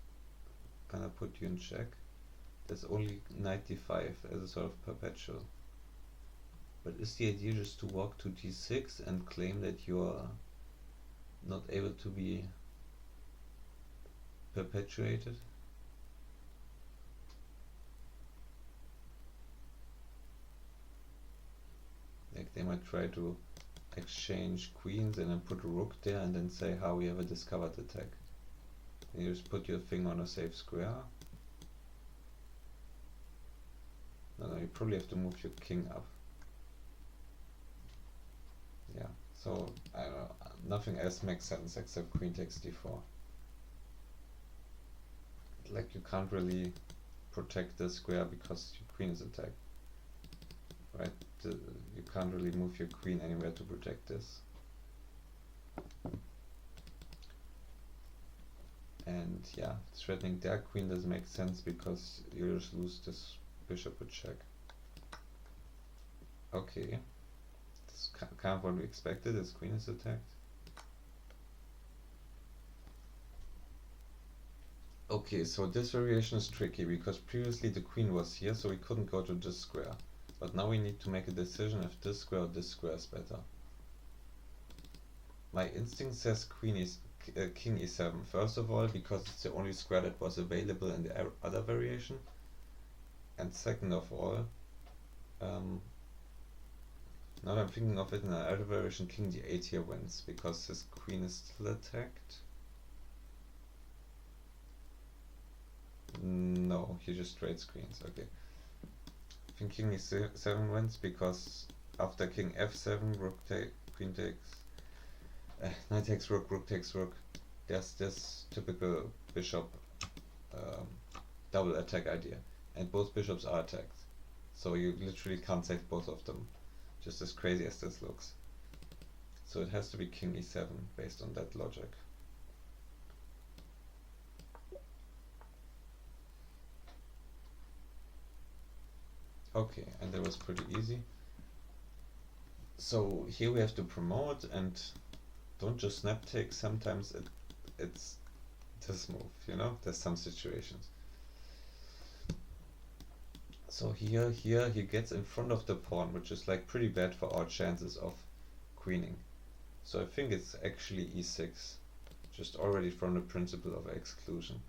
gonna put you in check. There's only knight d5 as a sort of perpetual. But is the idea just to walk to d6 and claim that you are not able to be perpetuated? Like they might try to exchange queens and then put a rook there and then say, how we have a discovered attack. And you just put your thing on a safe square. No, you probably have to move your king up. So I don't know, nothing else makes sense except queen takes d4. Like you can't really protect the square because your queen is attacked, right? You can't really move your queen anywhere to protect this. And yeah, threatening their queen doesn't make sense because you just lose this bishop with check. Okay, this is kind of what we expected. This queen is attacked. Okay, so this variation is tricky because previously the queen was here, so we couldn't go to this square. But now we need to make a decision if this square or this square is better. My instinct says king e7. First of all, because it's the only square that was available in the other variation. And second of all, now that I'm thinking of it in another variation, king d8 here wins because his queen is still attacked. No, he just trades queens. Okay. I think king e7 wins because after king f7, queen takes, knight takes rook, rook takes rook. There's this typical bishop double attack idea, and both bishops are attacked. So you literally can't save both of them, just as crazy as this looks. So it has to be king e7 based on that logic. Okay, and that was pretty easy. So here we have to promote, and don't just snap take. Sometimes it's this move, you know? There's some situations. So here he gets in front of the pawn, which is like pretty bad for our chances of queening. So I think it's actually e6, just already from the principle of exclusion.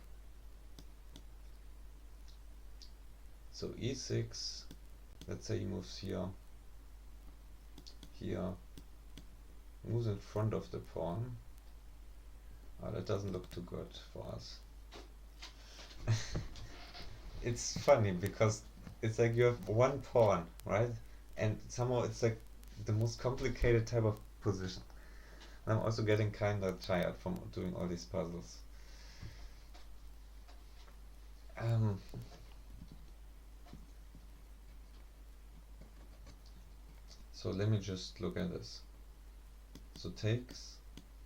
So e6, let's say he moves here, moves in front of the pawn. Oh, that doesn't look too good for us. It's funny because it's like you have one pawn, right? And somehow it's like the most complicated type of position. And I'm also getting kind of tired from doing all these puzzles. So let me just look at this. So takes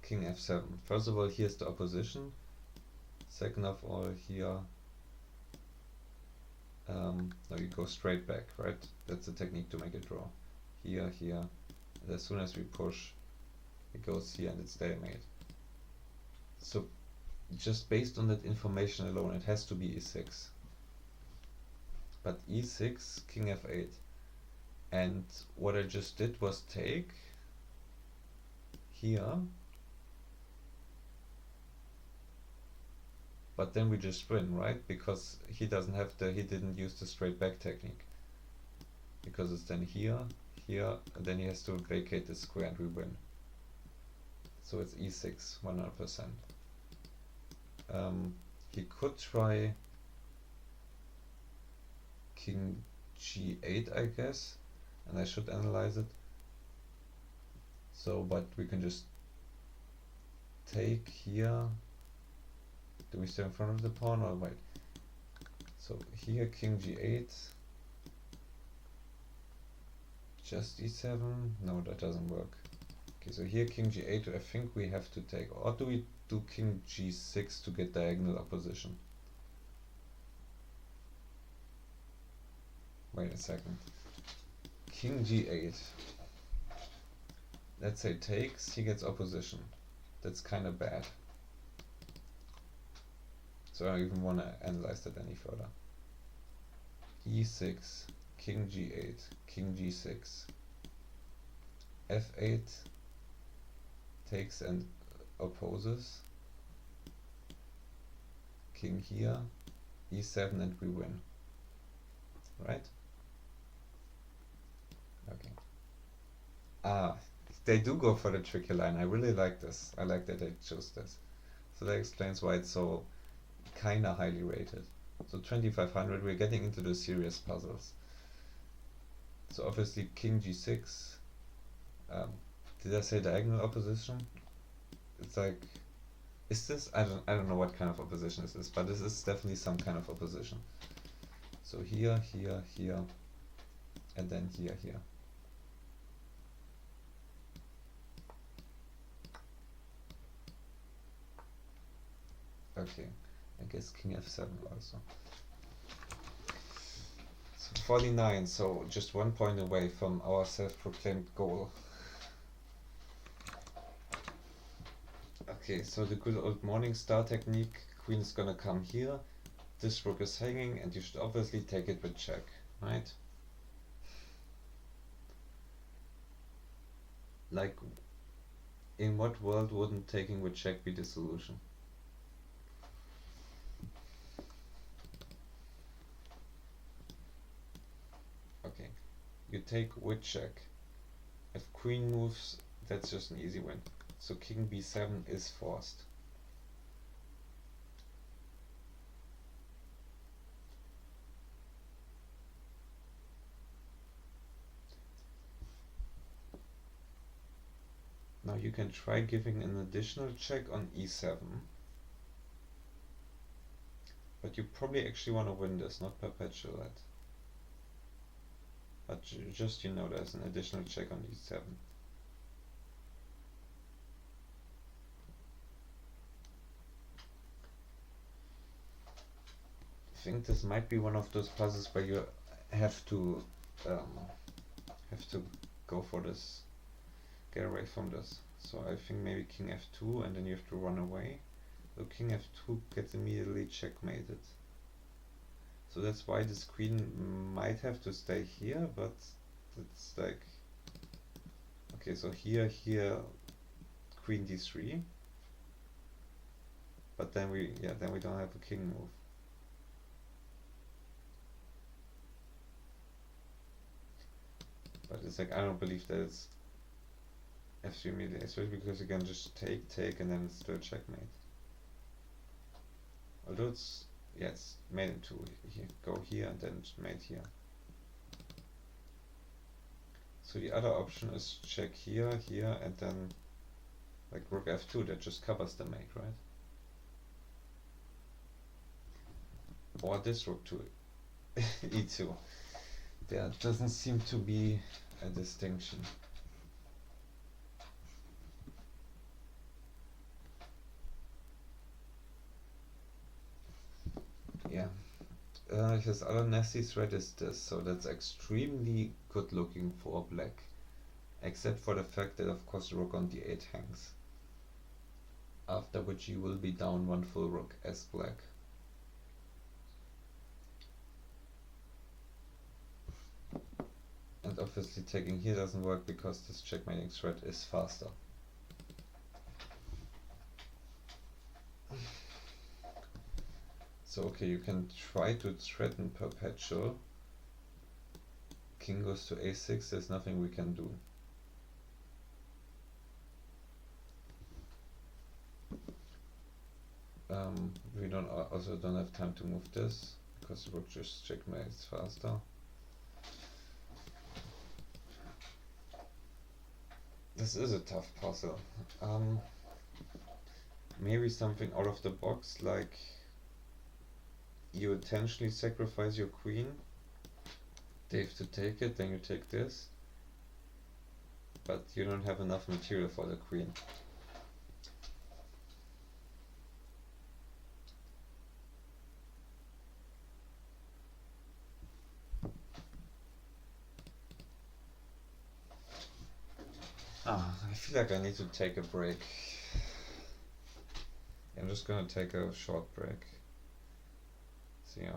king f7. First of all, here's the opposition. Second of all, here, now you go straight back, right? That's the technique to make it draw. Here, and as soon as we push, it goes here and it's stalemate. So just based on that information alone, it has to be e6. But e6, king f8. And what I just did was take here, but then we just win, right? Because he didn't use the straight back technique. Because it's then here, and then he has to vacate the square and we win. So it's e6, 100%. He could try king g8, I guess, and I should analyze it. So, but we can just take here. Do we stay in front of the pawn or wait? So here king g8, just e7. No, that doesn't work. Okay, so here king g8. I think we have to take, or do we do king g6 to get diagonal opposition? Wait a second. King g8. Let's say takes, he gets opposition. That's kind of bad. So I don't even want to analyze that any further. e6, king g8, king g6, f8, takes and opposes, king here, e7, and we win. Right? Okay. Ah, they do go for the tricky line. I really like this. I like that they chose this. So that explains why it's so kinda highly rated. So 2500, we're getting into the serious puzzles. So obviously king g6, Did I say diagonal opposition? It's like, is this? I don't know what kind of opposition this is, but this is definitely some kind of opposition. So here, here, here, and then here, here. Okay, I guess king f7 also. So 49, so just 1 point away from our self-proclaimed goal. Okay, so the good old morning star technique, queen is gonna come here, this rook is hanging, and you should obviously take it with check, right? Like, in what world wouldn't taking with check be the solution? Okay, you take with check. If queen moves, that's just an easy win. So king b7 is forced. Now you can try giving an additional check on e7. But you probably actually want to win this, not perpetuate. But just, you know, there's an additional check on e7. I think this might be one of those puzzles where you have to go for this, get away from this. So I think maybe king f2 and then you have to run away. So king f2 gets immediately checkmated. So that's why this queen might have to stay here, but it's like, okay, so here, queen d3, but then we don't have a king move. But it's like, I don't believe that it's f3 immediately, especially because you can just take, and then it's still checkmate. Although it's, yeah, it's made into here, go here and then mate here. So the other option is check here, and then like rook f2, that just covers the mate, right? Or this rook to e2. There doesn't seem to be a distinction. Yeah. His other nasty threat is this, so that's extremely good looking for black. Except for the fact that of course rook on d8 hangs. After which you will be down one full rook as black. And obviously taking here doesn't work because this checkmating threat is faster. So okay, you can try to threaten perpetual. King goes to a6, there's nothing we can do. We also don't have time to move this because the rook just checkmates faster. This is a tough puzzle. Maybe something out of the box, like you intentionally sacrifice your queen. They have to take it, then you take this. But you don't have enough material for the queen. I feel like I need to take a break. I'm just gonna take a short break. See ya.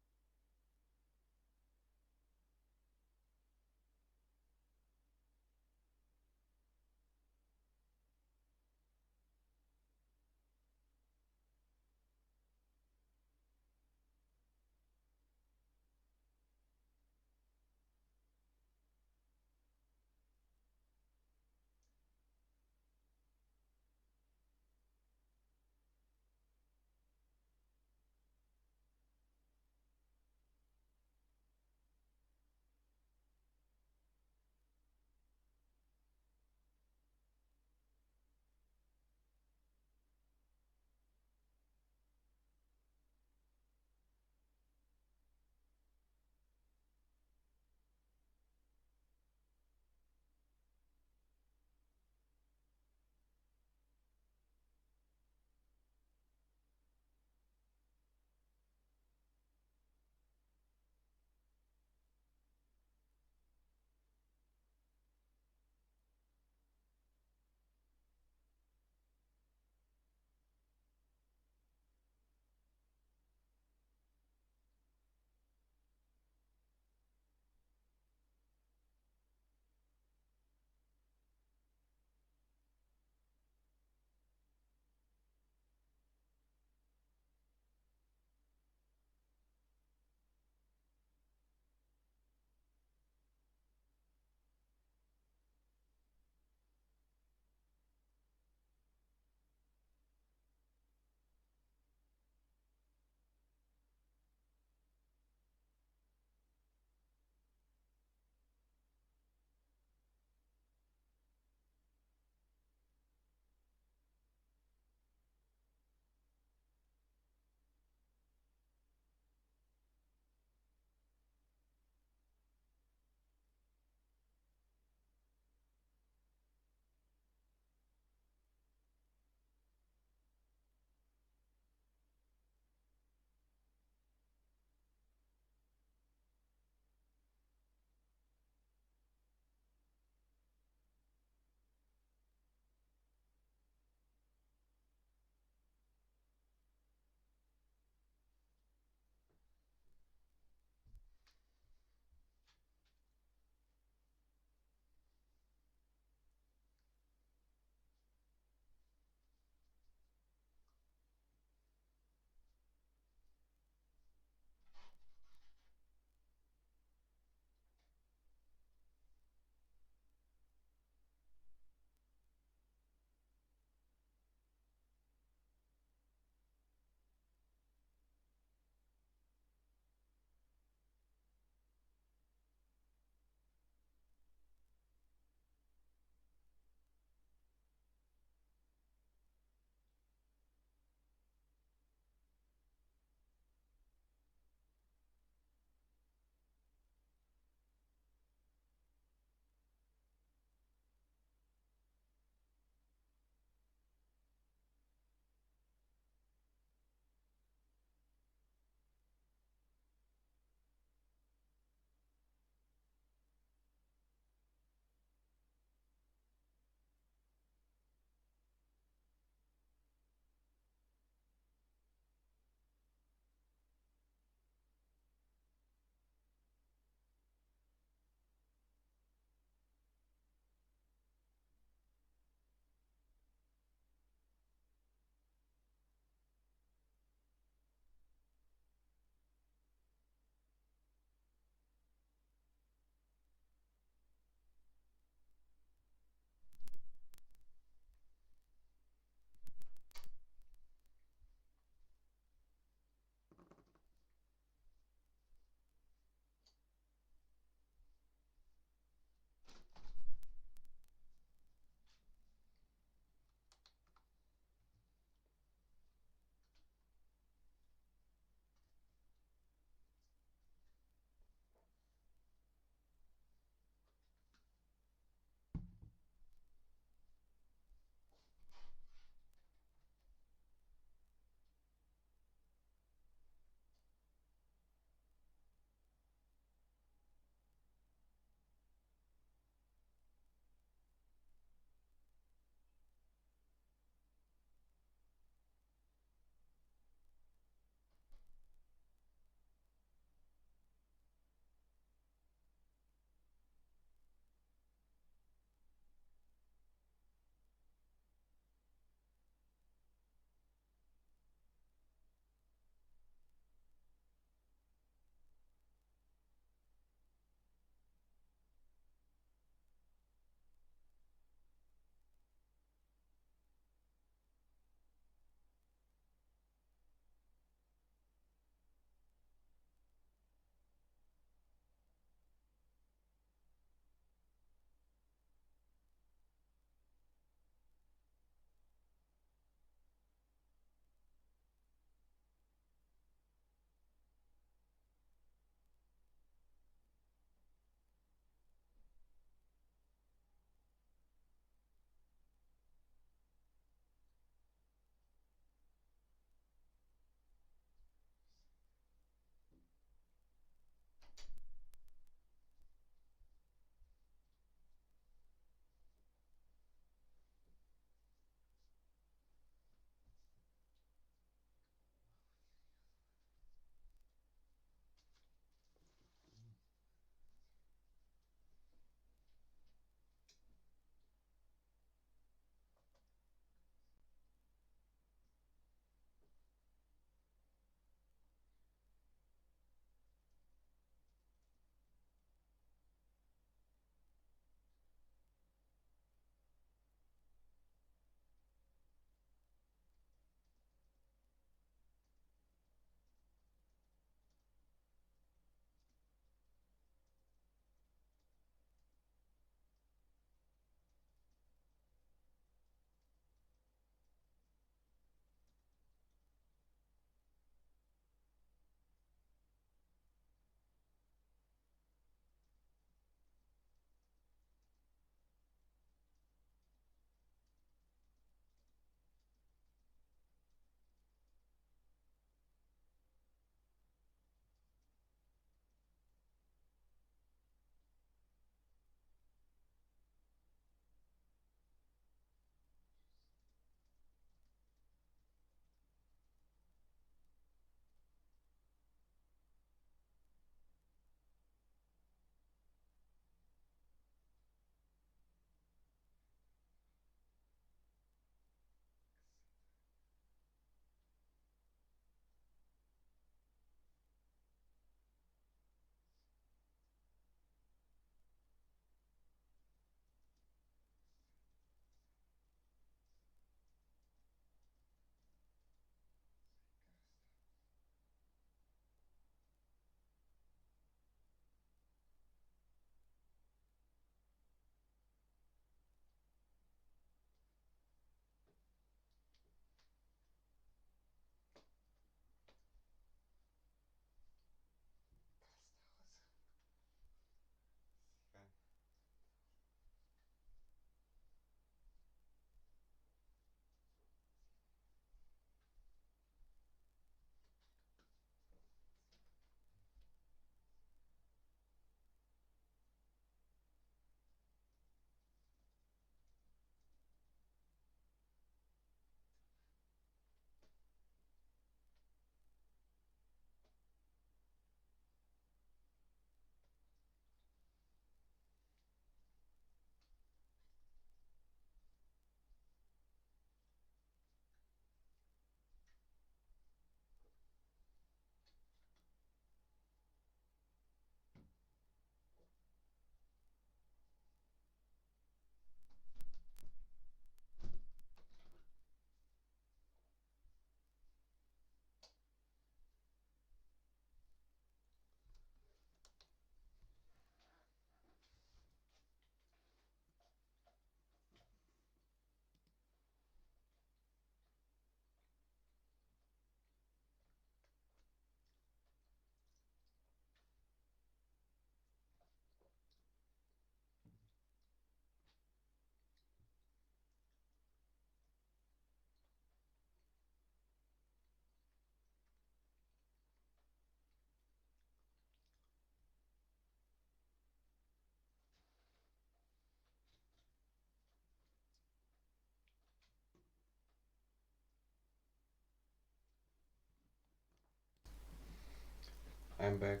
I'm back.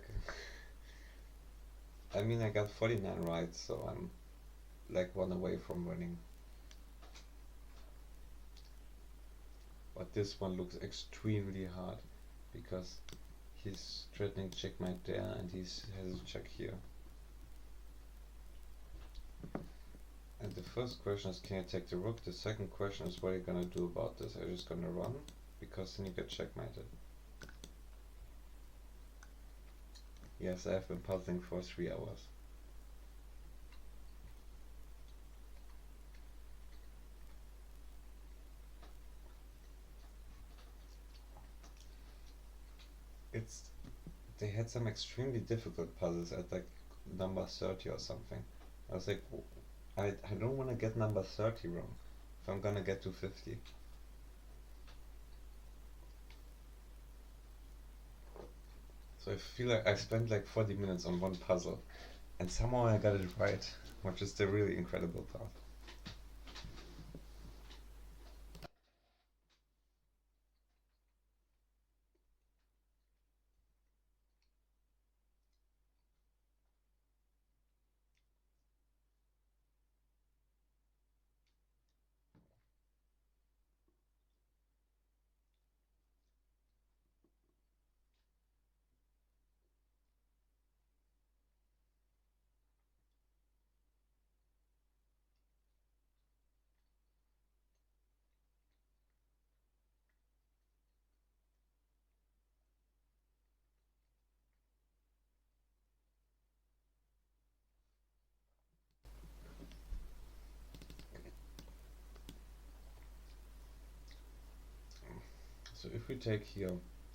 I mean, I got 49 right, so I'm like one away from winning. But this one looks extremely hard because he's threatening checkmate there and he has a check here. And the first question is, can you take the rook? The second question is, what are you gonna do about this? Are you just gonna run? Because then you get checkmated. Yes, I have been puzzling for 3 hours. They had some extremely difficult puzzles at like number 30 or something. I was like, I don't want to get number 30 wrong if I'm gonna get to 50. So I feel like I spent like 40 minutes on one puzzle and somehow I got it right, which is the really incredible part. So if we take here,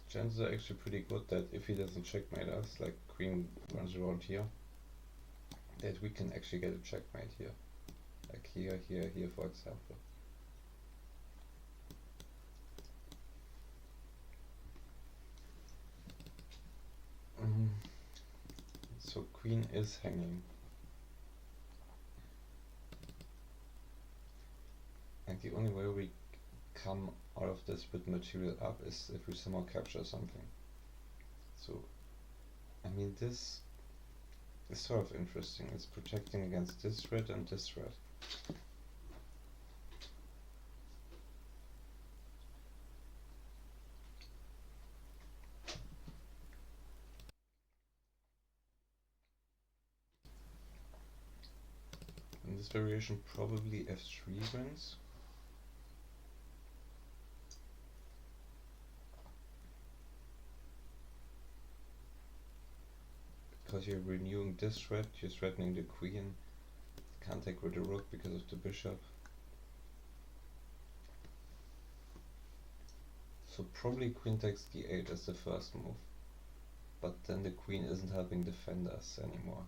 chances are actually pretty good that if he doesn't checkmate us, like queen runs around here, that we can actually get a checkmate here. Like here, here, here, for example. So queen is hanging. And the only way we come out of this with material up is if we somehow capture something. So, I mean, this is sort of interesting. It's protecting against this threat and this threat. In this variation, probably f3 wins. Because you're renewing this threat, you're threatening the queen. Can't take with the rook because of the bishop. So probably queen takes d8 as the first move. But then the queen isn't helping defend us anymore.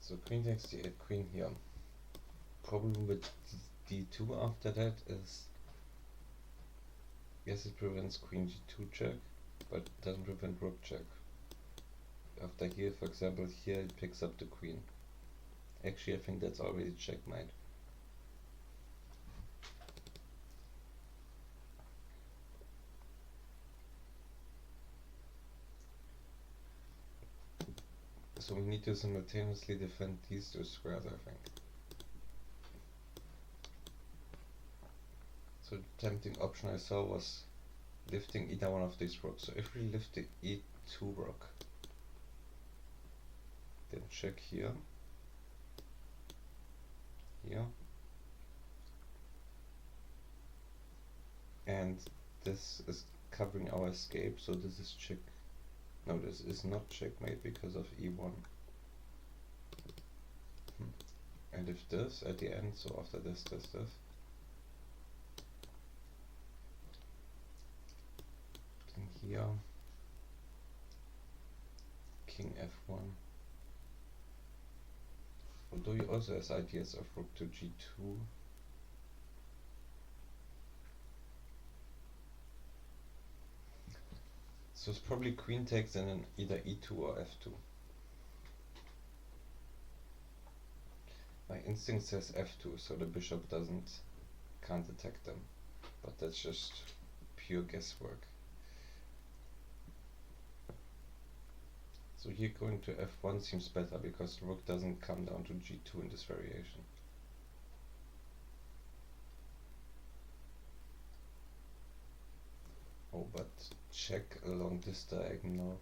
So queen takes d8, queen here. Problem with d2 after that is, yes, it prevents queen g2 check, but doesn't prevent rook check. After here, for example, here it picks up the queen. Actually, I think that's already checkmate. So we need to simultaneously defend these two squares, I think. So the tempting option I saw was lifting either one of these rooks. So if we lift the e2 rook, then check here, here, and this is covering our escape, so this is check. No, this is not checkmate because of e1. And if this at the end, so after this, then here, king f1. Although he also has ideas of rook to g2. So it's probably queen takes and then either e2 or f2. My instinct says f2, so the bishop can't attack them. But that's just pure guesswork. So here going to f1 seems better because the rook doesn't come down to g2 in this variation. Oh, but check along this diagonal.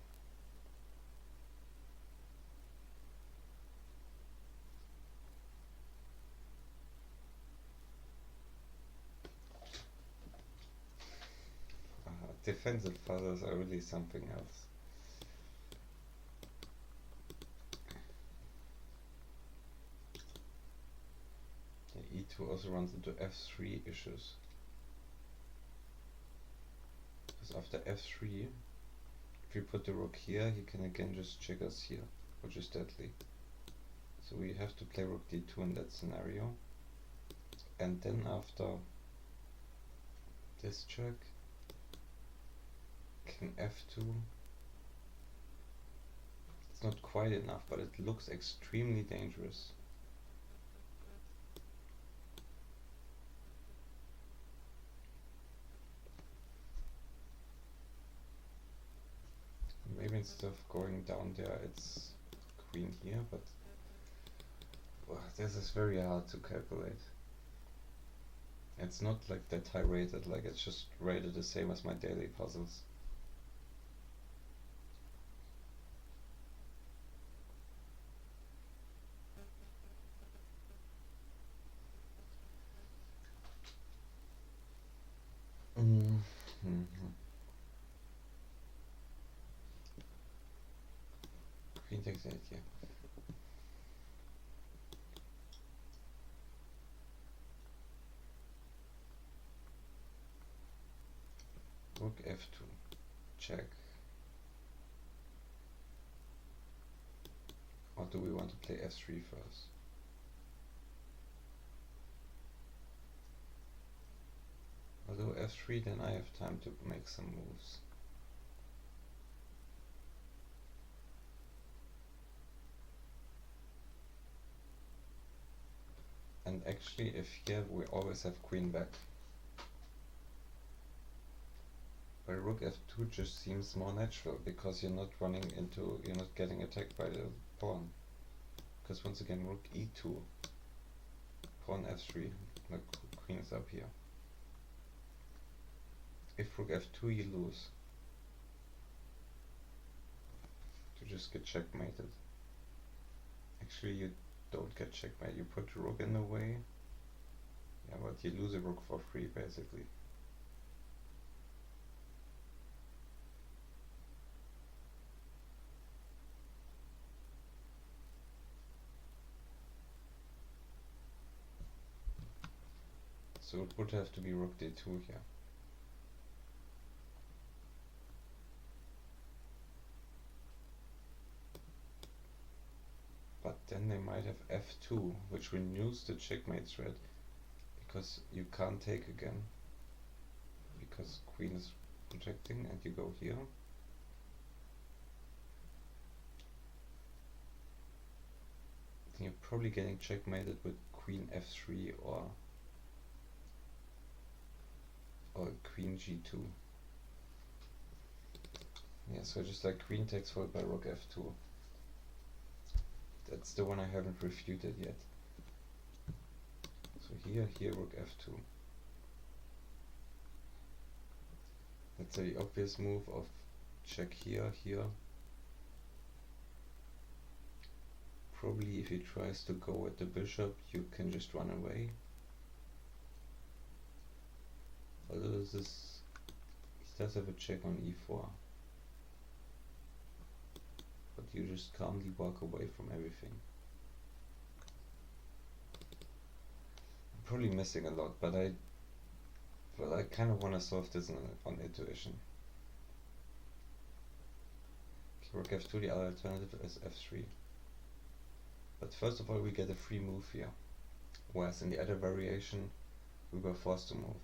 Defensive puzzles are really something else. E2 also runs into f3 issues. Because after f3, if we put the rook here, he can again just check us here, which is deadly. So we have to play rook d2 in that scenario. And then after this check, king f2. It's not quite enough, but it looks extremely dangerous. Maybe instead of going down there, it's queen here, but this is very hard to calculate. It's not like that high rated, like it's just rated the same as my daily puzzles. Queen takes 8 here. Rook f2, check. Or do we want to play f3 first? Although f3, then I have time to make some moves. And actually, if here we always have queen back. But rook f2 just seems more natural because you're not getting attacked by the pawn. Because once again, rook e2, pawn f3, the queen is up here. If rook f2, you lose. You just get checkmated. Actually, you don't get checkmate. You put the rook in the way. Yeah, but you lose a rook for free, basically. So it would have to be rook d2 here. But then they might have f2, which renews the checkmate threat, because you can't take again. Because queen is protecting, and you go here. Then you're probably getting checkmated with queen f3 or queen g2. Yeah, so just like queen takes followed by rook f2. That's the one I haven't refuted yet. So here rook f2. That's the obvious move of check here, here. probably if he tries to go at the bishop, you can just run away. Although this, he does have a check on e4. But you just calmly walk away from everything. I'm probably missing a lot, but I kind of want to solve this on intuition. Okay, rook f2, the other alternative is f3. But first of all, we get a free move here, whereas in the other variation, we were forced to move.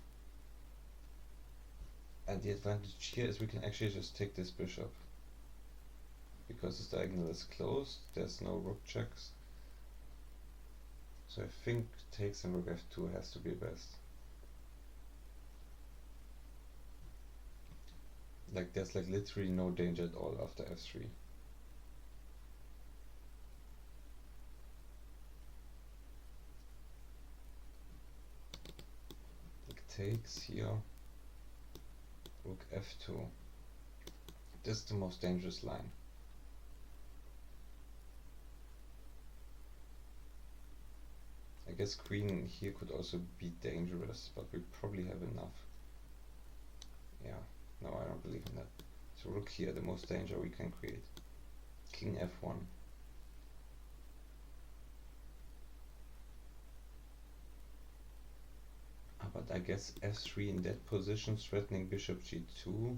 And the advantage here is we can actually just take this bishop. Because this diagonal is closed, there's no rook checks. So I think takes and rook f2 has to be best. Like there's like literally no danger at all after f3. Takes here, rook f2. This is the most dangerous line. I guess queen here could also be dangerous, but we probably have enough. Yeah, no, I don't believe in that. So rook here, the most danger we can create. King f1. But I guess f3 in that position, threatening bishop g2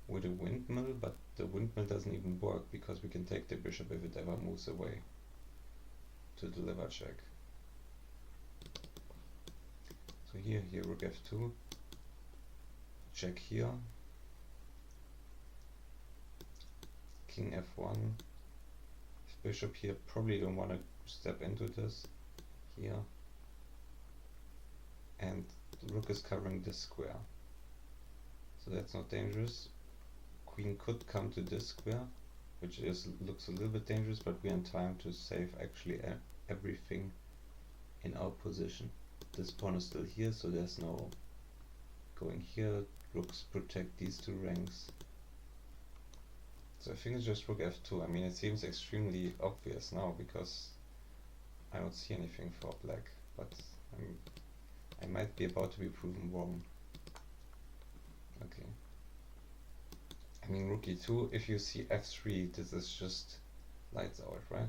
with a windmill, but the windmill doesn't even work because we can take the bishop if it ever moves away to deliver check. So here rook f2, check here, king f1, bishop here, probably don't want to step into this, here. And the rook is covering this square, so that's not dangerous. Queen could come to this square, which looks a little bit dangerous, but we're in time to save actually everything in our position. This pawn is still here, so there's no going here. Rooks protect these two ranks. So I think it's just rook f2. I mean, it seems extremely obvious now because I don't see anything for black, but I might be about to be proven wrong. Okay. I mean, rook e2, if you see f3, this is just lights out, right?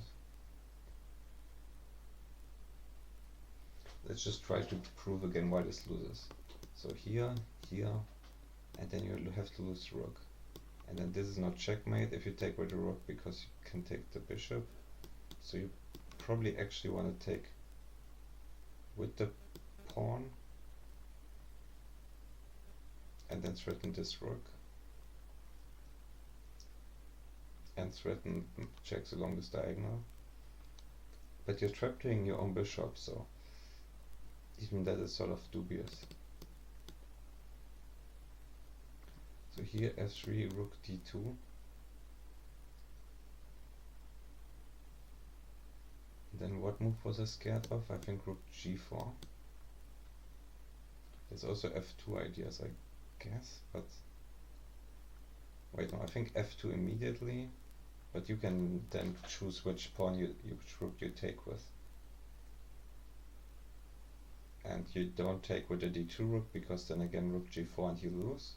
Let's just try to prove again why this loses. So here, and then you have to lose the rook. And then this is not checkmate if you take with the rook because you can take the bishop. So you probably actually want to take with the pawn and then threaten this rook and threaten checks along this diagonal, but you're trapping your own bishop, so even that is sort of dubious. So here f3, rook d2, then what move was I scared of? I think rook g4. There's also f2 ideas, I guess, but wait, no, I think f2 immediately, but you can then choose which pawn which rook you take with. And you don't take with the d2 rook because then again rook g4 and you lose,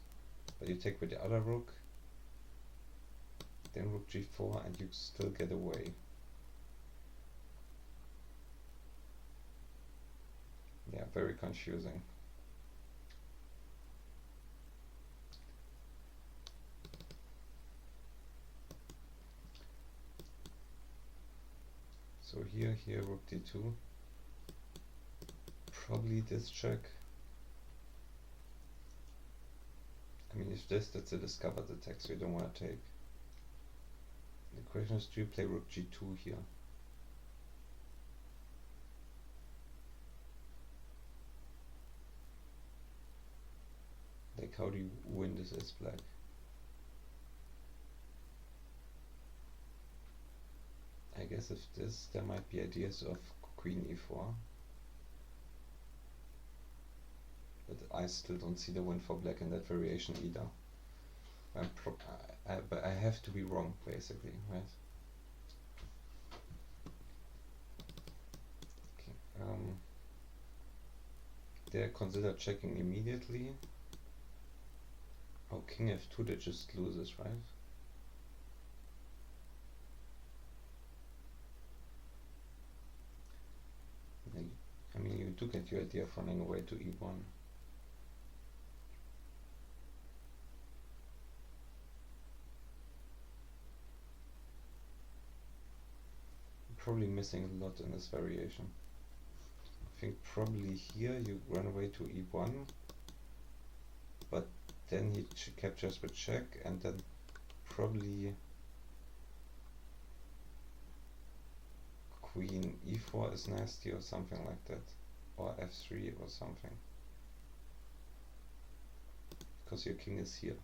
but you take with the other rook, then rook g4 and you still get away. Yeah, very confusing. So here rook d2, probably this check. I mean, if that's a discovered attack, so you don't want to take. The question is, do you play rook g2 here? Like, how do you win this as black? I guess if this, there might be ideas of queen e4. But I still don't see the win for black in that variation either. But I have to be wrong, basically, right? they consider checking immediately. Oh, king f2, that just loses, right? I mean, you do get your idea of running away to e1. Probably missing a lot in this variation. I think probably here you run away to e1, but then he captures with check, and then probably queen e4 is nasty or something like that, or f3 or something, because your king is here.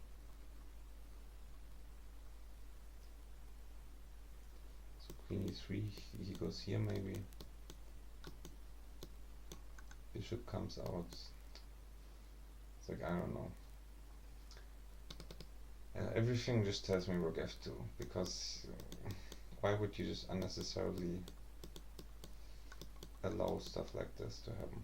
So queen e3, he goes here maybe. Bishop comes out. It's like, I don't know. Everything just tells me rook f2, because why would you just unnecessarily allow stuff like this to happen?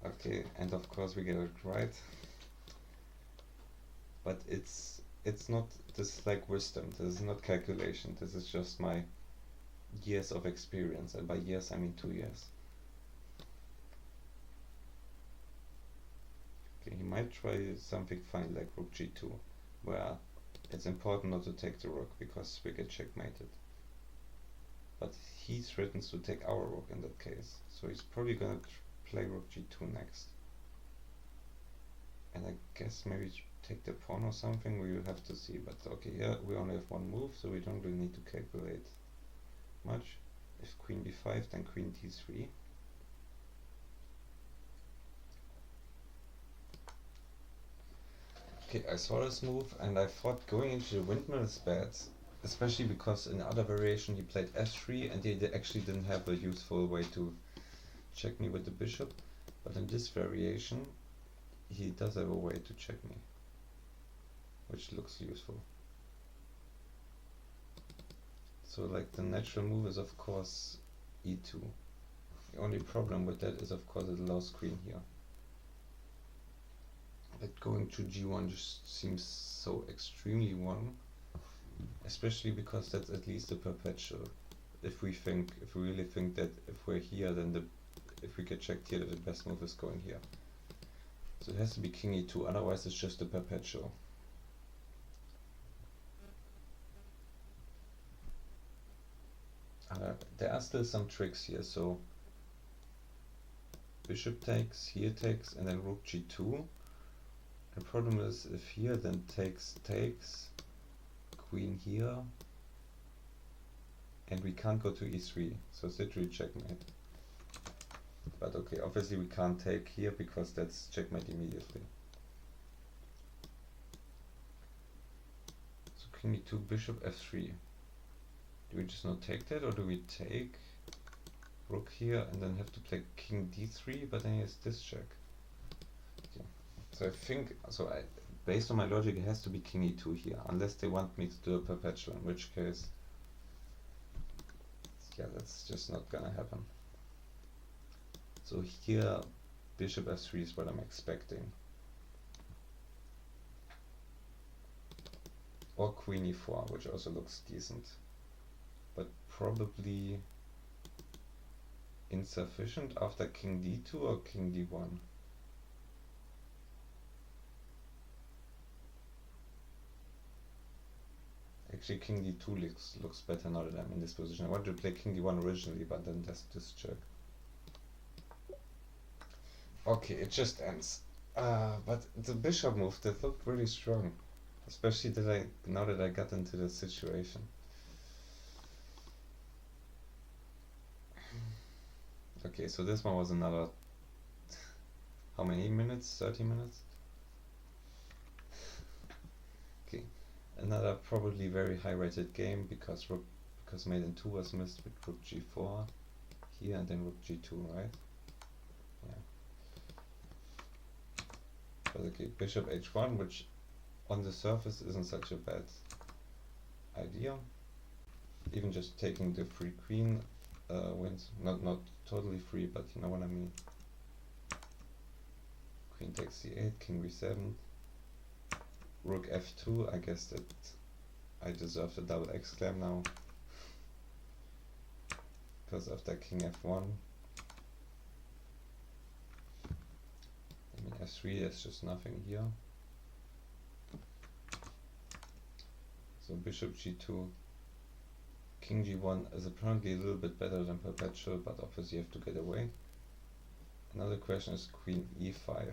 Okay, and of course we get it right. But it's not, this is like wisdom, this is not calculation, this is just my years of experience, and by years I mean 2 years. Okay, he might try something funny like rook g2, where it's important not to take the rook because we get checkmated. But he threatens to take our rook in that case, so he's probably gonna play rook g2 next. And I guess maybe take the pawn or something, we will have to see, but okay, here we only have one move, so we don't really need to calculate much. If queen b5, then queen d3. Okay, I saw this move and I thought going into the windmill is bad, especially because in the other variation he played f3 and they actually didn't have a useful way to check me with the bishop, but in this variation he does have a way to check me, which looks useful. So like the natural move is of course e2. The only problem with that is of course it allows queen here. But going to g1 just seems so extremely wrong, especially because that's at least a perpetual. If we really think that if we're here, then if we get checked here, that the best move is going here. So it has to be king e2, otherwise it's just a perpetual. There are still some tricks here, so bishop takes, here takes, and then rook g2. The problem is if here, then takes, queen here, and we can't go to e3, so it's literally checkmate. But okay, obviously we can't take here because that's checkmate immediately. So king e2, bishop f3. Do we just not take that, or do we take rook here and then have to play king d3, but then he has this check? Okay. So I think, based on my logic, it has to be king e2 here, unless they want me to do a perpetual, in which case, yeah, that's just not gonna happen. So here, bishop f3 is what I'm expecting. Or queen e4, which also looks decent. But probably insufficient after king d2 or king d1. Actually, king d2 looks better now that I'm in this position. I wanted to play king d1 originally, but then that's this check. Okay, it just ends. But the bishop move, that looked really strong. Especially now that I got into the situation. Okay, so this one was another, how many minutes? 30 minutes? Okay, another probably very high rated game because mate in 2 was missed with rook g4 here and then rook g2, right? Yeah. But okay, bishop h1, which on the surface isn't such a bad idea. Even just taking the free queen wins. Not totally free, but you know what I mean. Queen takes c8, king b7, rook f2. I guess that I deserve the double exclam now, because after king f1, I mean f3, there's just nothing here. So bishop g2, king g1 is apparently a little bit better than perpetual, but obviously you have to get away. Another question is queen e5.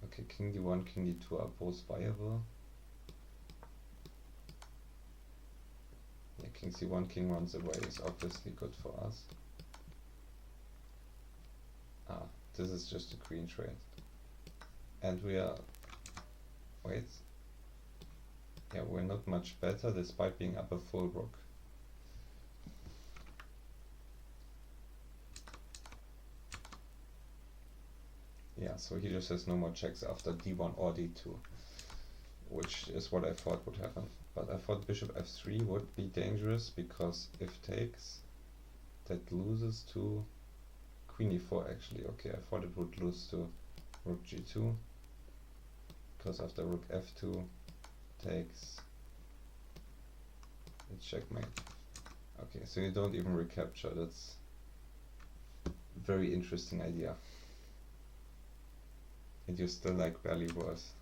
Okay, king d1, king d2 are both viable. Yeah, king c1, king runs away is obviously good for us. Ah, this is just a queen trade. And we are... wait. Yeah, we're not much better despite being up a full rook. Yeah, so he just has no more checks after d1 or d2, which is what I thought would happen. But I thought bishop f3 would be dangerous, because if takes, that loses to queen e4 actually. Okay, I thought it would lose to rook g2, because after rook f2 takes, it's checkmate. Okay, so you don't even recapture. That's a very interesting idea. And you're still like barely worse.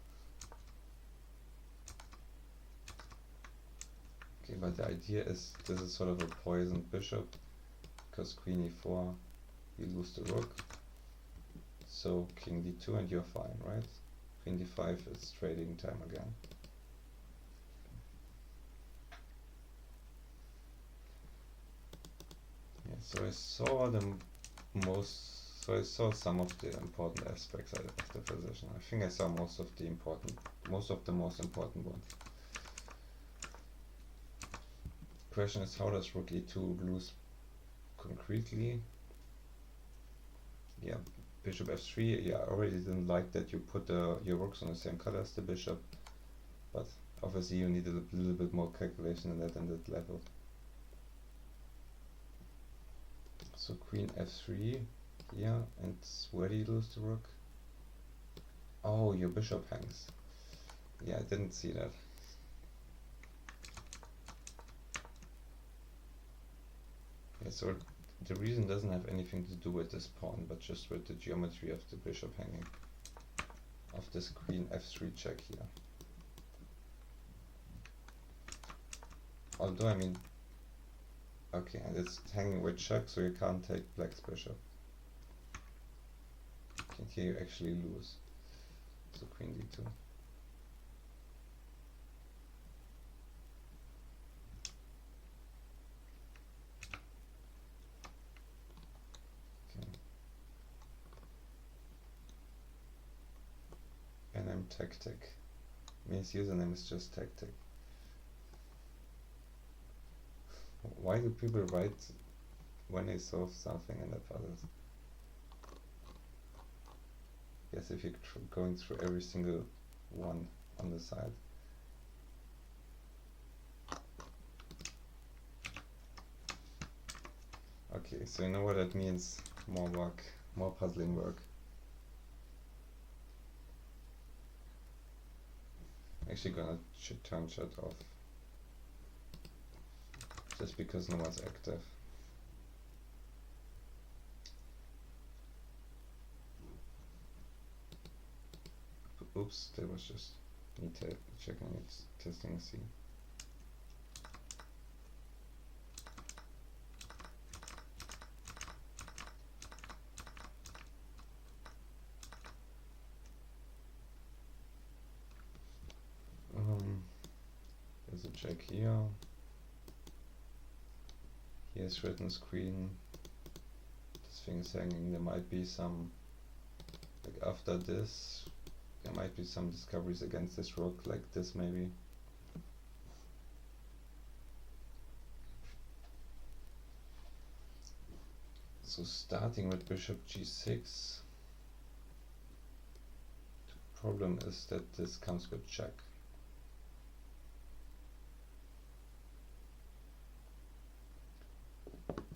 Okay, but the idea is this is sort of a poisoned bishop, because queen e4, you lose the rook. So king d2 and you're fine, right? Queen d5 is trading time again. Yeah, so I saw I saw some of the important aspects of the position. I think I saw most of the most important ones. Question is, how does rook e2 lose concretely? Yeah, bishop f3. Yeah, I already didn't like that you put your rooks on the same color as the bishop, but obviously you need a little bit more calculation than that level. So queen f3 here, and where do you lose the rook? Oh, your bishop hangs. Yeah, I didn't see that. Yeah, so the reason doesn't have anything to do with this pawn, but just with the geometry of the bishop hanging, of this queen f3 check here. Although, I mean, okay, and it's hanging with check, so you can't take black's bishop. And here you actually lose. So queen d2. Okay. And I'm tactic. Means username is just tactic. Why do people write when they solve something in the puzzles? Yes, if you're going through every single one on the side. Okay, so you know what that means. More work, more puzzling work. Actually gonna turn chat off, just because no one's active. Oops, that was just me checking it, testing C. There's a check here. Here's written screen. This thing is hanging. There might be some, like after this, there might be some discoveries against this rook, like this maybe. So starting with bishop g6, the problem is that this comes with check.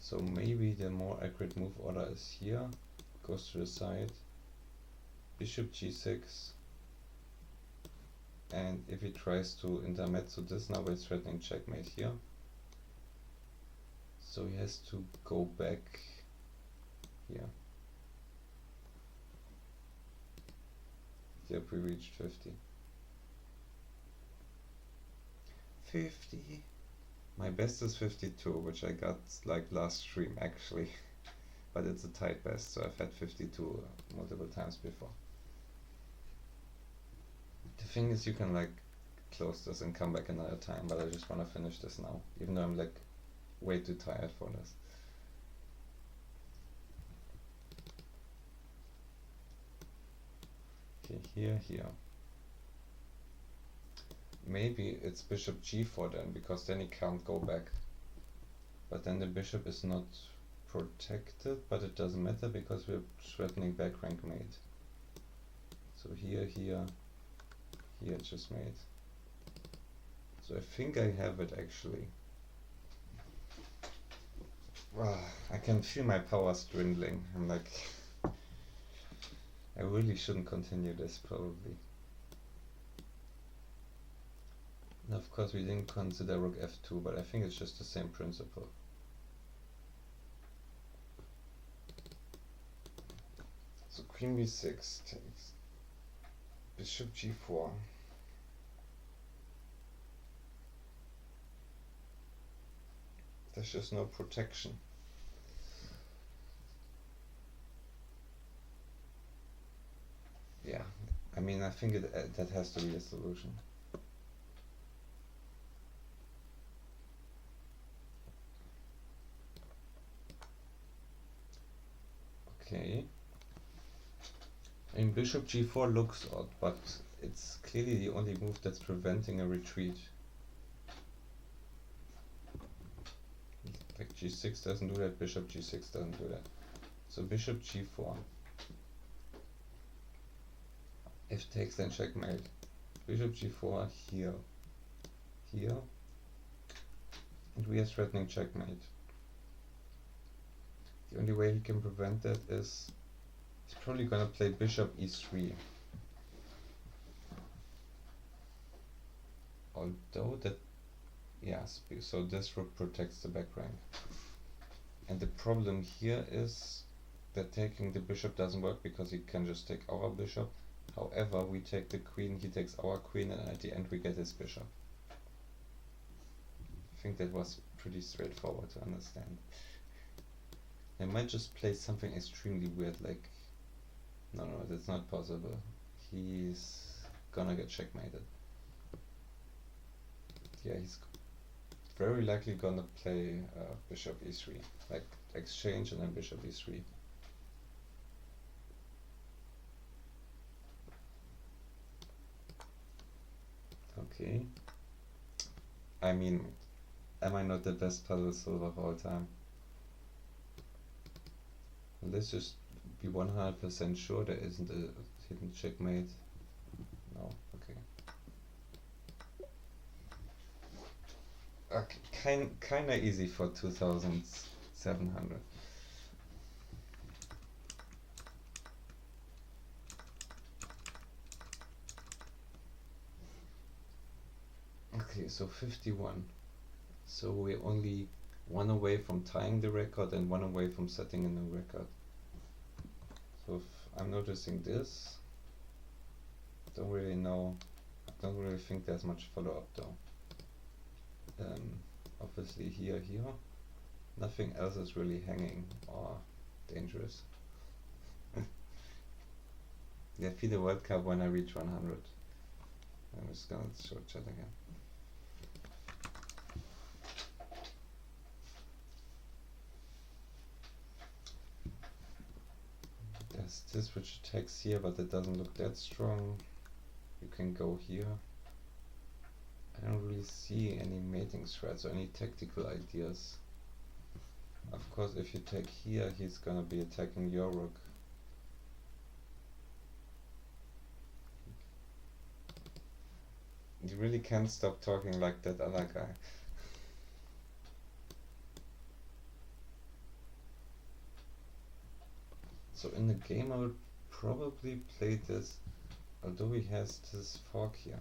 So maybe the more accurate move order is here, goes to the side, bishop g6, and if he tries to intermezzo this now by threatening checkmate here, so he has to go back here. Yep, we reached 50. 50. My best is 52, which I got like last stream actually, but it's a tight best, so I've had 52 multiple times before. The thing is, you can like close this and come back another time, but I just want to finish this now, even though I'm like way too tired for this. Okay, here. Maybe it's bishop g4 then, because then he can't go back. But then the bishop is not protected, but it doesn't matter because we're threatening back rank mate. So here, just mate. So I think I have it actually. I can feel my powers dwindling. I'm like, I really shouldn't continue this probably. And of course we didn't consider rook f2, but I think it's just the same principle. So queen b6 takes bishop g4. There's just no protection. Yeah, I mean, I think that has to be a solution. Okay. I mean, bishop g4 looks odd, but it's clearly the only move that's preventing a retreat. Like g6 doesn't do that, bishop g6 doesn't do that. So bishop g4. If takes, then checkmate. Bishop g4 here. And we are threatening checkmate. The only way he can prevent that is he's probably gonna play bishop e3. Although that, yes, so this rook protects the back rank. And the problem here is that taking the bishop doesn't work because he can just take our bishop. However, we take the queen, he takes our queen, and at the end we get his bishop. I think that was pretty straightforward to understand. I might just play something extremely weird, like, no, that's not possible. He's gonna get checkmated. Yeah, he's very likely gonna play bishop e3, like exchange and then bishop e3. Okay. I mean, am I not the best puzzle solver of all time? Let's just be 100% sure there isn't a hidden checkmate. No, okay. Okay, kinda easy for 2700. Okay, so 51. So we're only one away from tying the record and one away from setting a new record. So if I'm noticing this, don't really know, I don't really think there's much follow-up though. Obviously here, nothing else is really hanging or dangerous. Yeah, FIDE World Cup when I reach 100. I'm just gonna show chat again. There's this which attacks here, but it doesn't look that strong. You can go here. I don't really see any mating threats or any tactical ideas. Of course, if you take here, he's gonna be attacking your rook. You really can't stop talking like that other guy. So in the game I would probably play this, although he has this fork here.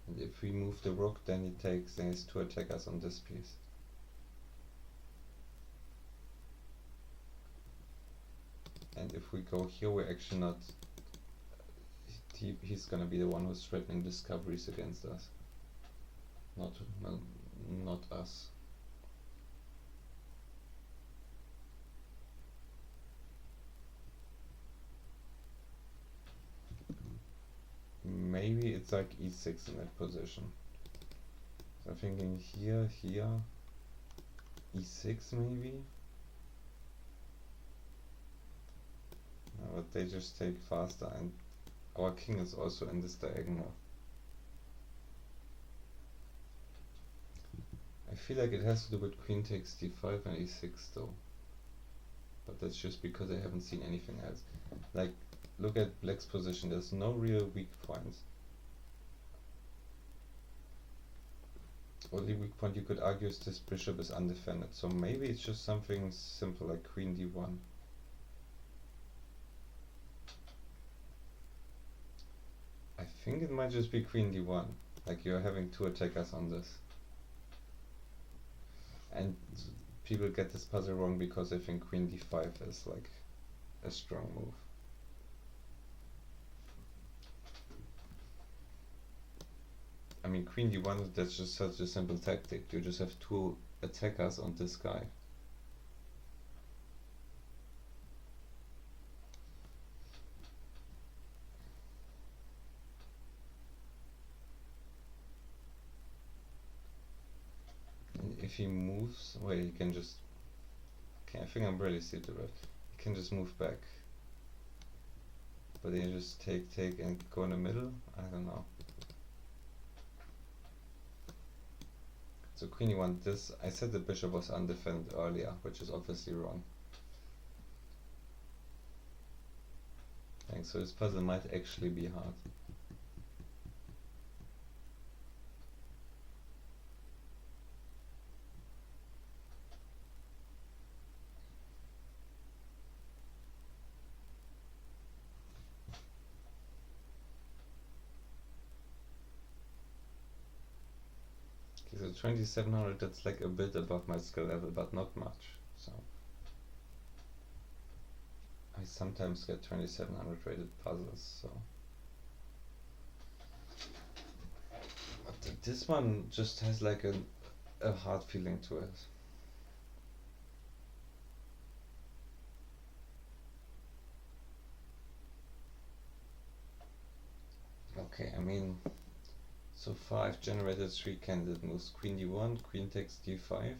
And if we move the rook, then he has two attackers on this piece. And if we go here, we're actually not... He's gonna be the one who's threatening discoveries against us. Not us. Maybe it's like e6 in that position. So I'm thinking here, e6 maybe? No, but they just take faster, and our king is also in this diagonal. I feel like it has to do with queen takes d5 and e6 though. But that's just because I haven't seen anything else. Like, look at black's position, there's no real weak points. Only weak point you could argue is this bishop is undefended, so maybe it's just something simple like queen d1. I think it might just be queen d1, like you're having two attackers on this. And people get this puzzle wrong because they think queen d5 is like a strong move. I mean, queen d1, that's just such a simple tactic. You just have two attackers on this guy. And if he moves, well, he can just... Okay, I think I'm really stupid, right? He can just move back. But then you just take and go in the middle? I don't know. So queen e1, this, I said the bishop was undefended earlier, which is obviously wrong. Thanks, so this puzzle might actually be hard. Okay, so 2700, that's like a bit above my skill level, but not much. So I sometimes get 2700 rated puzzles, so. But this one just has like a hard feeling to it. Okay, I mean, so far I've generated 3 candidate moves. Queen d1, queen takes d5,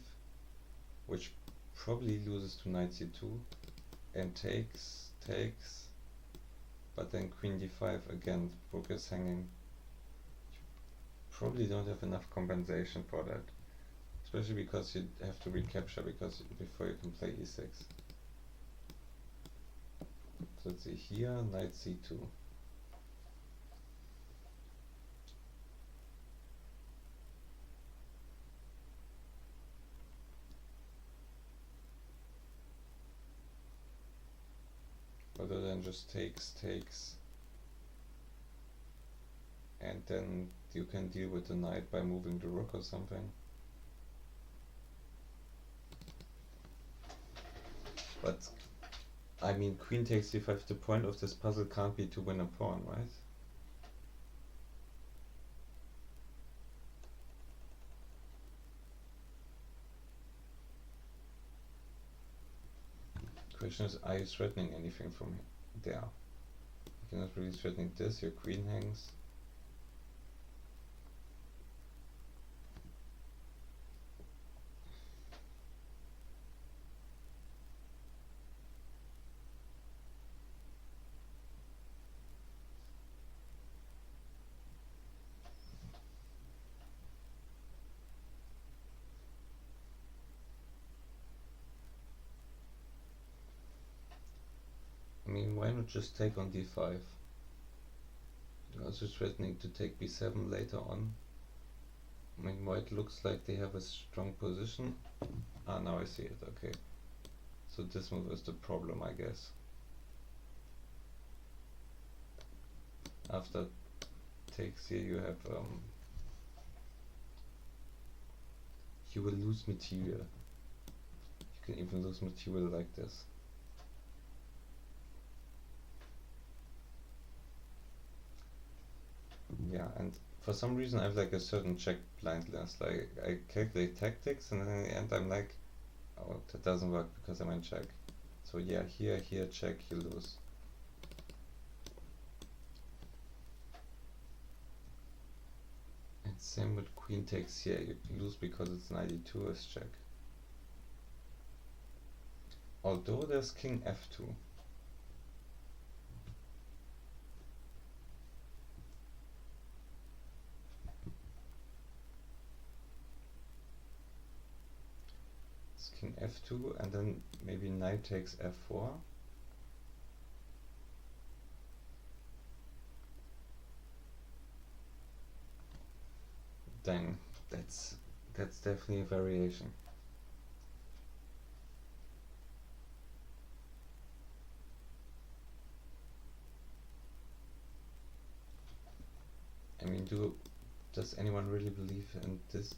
which probably loses to knight c2, and takes, but then queen d5 again, rook is hanging. Probably don't have enough compensation for that, especially because you have to recapture before you can play e6. So let's see here, knight c2. Rather than just takes, and then you can deal with the knight by moving the rook or something. But I mean, queen takes d5, the point of this puzzle can't be to win a pawn, right? Question is, are you threatening anything from there? You're not really threatening this, your queen hangs. I mean, why not just take on d5? You're also threatening to take b7 later on. I mean, white looks like they have a strong position. Ah, now I see it, okay. So this move is the problem, I guess. After takes here, you have you will lose material. You can even lose material like this. Yeah, and for some reason I have like a certain check blindness. Like I calculate tactics, and then in the end I'm like, oh, that doesn't work because I'm in check. So yeah, here check, you lose. And same with queen takes here, you lose because it's 92 as check. Although there's king f2. It's king f2 and then maybe knight takes f4. Dang, that's definitely a variation. I mean, does anyone really believe in this?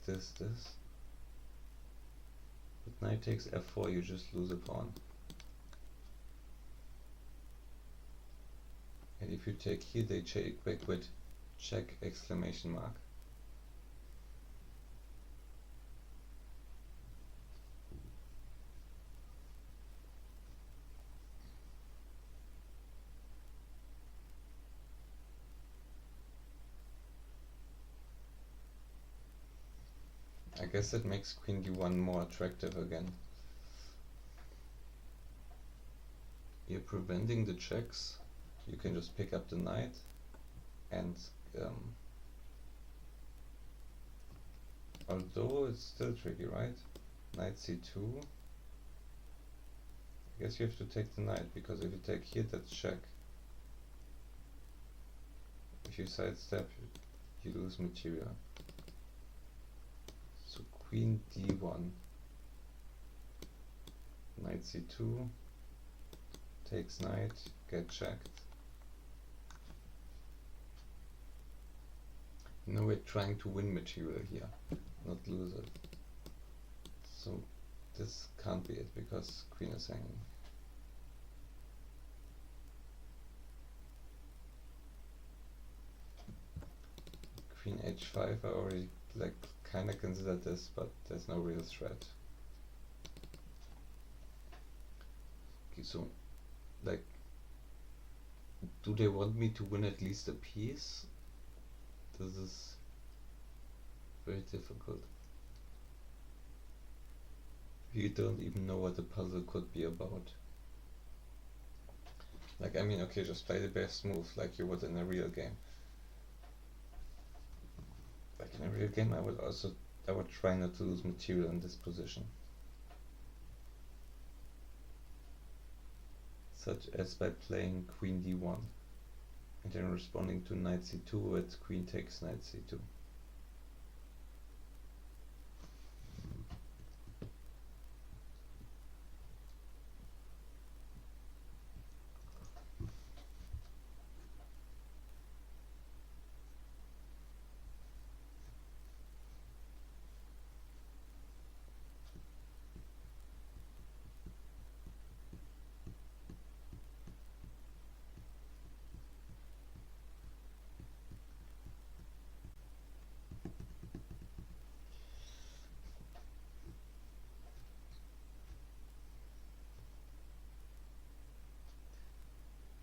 With knight takes f4, you just lose a pawn. And if you take here, they check back with check exclamation mark. I guess that makes queen d1 more attractive again. You're preventing the checks. You can just pick up the knight and although it's still tricky, right? Knight c2. I guess you have to take the knight, because if you take here, that's check. If you sidestep, you lose material. So queen d1, knight c2, takes knight, get checked. Now we're trying to win material here, not lose it. So this can't be it, because queen is hanging. Queen h5, I already like kinda considered this, but there's no real threat. Okay, so like, do they want me to win at least a piece? This is very difficult. You don't even know what the puzzle could be about. Like, I mean, okay, just play the best move like you would in a real game. Like in a real game, I would try not to lose material in this position. Such as by playing queen d1 and then responding to knight c2 with queen takes knight c2.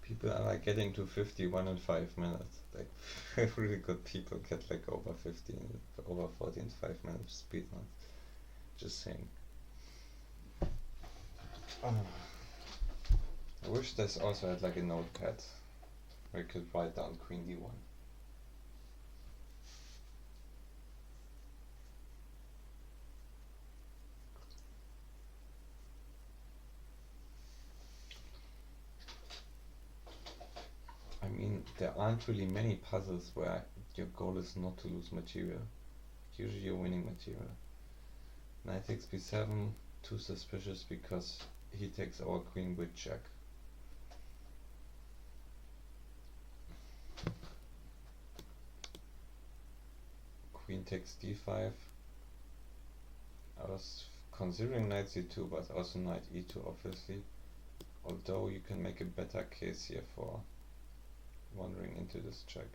People are like getting to 51 in 5 minutes. Like really good people get like over 15, over 40 in 5 minutes speed runs. Just saying. I wish this also had like a notepad where you could write down queen d1. I mean, there aren't really many puzzles where your goal is not to lose material. Usually you're winning material. Knight takes b7, too suspicious, because he takes our queen with check. Queen takes d5. I was considering knight c2, but also knight e2 obviously. Although you can make a better case here for wandering into this check.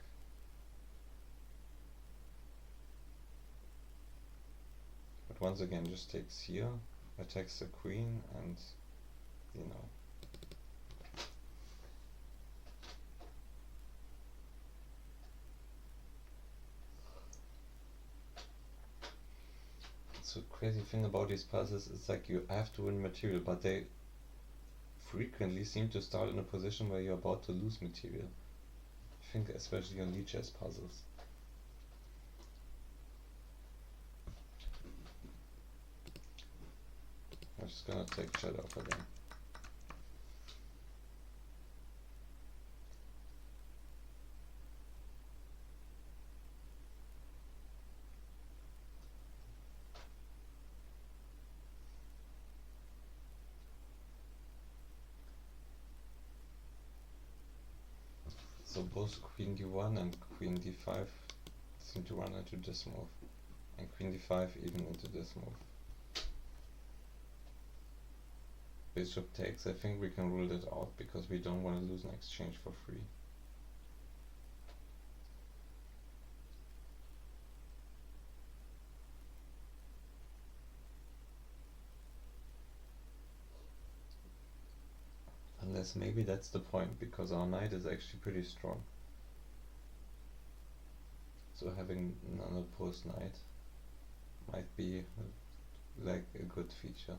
But once again, just takes here, attacks the queen, and you know. So crazy thing about these puzzles is like you have to win material, but they frequently seem to start in a position where you're about to lose material. I think especially on Lichess puzzles. I'm just gonna take check off again. So both queen d1 and queen d5 seem to run into this move, and queen d5 even into this move. Bishop takes, I think we can rule it out because we don't want to lose an exchange for free. Unless maybe that's the point, because our knight is actually pretty strong. So having an unopposed knight might be like a good feature.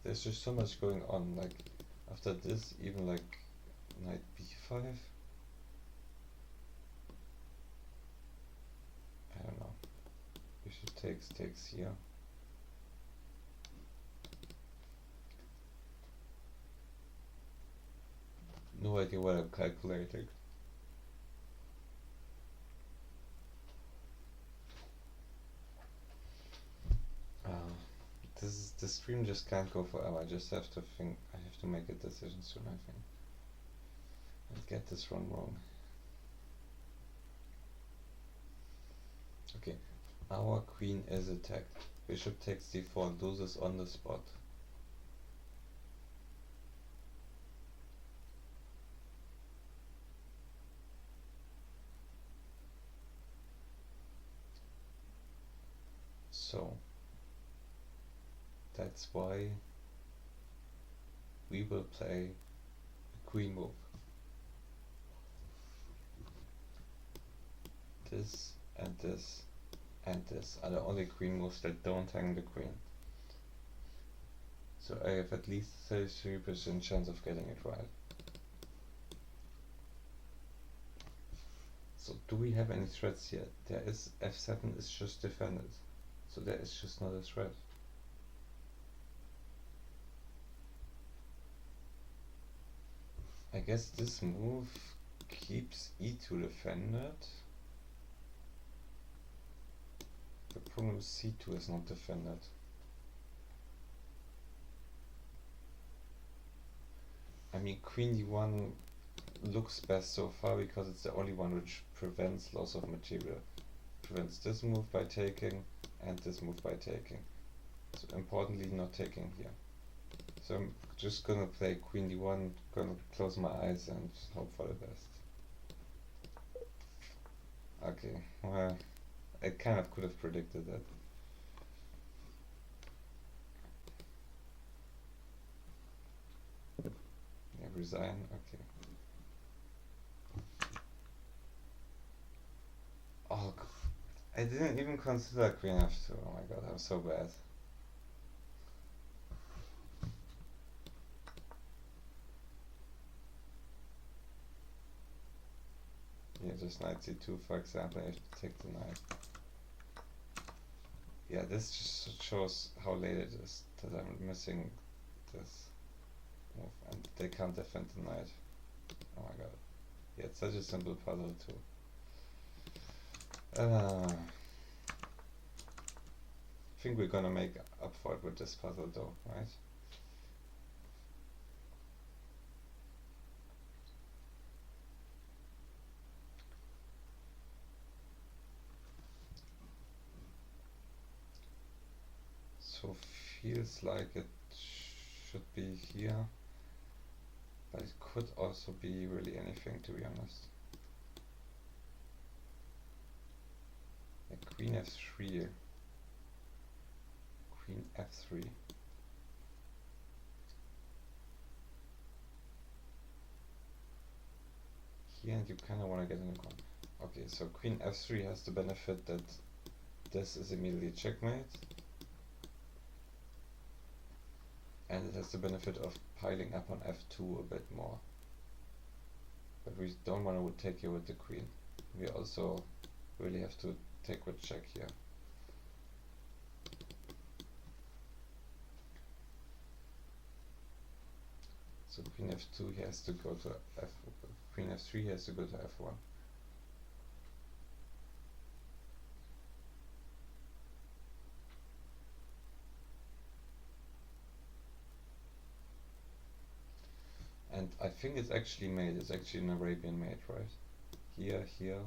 There's just so much going on, like after this even like knight b5. I don't know. Bishop takes here. No idea what I'm calculating. This stream just can't go forever. I just have to think. I have to make a decision soon, I think. And get this wrong. Okay, our queen is attacked. Bishop takes d4, loses on the spot. So that's why we will play a queen move. This and this and this are the only queen moves that don't hang the queen. So I have at least 33% chance of getting it right. So do we have any threats here? There is f7 is just defended. So there is just not a threat. I guess this move keeps e2 defended. The problem is c2 is not defended. I mean, queen d1 looks best so far because it's the only one which prevents loss of material. Prevents this move by taking and this move by taking. So importantly, not taking here. So I'm just gonna play queen d1, gonna close my eyes and hope for the best. Okay, well, I kind of could have predicted that. Yeah, resign, okay. Oh, I didn't even consider queen f2, oh my god, I'm so bad. Yeah, just knight c2 for example, I have to take the knight. Yeah, this just shows how late it is that I'm missing this move, and they can't defend the knight. Oh my god. Yeah, it's such a simple puzzle too. think we're gonna make up for it with this puzzle though, right? So feels like it should be here, but it could also be really anything, to be honest. Like queen f3, queen f3. Here, and you kind of want to get in a corner. Okay, so queen f3 has the benefit that this is immediately checkmate, and it has the benefit of piling up on f2 a bit more. But we don't want to take here with the queen. We also really have to take with check here. So queen f2 has to go to queen f3 has to go to f1. And I think it's actually made, it's actually an Arabian made, right? Here, here,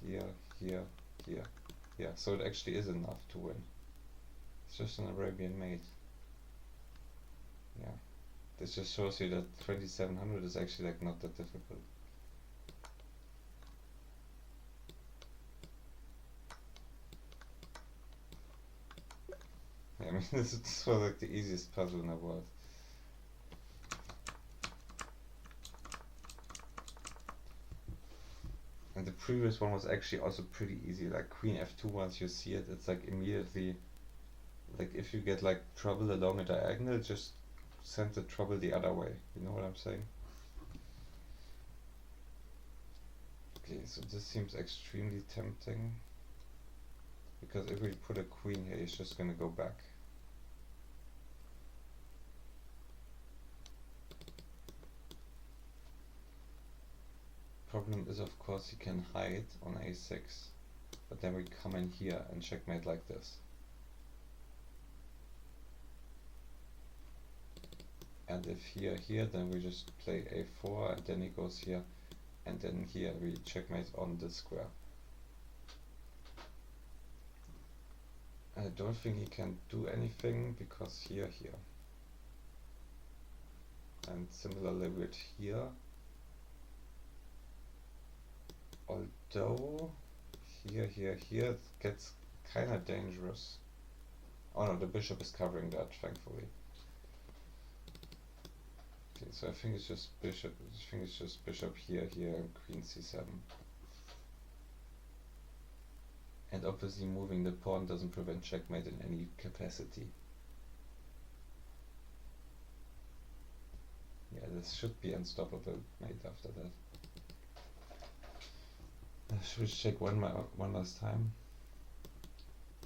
here, here, here. Yeah, so it actually is enough to win. It's just an Arabian made. Yeah. This just shows you that 2700 is actually like not that difficult. Yeah, I mean, this was like the easiest puzzle in the world. And the previous one was actually also pretty easy, like queen f2, once you see it, it's like immediately, like if you get like trouble along a diagonal, just send the trouble the other way, you know what I'm saying? Okay, so this seems extremely tempting, because if we put a queen here, he's just gonna go back. Problem is, of course, he can hide on a6, but then we come in here and checkmate like this. And if here, then we just play a4, and then he goes here, and then here we checkmate on this square. I don't think he can do anything, because here. And similarly with here. Although here it gets kinda dangerous. Oh no, the bishop is covering that, thankfully. Okay, so I think it's just bishop here, and queen c7. And obviously moving the pawn doesn't prevent checkmate in any capacity. Yeah, this should be unstoppable mate after that. Should we check one last time?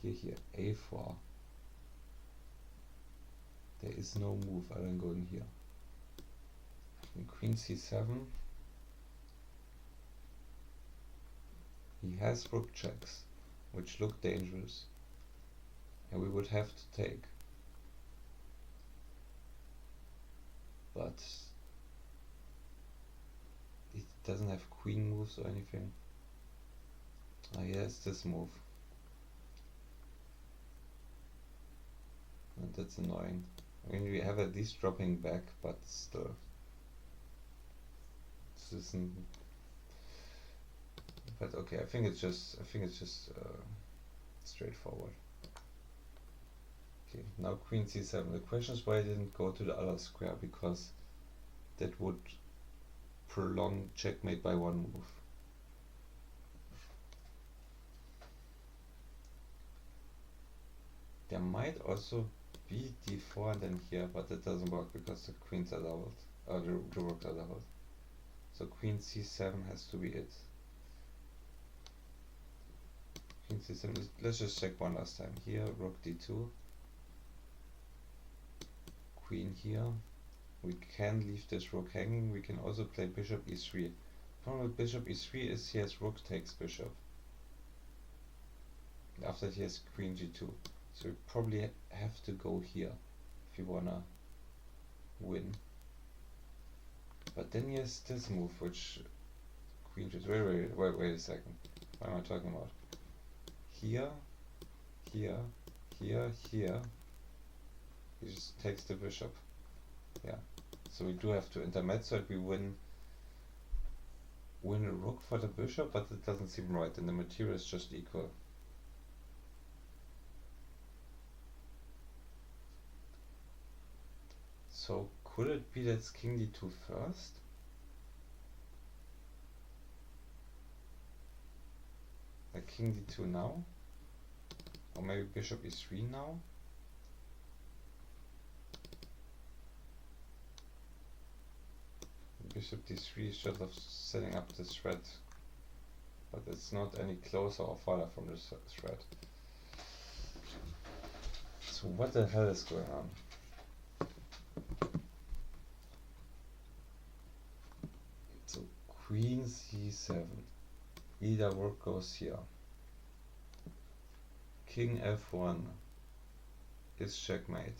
Here, a4. There is no move other than going here. And queen c7. He has rook checks, which look dangerous, and we would have to take. But it doesn't have queen moves or anything. Ah, yes, this move. And that's annoying. I mean, we have at least dropping back, but still. This isn't. But okay, I think it's just straightforward. Okay, now queen c7. The question is why I didn't go to the other square, because that would prolong checkmate by one move. There might also be d4 and then here, but that doesn't work because the queens are doubled, or the rooks are doubled. So queen c7 has to be it. Queen c7, let's just check one last time. Here, rook d2. Queen here. We can leave this rook hanging. We can also play bishop e3. The problem with bishop e3 is he has rook takes bishop. After he has queen g2. So we probably have to go here if you wanna win. But then here's this move, which queen should. Wait a second. What am I talking about? Here, here, here, here. He just takes the bishop. Yeah. So we do have to intermezzo it. We win a rook for the bishop, but it doesn't seem right, and the material is just equal. So could it be that's king d2 first? Like king d2 now? Or maybe bishop e3 now? Bishop d3 is just of setting up this thread, but it's not any closer or farther from this thread. So what the hell is going on? So queen c7, either rook goes here, king f1 is checkmate.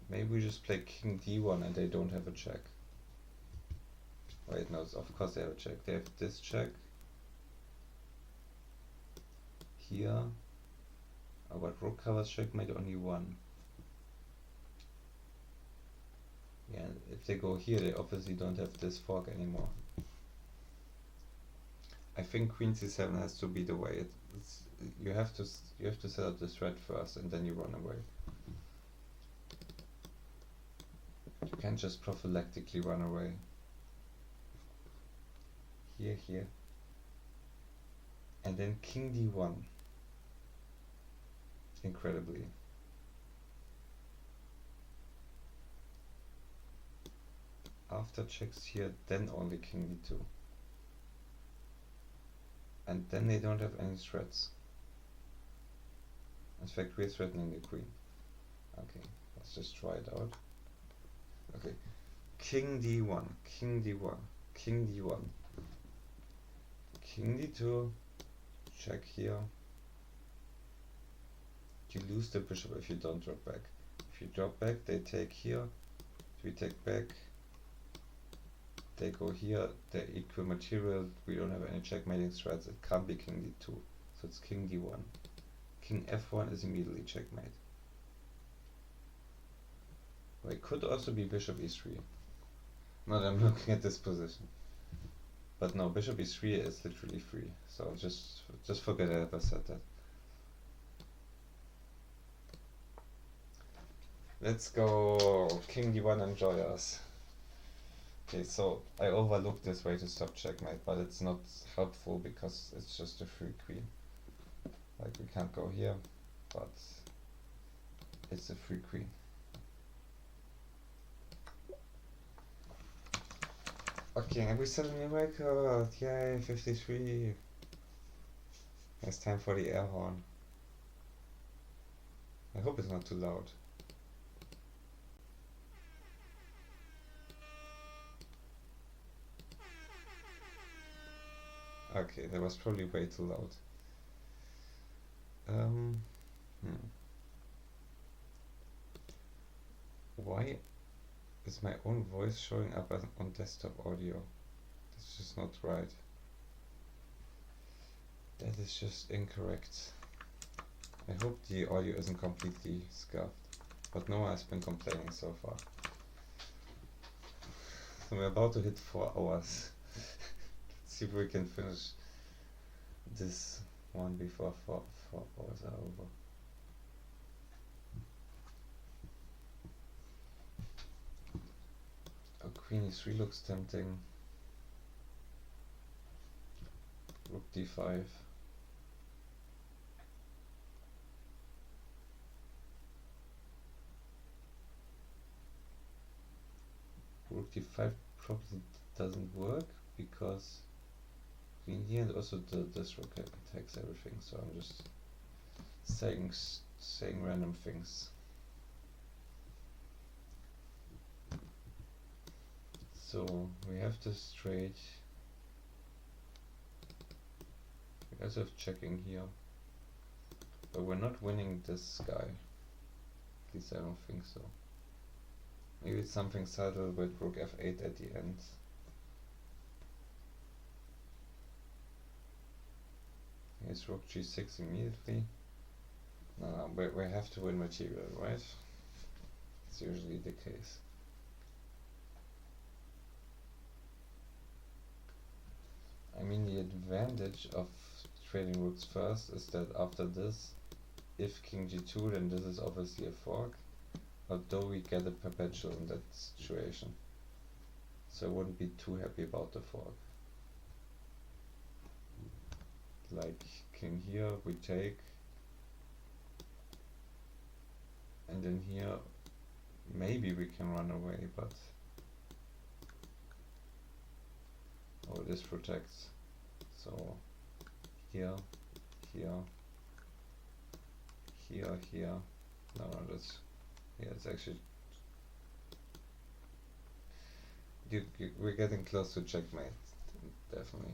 Maybe we just play king d1 and they don't have a check. Wait, no, of course they have a check. They have this check here. Oh, but rook covers checkmate only one. Yeah, if they go here, they obviously don't have this fork anymore. I think queen c7 has to be the way. You have to set up this thread first, and then you run away. You can't just prophylactically run away. Here, and then king d1. Incredibly. After checks here, then only king d2. And then they don't have any threats. In fact, we're threatening the queen. Okay, let's just try it out. Okay, king d1, king d1, king d1, king d2, check here. You lose the bishop if you don't drop back. If you drop back, they take here. If we take back, they go here. They're equal material. We don't have any checkmating threats. It can't be king d2. So it's king d1. King f1 is immediately checkmate. Well, it could also be bishop e3. Not I'm looking at this position. But no, bishop e3 is literally free. So just forget I ever said that. Let's go king d1, enjoy us. Okay, so I overlooked this way to stop checkmate, but it's not helpful because it's just a free queen. Like we can't go here, but it's a free queen. Okay, and we set a new record. Yay, 53. It's time for the air horn. I hope it's not too loud. Okay, that was probably way too loud. Why is my own voice showing up on desktop audio? That's just not right. That is just incorrect. I hope the audio isn't completely scuffed, but no one has been complaining so far. So we're about to hit 4 hours. Let's see if we can finish this one before 4 hours are over. Oh, queen e3 looks tempting. Rook d5. Rook d5 probably doesn't work because queen here and also this rook attacks everything. So I'm just saying random things. So we have this straight. We also have checking here, but we're not winning this guy. At least I don't think so. Maybe it's something subtle with rook f8 at the end. Here's rook g6 immediately. No, we have to win material, right? It's usually the case. I mean, the advantage of trading rooks first is that after this, if king g2, then this is obviously a fork, although we get a perpetual in that situation. So I wouldn't be too happy about the fork. Like king here, we take, and then here, maybe we can run away, but oh, this protects. So here, here, here, here. No, that's, yeah, it's actually, we're getting close to checkmate, definitely.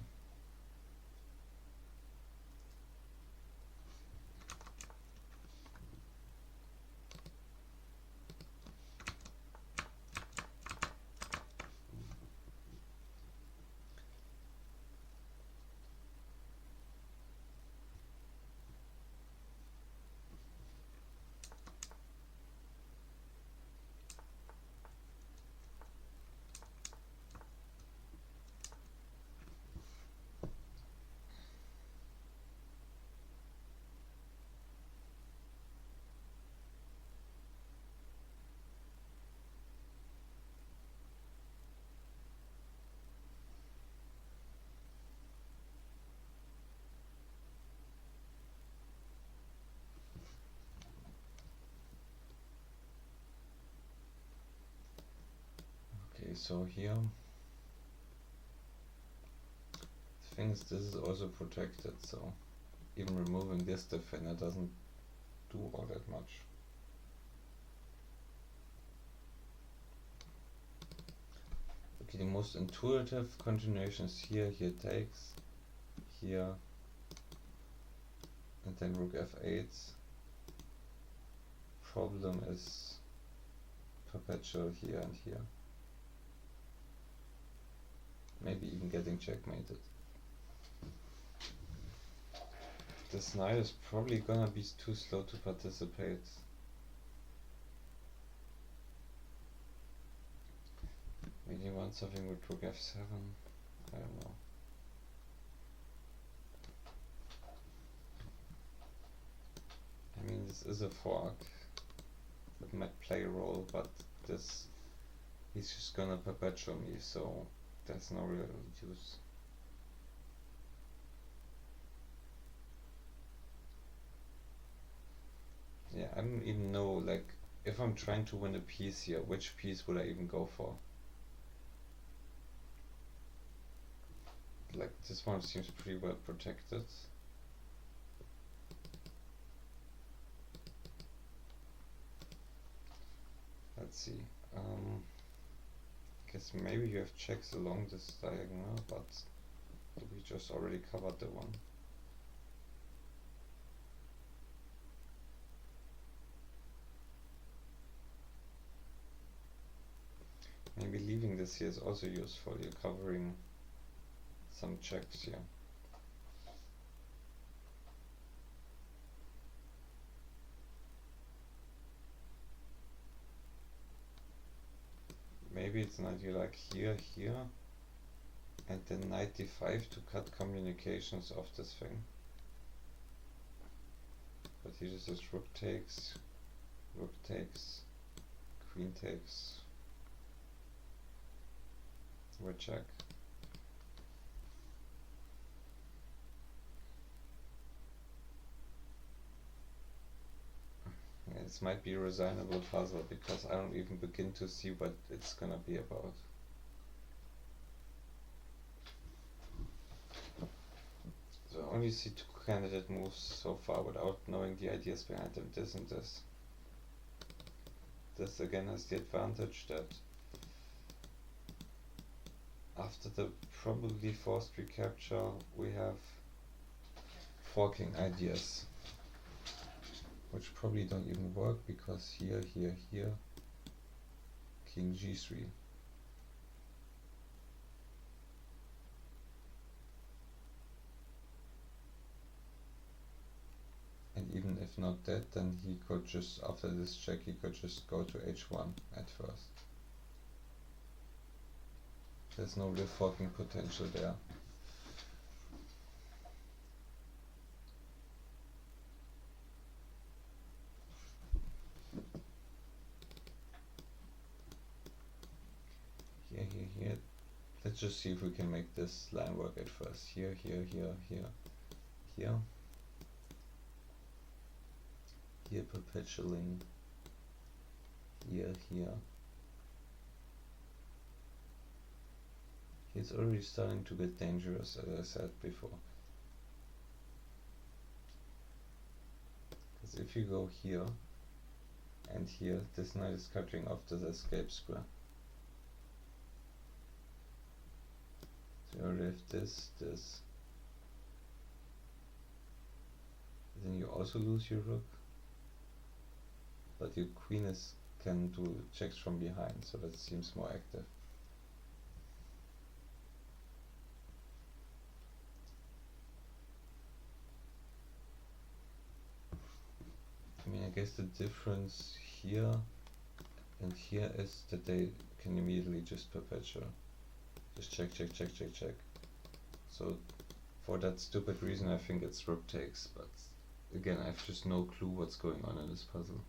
Okay, so here, the thing is, this is also protected, so even removing this defender doesn't do all that much. Okay, the most intuitive continuation is here, here takes, here, and then rook f8. Problem is perpetual here and here. Maybe even getting checkmated. This knight is probably gonna be too slow to participate. Maybe you want something with rook f7? I don't know. I mean, this is a fork. It might play a role, but this, he's just gonna perpetual me, so there's no real use. Yeah, I don't even know, like, if I'm trying to win a piece here, which piece would I even go for? Like, this one seems pretty well protected. Let's see. Guess maybe you have checks along this diagonal, but we just already covered the one. Maybe leaving this here is also useful. You're covering some checks here. Maybe it's an idea like here, here, and then knight d5 to cut communications of this thing. But here this is rook takes, queen takes. We check. Yeah, this might be a resignable puzzle because I don't even begin to see what it's gonna be about. So I only see two candidate moves so far without knowing the ideas behind them, this and this. This again has the advantage that after the probably forced recapture we have forking ideas, which probably don't even work because here, king g3. And even if not that, then he could just, after this check, he could just go to h1 at first. There's no real forking potential there. Here. Let's just see if we can make this line work at first. Here. Here perpetualing. Here. It's already starting to get dangerous, as I said before. Because if you go here and here, this knight is cutting off the escape square. So you already have this. Then you also lose your rook. But your queen can do checks from behind, so that seems more active. I mean, I guess the difference here and here is that they can immediately just perpetuate. Just check. So for that stupid reason I think it's rook takes, but again I have just no clue what's going on in this puzzle.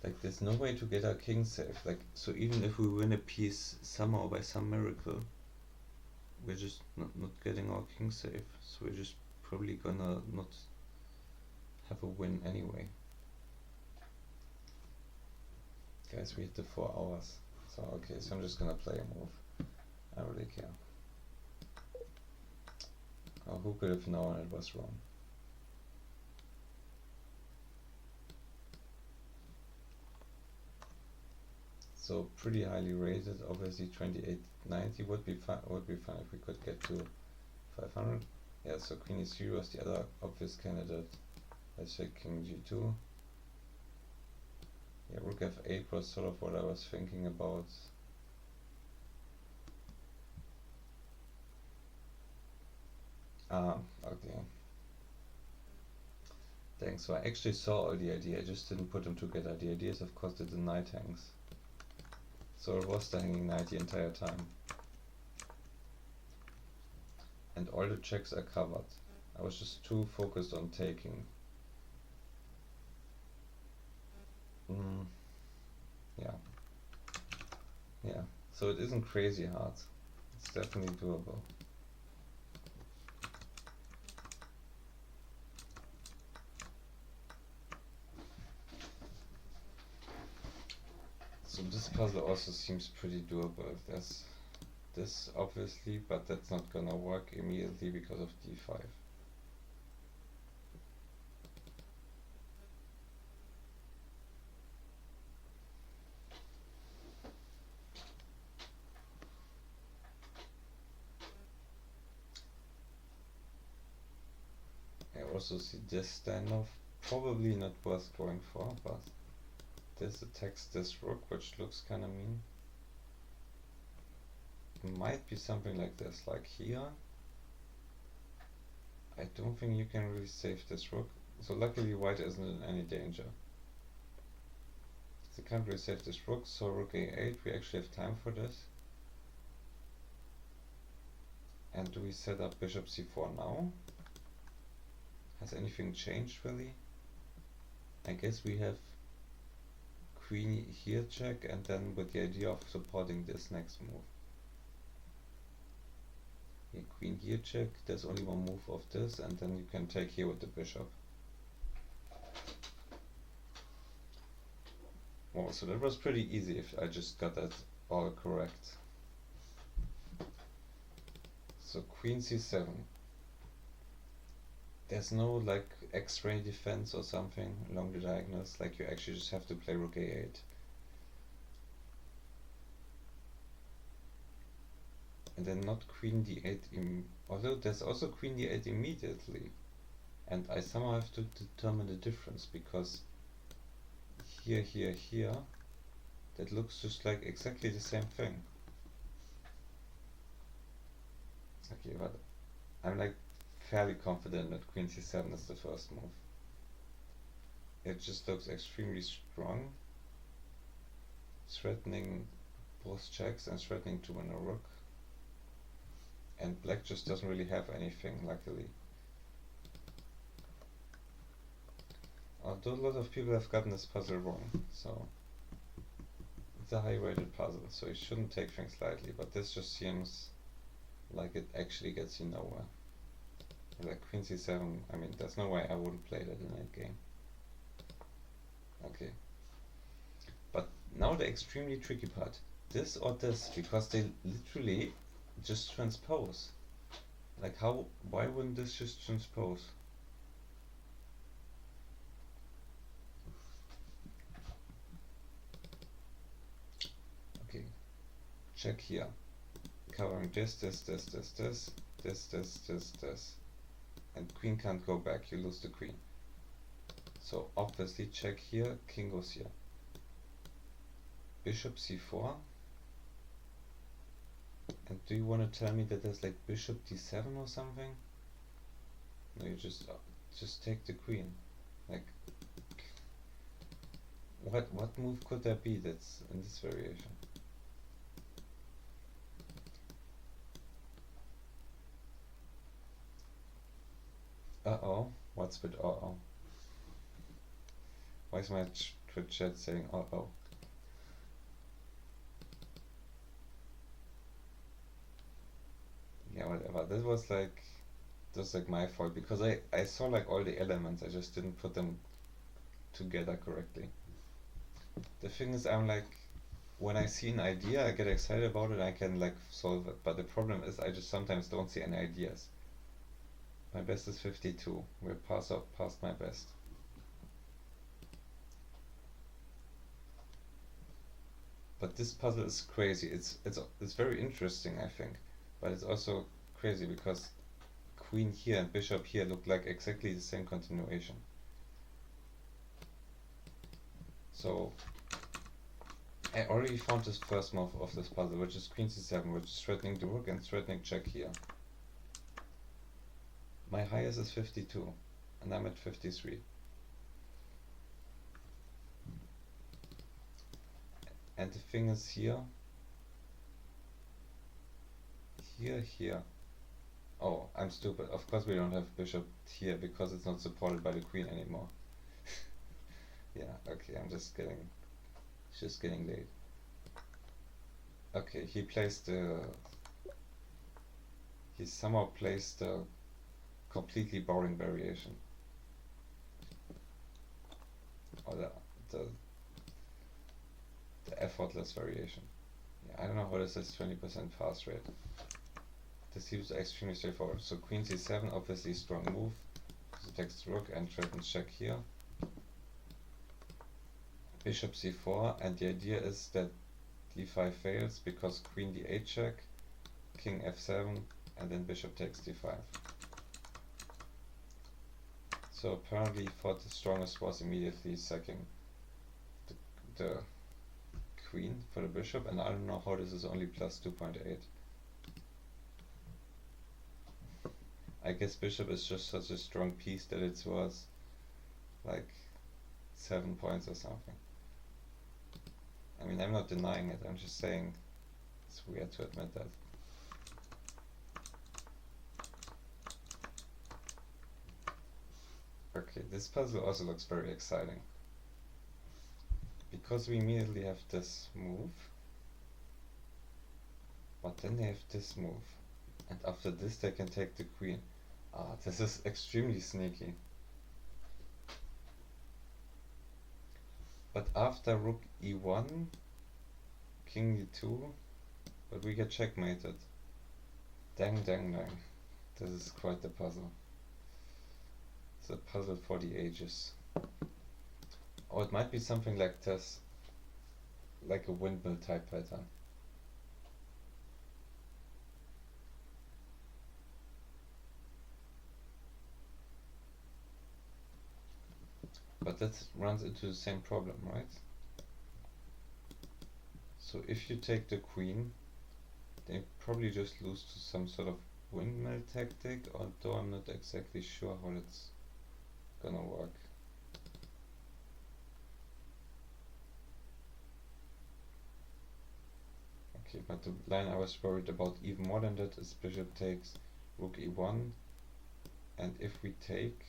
Like there's no way to get our king safe. Like, so even if we win a piece somehow by some miracle, we're just not getting our king safe. So we're just probably gonna not have a win anyway. Guys, we hit the 4 hours. So okay, so I'm just gonna play a move. I don't really care. Oh, who could have known it was wrong? So pretty highly rated. Obviously 2890 would be fun. Would be fun if we could get to 500. Yeah. So Queen E3 was the other obvious candidate. Let's say King G2. Yeah, Rook F8 was sort of what I was thinking about. Okay. Thanks. So I actually saw all the idea. I just didn't put them together. The idea is, of course, that the knight hangs. So it was the hanging knight the entire time. And all the checks are covered. I was just too focused on taking. Yeah. So it isn't crazy hard. It's definitely doable. So this puzzle also seems pretty doable. There's this obviously, but that's not gonna work immediately because of d5. I also see this standoff, probably not worth going for, but this attacks this rook, which looks kinda mean. It might be something like this, like here. I don't think you can really save this rook. So luckily white isn't in any danger. So can't really save this rook, so rook a8, we actually have time for this. And do we set up bishop c4 now? Has anything changed really? I guess we have queen here check, and then with the idea of supporting this next move. Yeah, queen here check, there's only one move of this, and then you can take here with the bishop. Well, so that was pretty easy if I just got that all correct. So queen c7. there's no like X-ray defense or something along the diagonals, like you actually just have to play rook a8. And then not queen d8, although there's also queen d8 immediately. And I somehow have to determine the difference, because here, here, here, that looks just like exactly the same thing. Okay, but I'm like fairly confident that queen c7 is the first move. It just looks extremely strong, threatening both checks and threatening to win a rook. And black just doesn't really have anything, luckily. Although a lot of people have gotten this puzzle wrong, so it's a high-rated puzzle, so you shouldn't take things lightly, but this just seems like it actually gets you nowhere. Like queen c7, I mean, there's no way I wouldn't play that in that game. Okay. But now the extremely tricky part. This or this, because they literally just transpose. Like why wouldn't this just transpose? Okay, check here. Covering this, and queen can't go back, you lose the queen. So obviously check here, king goes here. Bishop c4. And do you want to tell me that there's like bishop d7 or something? No, you just take the queen. Like, what move could there be that's in this variation? Uh-oh, what's with uh-oh? Why is my Twitch chat saying uh-oh? Yeah, whatever. This was like my fault, because I saw like all the elements, I just didn't put them together correctly. The thing is, I'm like, when I see an idea, I get excited about it, I can like solve it. But the problem is, I just sometimes don't see any ideas. My best is 52. We're past my best. But this puzzle is crazy. It's very interesting, I think, but it's also crazy because queen here and bishop here look like exactly the same continuation. So I already found this first move of this puzzle, which is queen c7, which is threatening the rook and threatening check here. My highest is 52, and I'm at 53. And the thing is here, here. Oh, I'm stupid. Of course we don't have bishop here, because it's not supported by the queen anymore. Yeah, okay, it's just getting late. Okay, he somehow placed the completely boring variation. Or the effortless variation. Yeah, I don't know what is this 20% pass rate. This seems extremely straightforward. So queen c7, obviously strong move. So takes the rook and threatens check here. Bishop c4, and the idea is that d5 fails because queen d8 check, king f7, and then bishop takes d5. So apparently he thought the strongest was immediately sacking the queen for the bishop, and I don't know how this is only plus 2.8. I guess bishop is just such a strong piece that it's worth like 7 points or something. I mean, I'm not denying it, I'm just saying it's weird to admit that. Okay, this puzzle also looks very exciting, because we immediately have this move, but then they have this move, and after this they can take the queen. Ah, this is extremely sneaky. But after rook e1, king e2, but we get checkmated. Dang, dang, dang. This is quite the puzzle. It's a puzzle for the ages. Or it might be something like this, like a windmill type pattern. But that runs into the same problem, right? So if you take the queen, then you probably just lose to some sort of windmill tactic, although I'm not exactly sure how it's gonna work. Okay, but the line I was worried about even more than that is bishop takes rook e1, and if we take,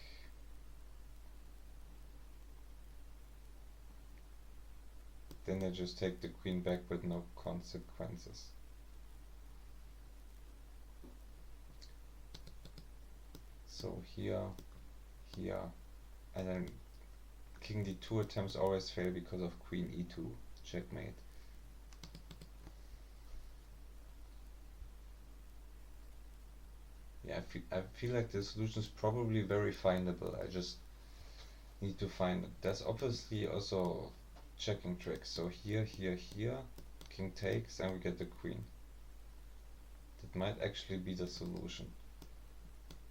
then I just take the queen back with no consequences. So here, and then king d2 attempts always fail because of queen e2, checkmate. Yeah, I feel like the solution is probably very findable. I just need to find it. There's obviously also checking tricks. So here, king takes, and we get the queen. That might actually be the solution.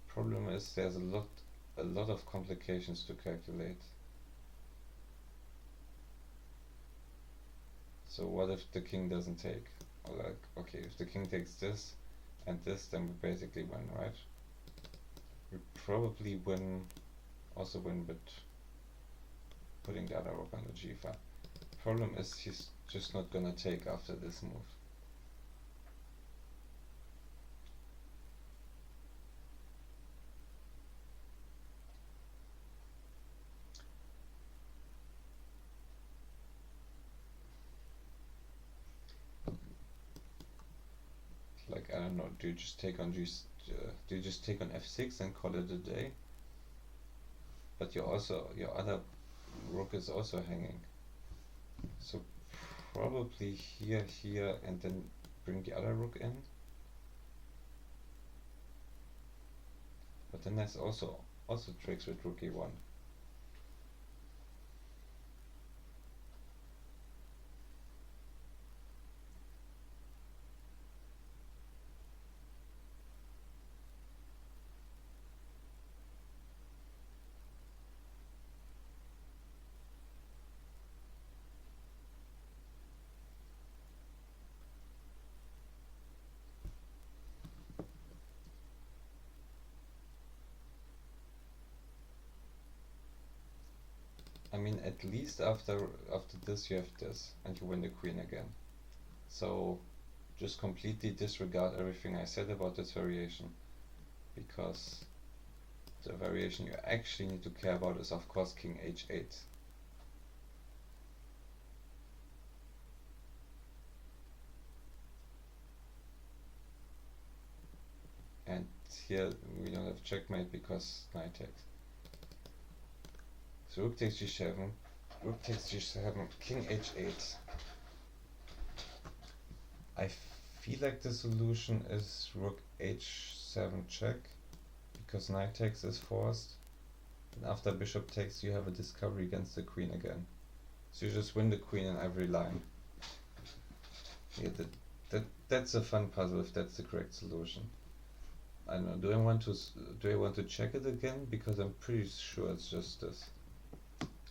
Problem is there's a lot of complications to calculate. So what if the king doesn't take? Or like, okay, if the king takes this and this, then we basically win, right? We probably also win with putting the other rook on the g file. Problem is he's just not gonna take after this move. Like, I don't know, do you just take on f6 and call it a day? But your other rook is also hanging. So probably here, and then bring the other rook in. But then there's also tricks with rook e1. I mean, at least after this you have this, and you win the queen again. So just completely disregard everything I said about this variation, because the variation you actually need to care about is of course king h8. And here we don't have checkmate because knight takes. So rook takes g7, rook takes g7, king h8. I feel like the solution is rook h7 check, because knight takes is forced, and after bishop takes you have a discovery against the queen again. So you just win the queen in every line. Yeah, that's a fun puzzle if that's the correct solution. I don't know, do I want to check it again? Because I'm pretty sure it's just this.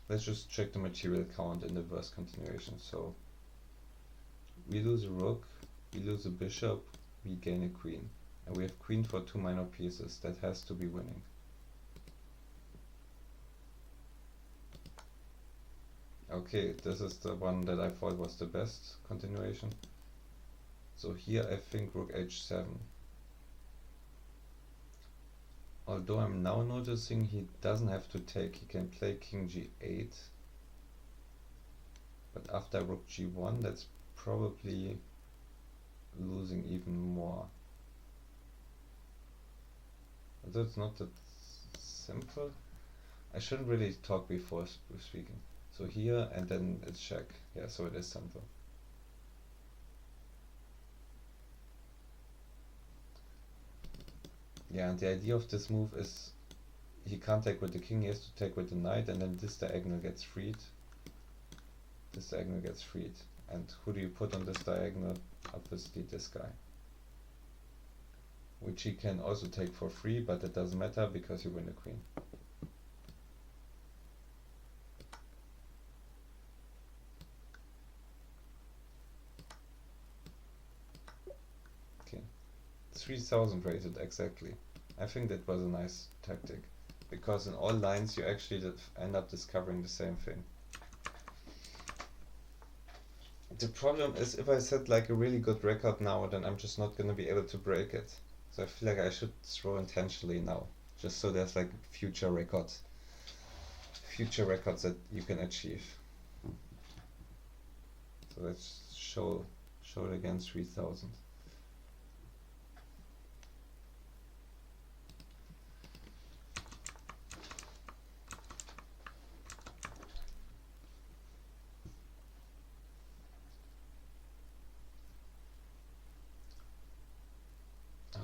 Let's just check the material count in the verse continuation. So we lose a rook, we lose a bishop, we gain a queen. And we have queen for 2 minor pieces. That has to be winning. Okay, this is the one that I thought was the best continuation. So here I think rook h7. Although I'm now noticing he doesn't have to take, he can play king g8. But after rook g1, that's probably losing even more. Although it's not that simple. I shouldn't really talk before speaking. So here, and then it's check. Yeah, so it is simple. Yeah, and the idea of this move is he can't take with the king, he has to take with the knight, and then this diagonal gets freed. This diagonal gets freed. And who do you put on this diagonal? Obviously this guy. Which he can also take for free, but it doesn't matter because you win the queen. Okay, 3000 rated exactly. I think that was a nice tactic, because in all lines you actually end up discovering the same thing. The problem is, if I set like a really good record now, then I'm just not gonna be able to break it. So I feel like I should throw intentionally now, just so there's like future records that you can achieve. So let's show it again, 3000.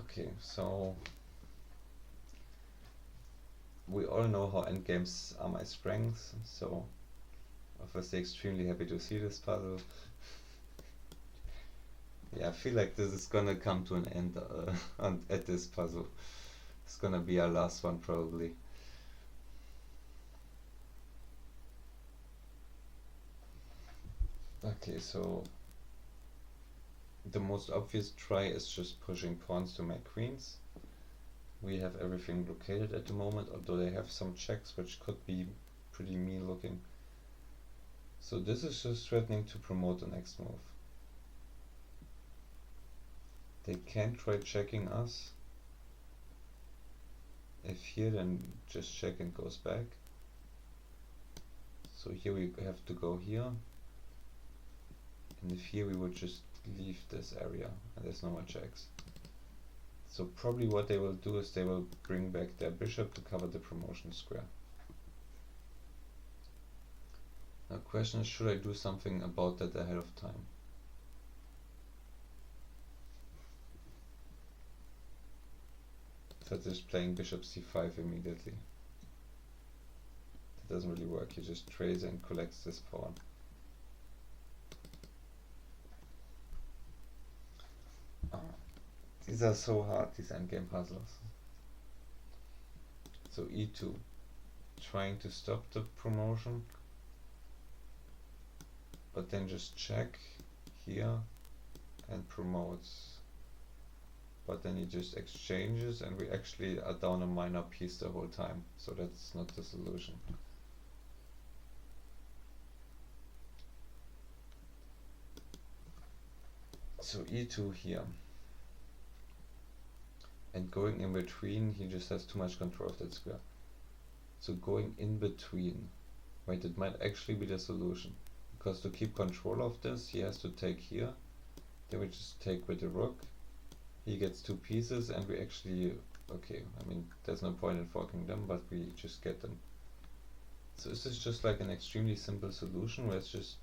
Okay, so we all know how endgames are my strengths, so obviously extremely happy to see this puzzle. Yeah, I feel like this is gonna come to an end at this puzzle. It's gonna be our last one probably. Okay, so the most obvious try is just pushing pawns to make queens. We have everything located at the moment, although they have some checks which could be pretty mean looking. So this is just threatening to promote the next move. They can try checking us. If here, then just check and goes back. So here we have to go here. And if here we would just leave this area and there's no more checks. So probably what they will do is they will bring back their bishop to cover the promotion square. Now question is, should I do something about that ahead of time? So just playing bishop c5 immediately. That doesn't really work, he just trades and collects this pawn. These are so hard, these endgame puzzles. So e2, trying to stop the promotion, but then just check here and promotes. But then he just exchanges and we actually are down a minor piece the whole time, so that's not the solution. So e2 here. And going in between, he just has too much control of that square. So going in between, wait, it might actually be the solution. Because to keep control of this, he has to take here. Then we just take with the rook. He gets two pieces and we actually, okay, I mean, there's no point in forking them, but we just get them. So is this just like an extremely simple solution where it's just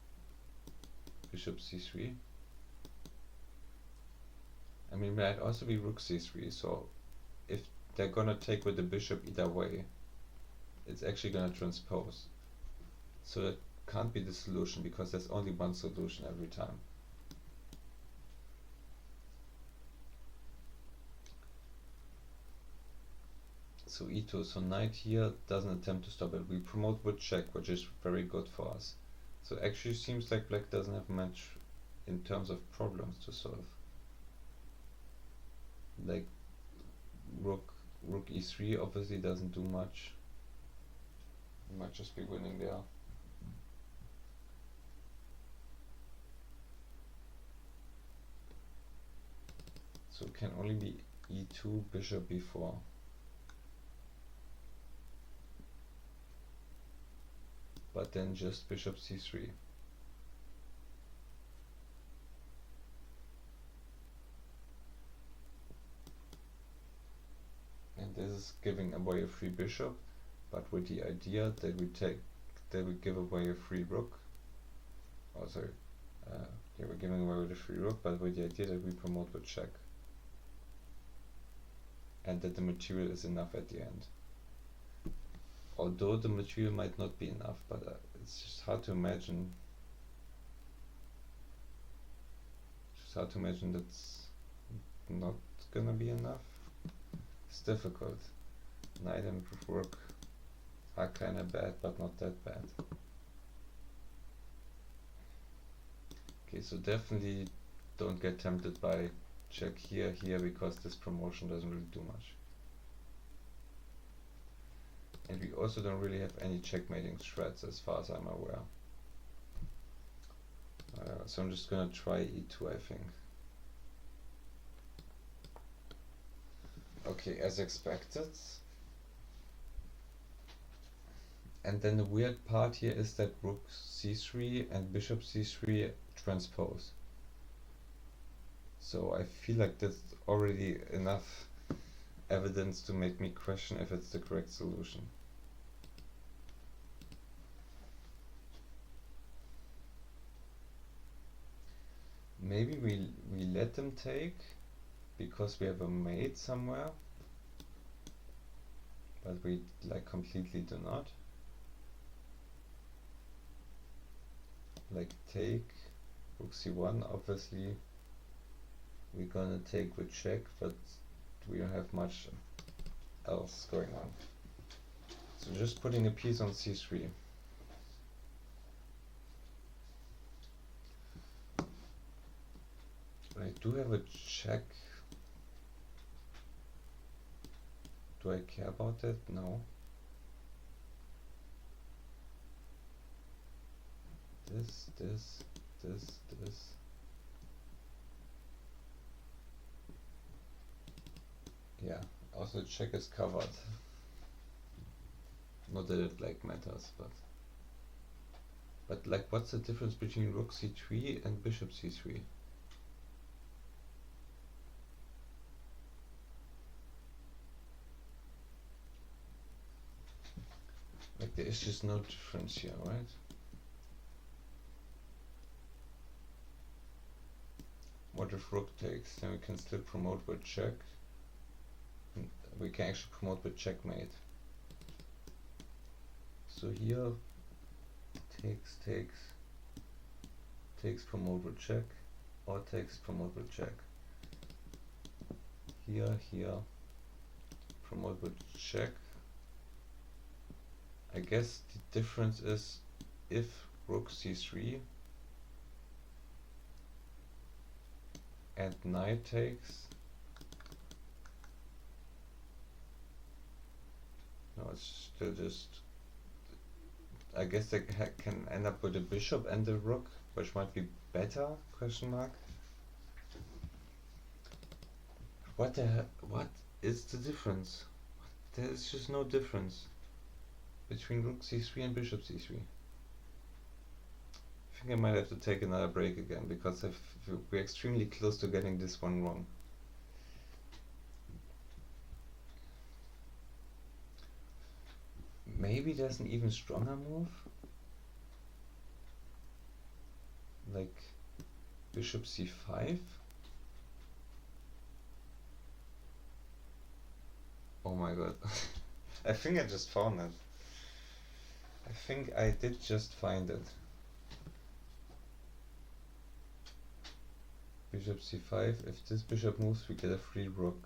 bishop c3? I mean, it might also be rook c3, so if they're gonna take with the bishop either way, it's actually gonna transpose. So that can't be the solution because there's only one solution every time. So e2, so knight here doesn't attempt to stop it. We promote with check, which is very good for us. So actually seems like black doesn't have much in terms of problems to solve. Like rook e3 obviously doesn't do much. You might just be winning there. So it can only be e2, bishop b4. But then just bishop c3. And this is giving away a free bishop, but with the idea that we give away a free rook. Oh, sorry. Yeah, we're giving away the free rook, but with the idea that we promote with check. And that the material is enough at the end. Although the material might not be enough, but it's just hard to imagine. It's hard to imagine that's not gonna be enough. It's difficult. Knight and rook are kinda bad, but not that bad. Okay, so definitely don't get tempted by check here, because this promotion doesn't really do much. And we also don't really have any checkmating threats as far as I'm aware. So I'm just gonna try e2, I think. Okay, as expected. And then the weird part here is that rook c3 and bishop c3 transpose. So I feel like that's already enough evidence to make me question if it's the correct solution. Maybe we let them take because we have a mate somewhere, but we like completely do not. Like take rook c1, obviously we're gonna take with check, but we don't have much else going on. So just putting a piece on c3. I do have a check. Do I care about that? No. This. Yeah, also check is covered. Not that it like matters, but like what's the difference between rook c3 and bishop c3? Like there is just no difference here, right? What if rook takes? Then we can still promote with check. We can actually promote with checkmate. So here takes promote with check, or takes promote with check. Here promote with check. I guess the difference is if rook c3 and knight takes. No, it's still just. I guess they can end up with a bishop and the rook, which might be better? Question mark. What is the difference? There is just no difference between rook c3 and bishop c3. I think I might have to take another break again because we're extremely close to getting this one wrong. Maybe there's an even stronger move, like bishop c5. Oh my god. I think I just found it. I think I did just find it. Bishop c5, if this bishop moves we get a free rook.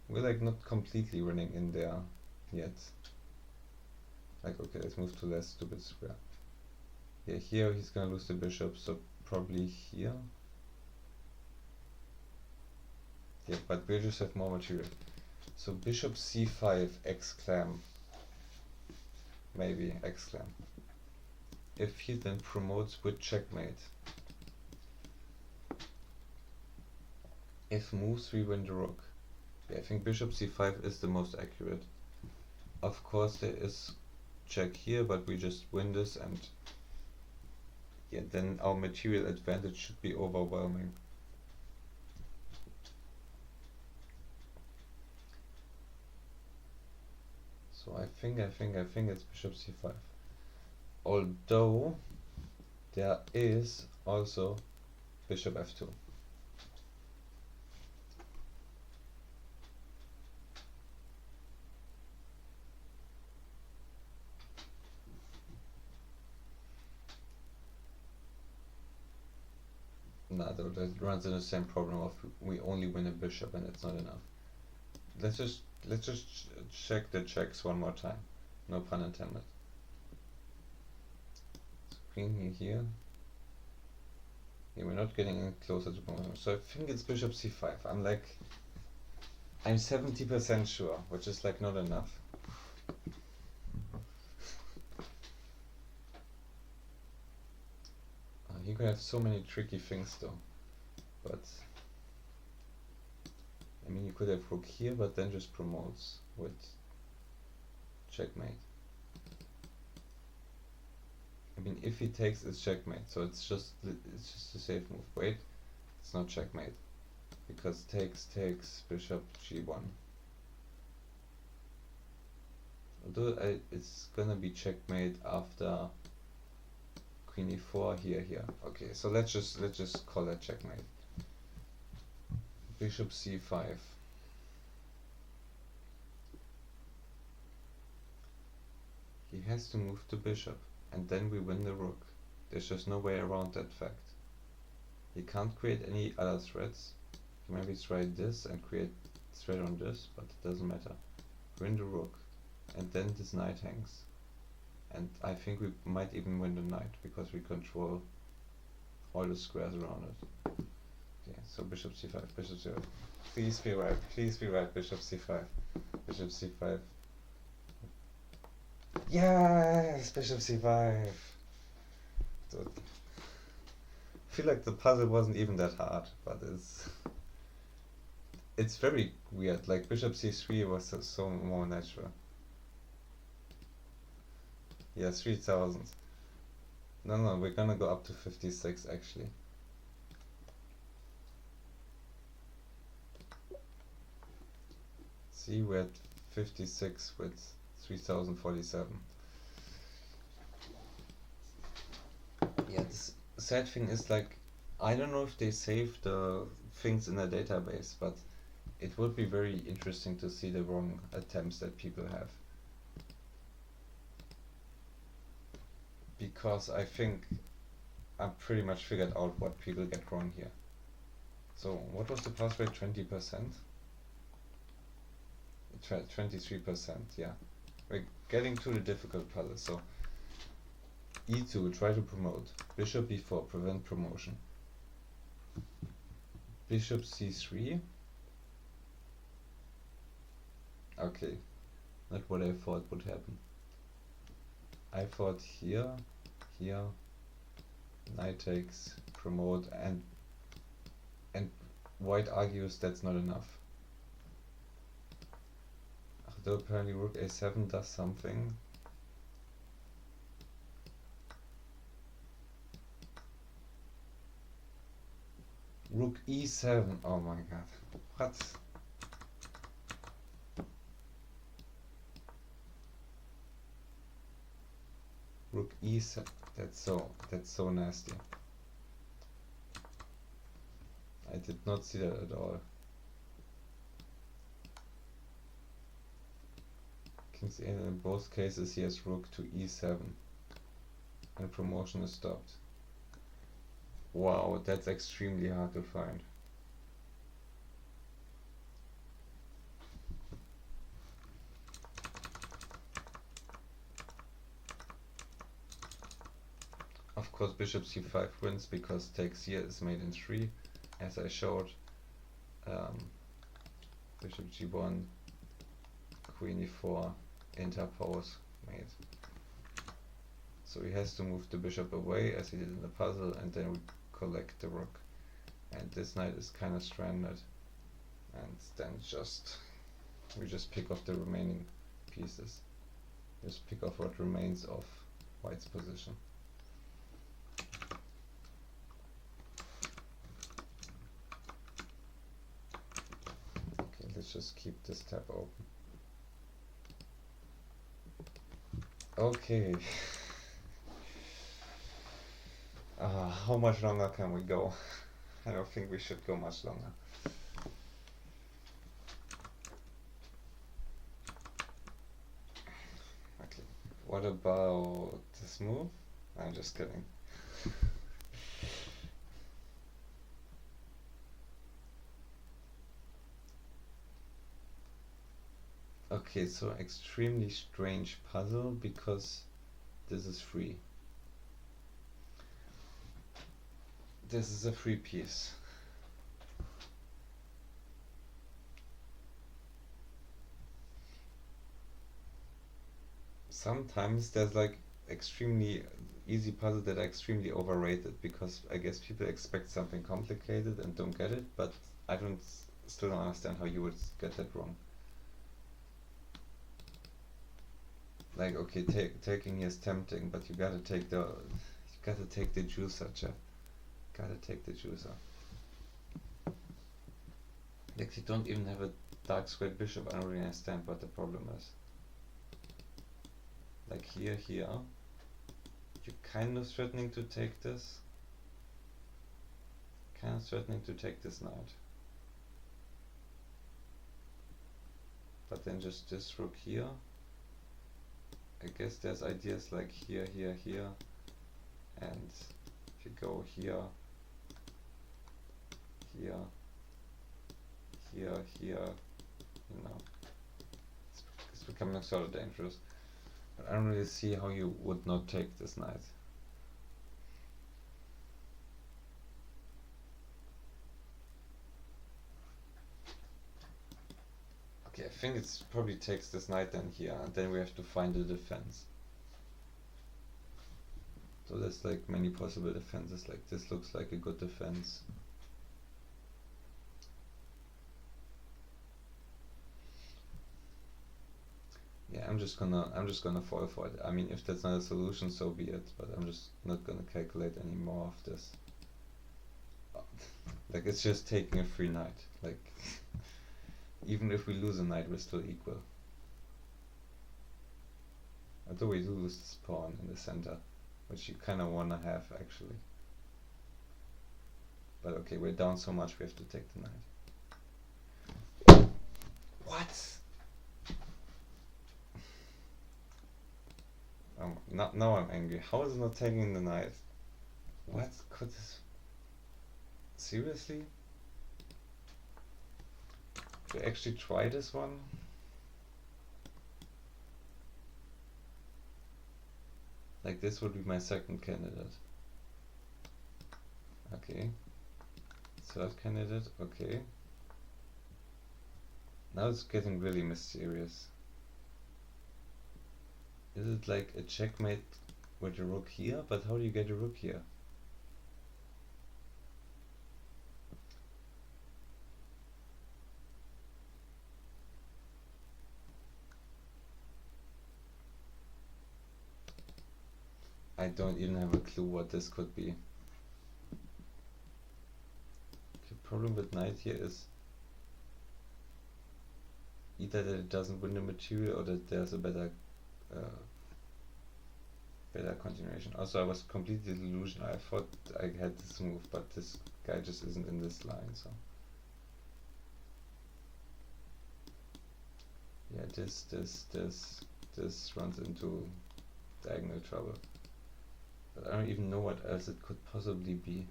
We're like not completely running in there yet. Like okay, let's move to less stupid square. Yeah, here he's gonna lose the bishop, so probably here. Yeah, but we'll just have more material. So bishop c5 exclam. Maybe exclam. If he then promotes with checkmate. If moves we win the rook. Yeah, I think bishop c5 is the most accurate. Of course there is check here, but we just win this, and yeah, then our material advantage should be overwhelming. So I think it's bishop c5. Although there is also bishop f2. Leonardo that runs into the same problem of we only win a bishop and it's not enough. Let's just check the checks one more time. No pun intended. So queen here. Yeah, we're not getting any closer to promotion. So I think it's bishop c5. I'm 70% sure, which is like not enough. You can have so many tricky things though, but I mean you could have rook here, but then just promotes with checkmate. I mean if he takes it's checkmate, so it's just a safe move. Wait, it's not checkmate because takes bishop g1. Although it's gonna be checkmate after queen e4 here. Okay, so let's just call that checkmate. Bishop c5. He has to move the bishop, and then we win the rook. There's just no way around that fact. He can't create any other threats. He maybe try this and create threat on this, but it doesn't matter. Win the rook, and then this knight hangs. And I think we might even win the knight because we control all the squares around it. Okay, so bishop c5, bishop c5. Please be right, bishop c5. Bishop c5. Yes, bishop c5. So, I feel like the puzzle wasn't even that hard, but it's very weird. Like bishop c3 was so more natural. Yeah, 3000. No, we're gonna go up to 56 actually. See, we're at 56 with 3047. Yeah, the sad thing is like, I don't know if they save the things in a database, but it would be very interesting to see the wrong attempts that people have. Because I think I'm pretty much figured out what people get wrong here. So what was the pass rate? 20%? 23%, yeah. We're getting to the difficult puzzle. So e2, try to promote. Bishop b4, prevent promotion. Bishop c3. Okay, not what I thought would happen. I thought here, knight takes, promote, and white argues that's not enough. Although apparently rook a7 does something. Rook e7, oh my god, what? Rook e7, that's so nasty. I did not see that at all. King's in both cases he has rook to e7 and promotion is stopped. Wow, that's extremely hard to find. Of course bishop c5 wins because takes here is made in 3, as I showed. Bishop g1, queen e4, interpose, mate. So he has to move the bishop away as he did in the puzzle, and then we collect the rook. And this knight is kind of stranded. And then we just pick off the remaining pieces. Just pick off what remains of white's position. Okay, let's just keep this tab open. Okay. How much longer can we go? I don't think we should go much longer. Okay, what about this move? I'm just kidding. Okay, so extremely strange puzzle because this is free. This is a free piece. Sometimes there's like extremely easy puzzles that are extremely overrated because I guess people expect something complicated and don't get it, but I still don't understand how you would get that wrong. Like, okay, taking here is tempting, but you gotta take the juicer, Jeff. Gotta take the juicer. Like, you don't even have a dark squared bishop. I don't really understand what the problem is. Like here, you're kind of threatening to take this. Kind of threatening to take this knight. But then just this rook here. I guess there's ideas like here, and if you go here, you know, it's becoming sort of dangerous. But I don't really see how you would not take this knight. Okay, I think it's probably takes this knight then here, and then we have to find a defense. So there's like many possible defenses, like this looks like a good defense. Yeah, I'm just gonna fall for it. I mean, if that's not a solution, so be it, but I'm just not gonna calculate any more of this. Like, it's just taking a free knight. Like, even if we lose a knight, we're still equal. Although we do lose this pawn in the center, which you kind of want to have, actually. But okay, we're down so much, we have to take the knight. What? Now I'm angry. How is it not taking the knight? What could this... Seriously? Should I actually try this one? Like, this would be my second candidate. Okay. Third candidate, okay. Now it's getting really mysterious. Is it like a checkmate with a rook here? But how do you get a rook here? I don't even have a clue what this could be. The problem with knight here is either that it doesn't win the material or that there's a better continuation. Also, I was completely delusional. I thought I had this move, but this guy just isn't in this line, so. Yeah, this runs into diagonal trouble. But I don't even know what else it could possibly be.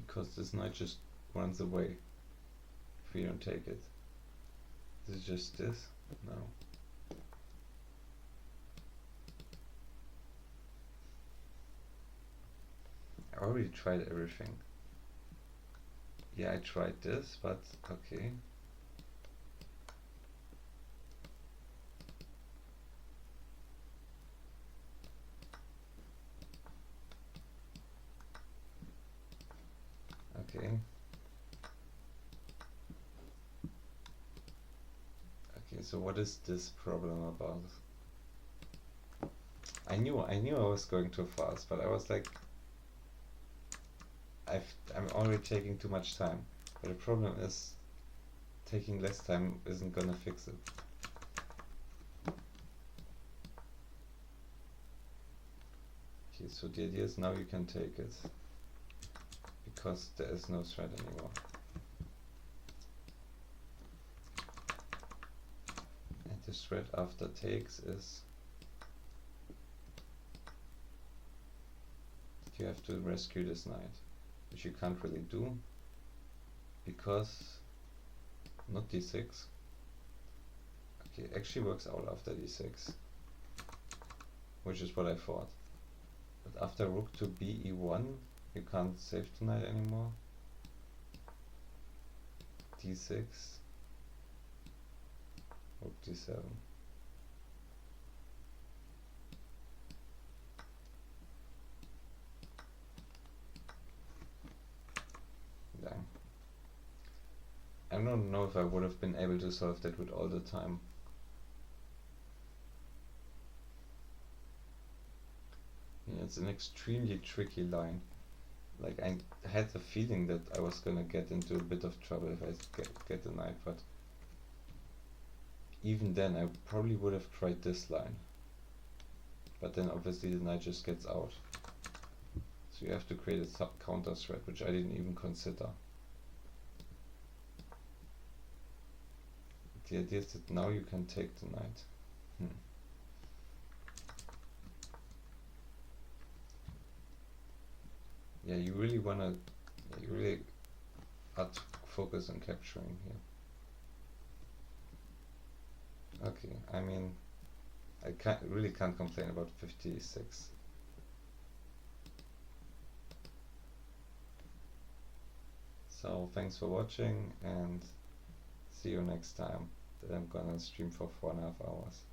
Because this knight just runs away if we don't take it. Is it just this? No. I already tried everything. Yeah, I tried this, but okay. Okay. Okay, so what is this problem about? I knew I was going too fast, but I was like, I'm already taking too much time. But the problem is, taking less time isn't gonna fix it. Okay, so the idea is now you can take it, because there is no threat anymore. And the threat after takes is you have to rescue this knight, which you can't really do because not d6. Okay, actually works out after d6, which is what I thought. But after rook to b e1, you can't save the knight anymore. d6, rook d7. Dang. I don't know if I would have been able to solve that with all the time. Yeah, it's an extremely tricky line. Like, I had the feeling that I was gonna get into a bit of trouble if I get the knight, but even then I probably would have tried this line. But then obviously the knight just gets out. So you have to create a counter threat, which I didn't even consider. The idea is that now you can take the knight. Yeah, you really have to focus on capturing here. Okay, I mean, I really can't complain about 56. So thanks for watching and see you next time that I'm gonna stream for 4.5 hours.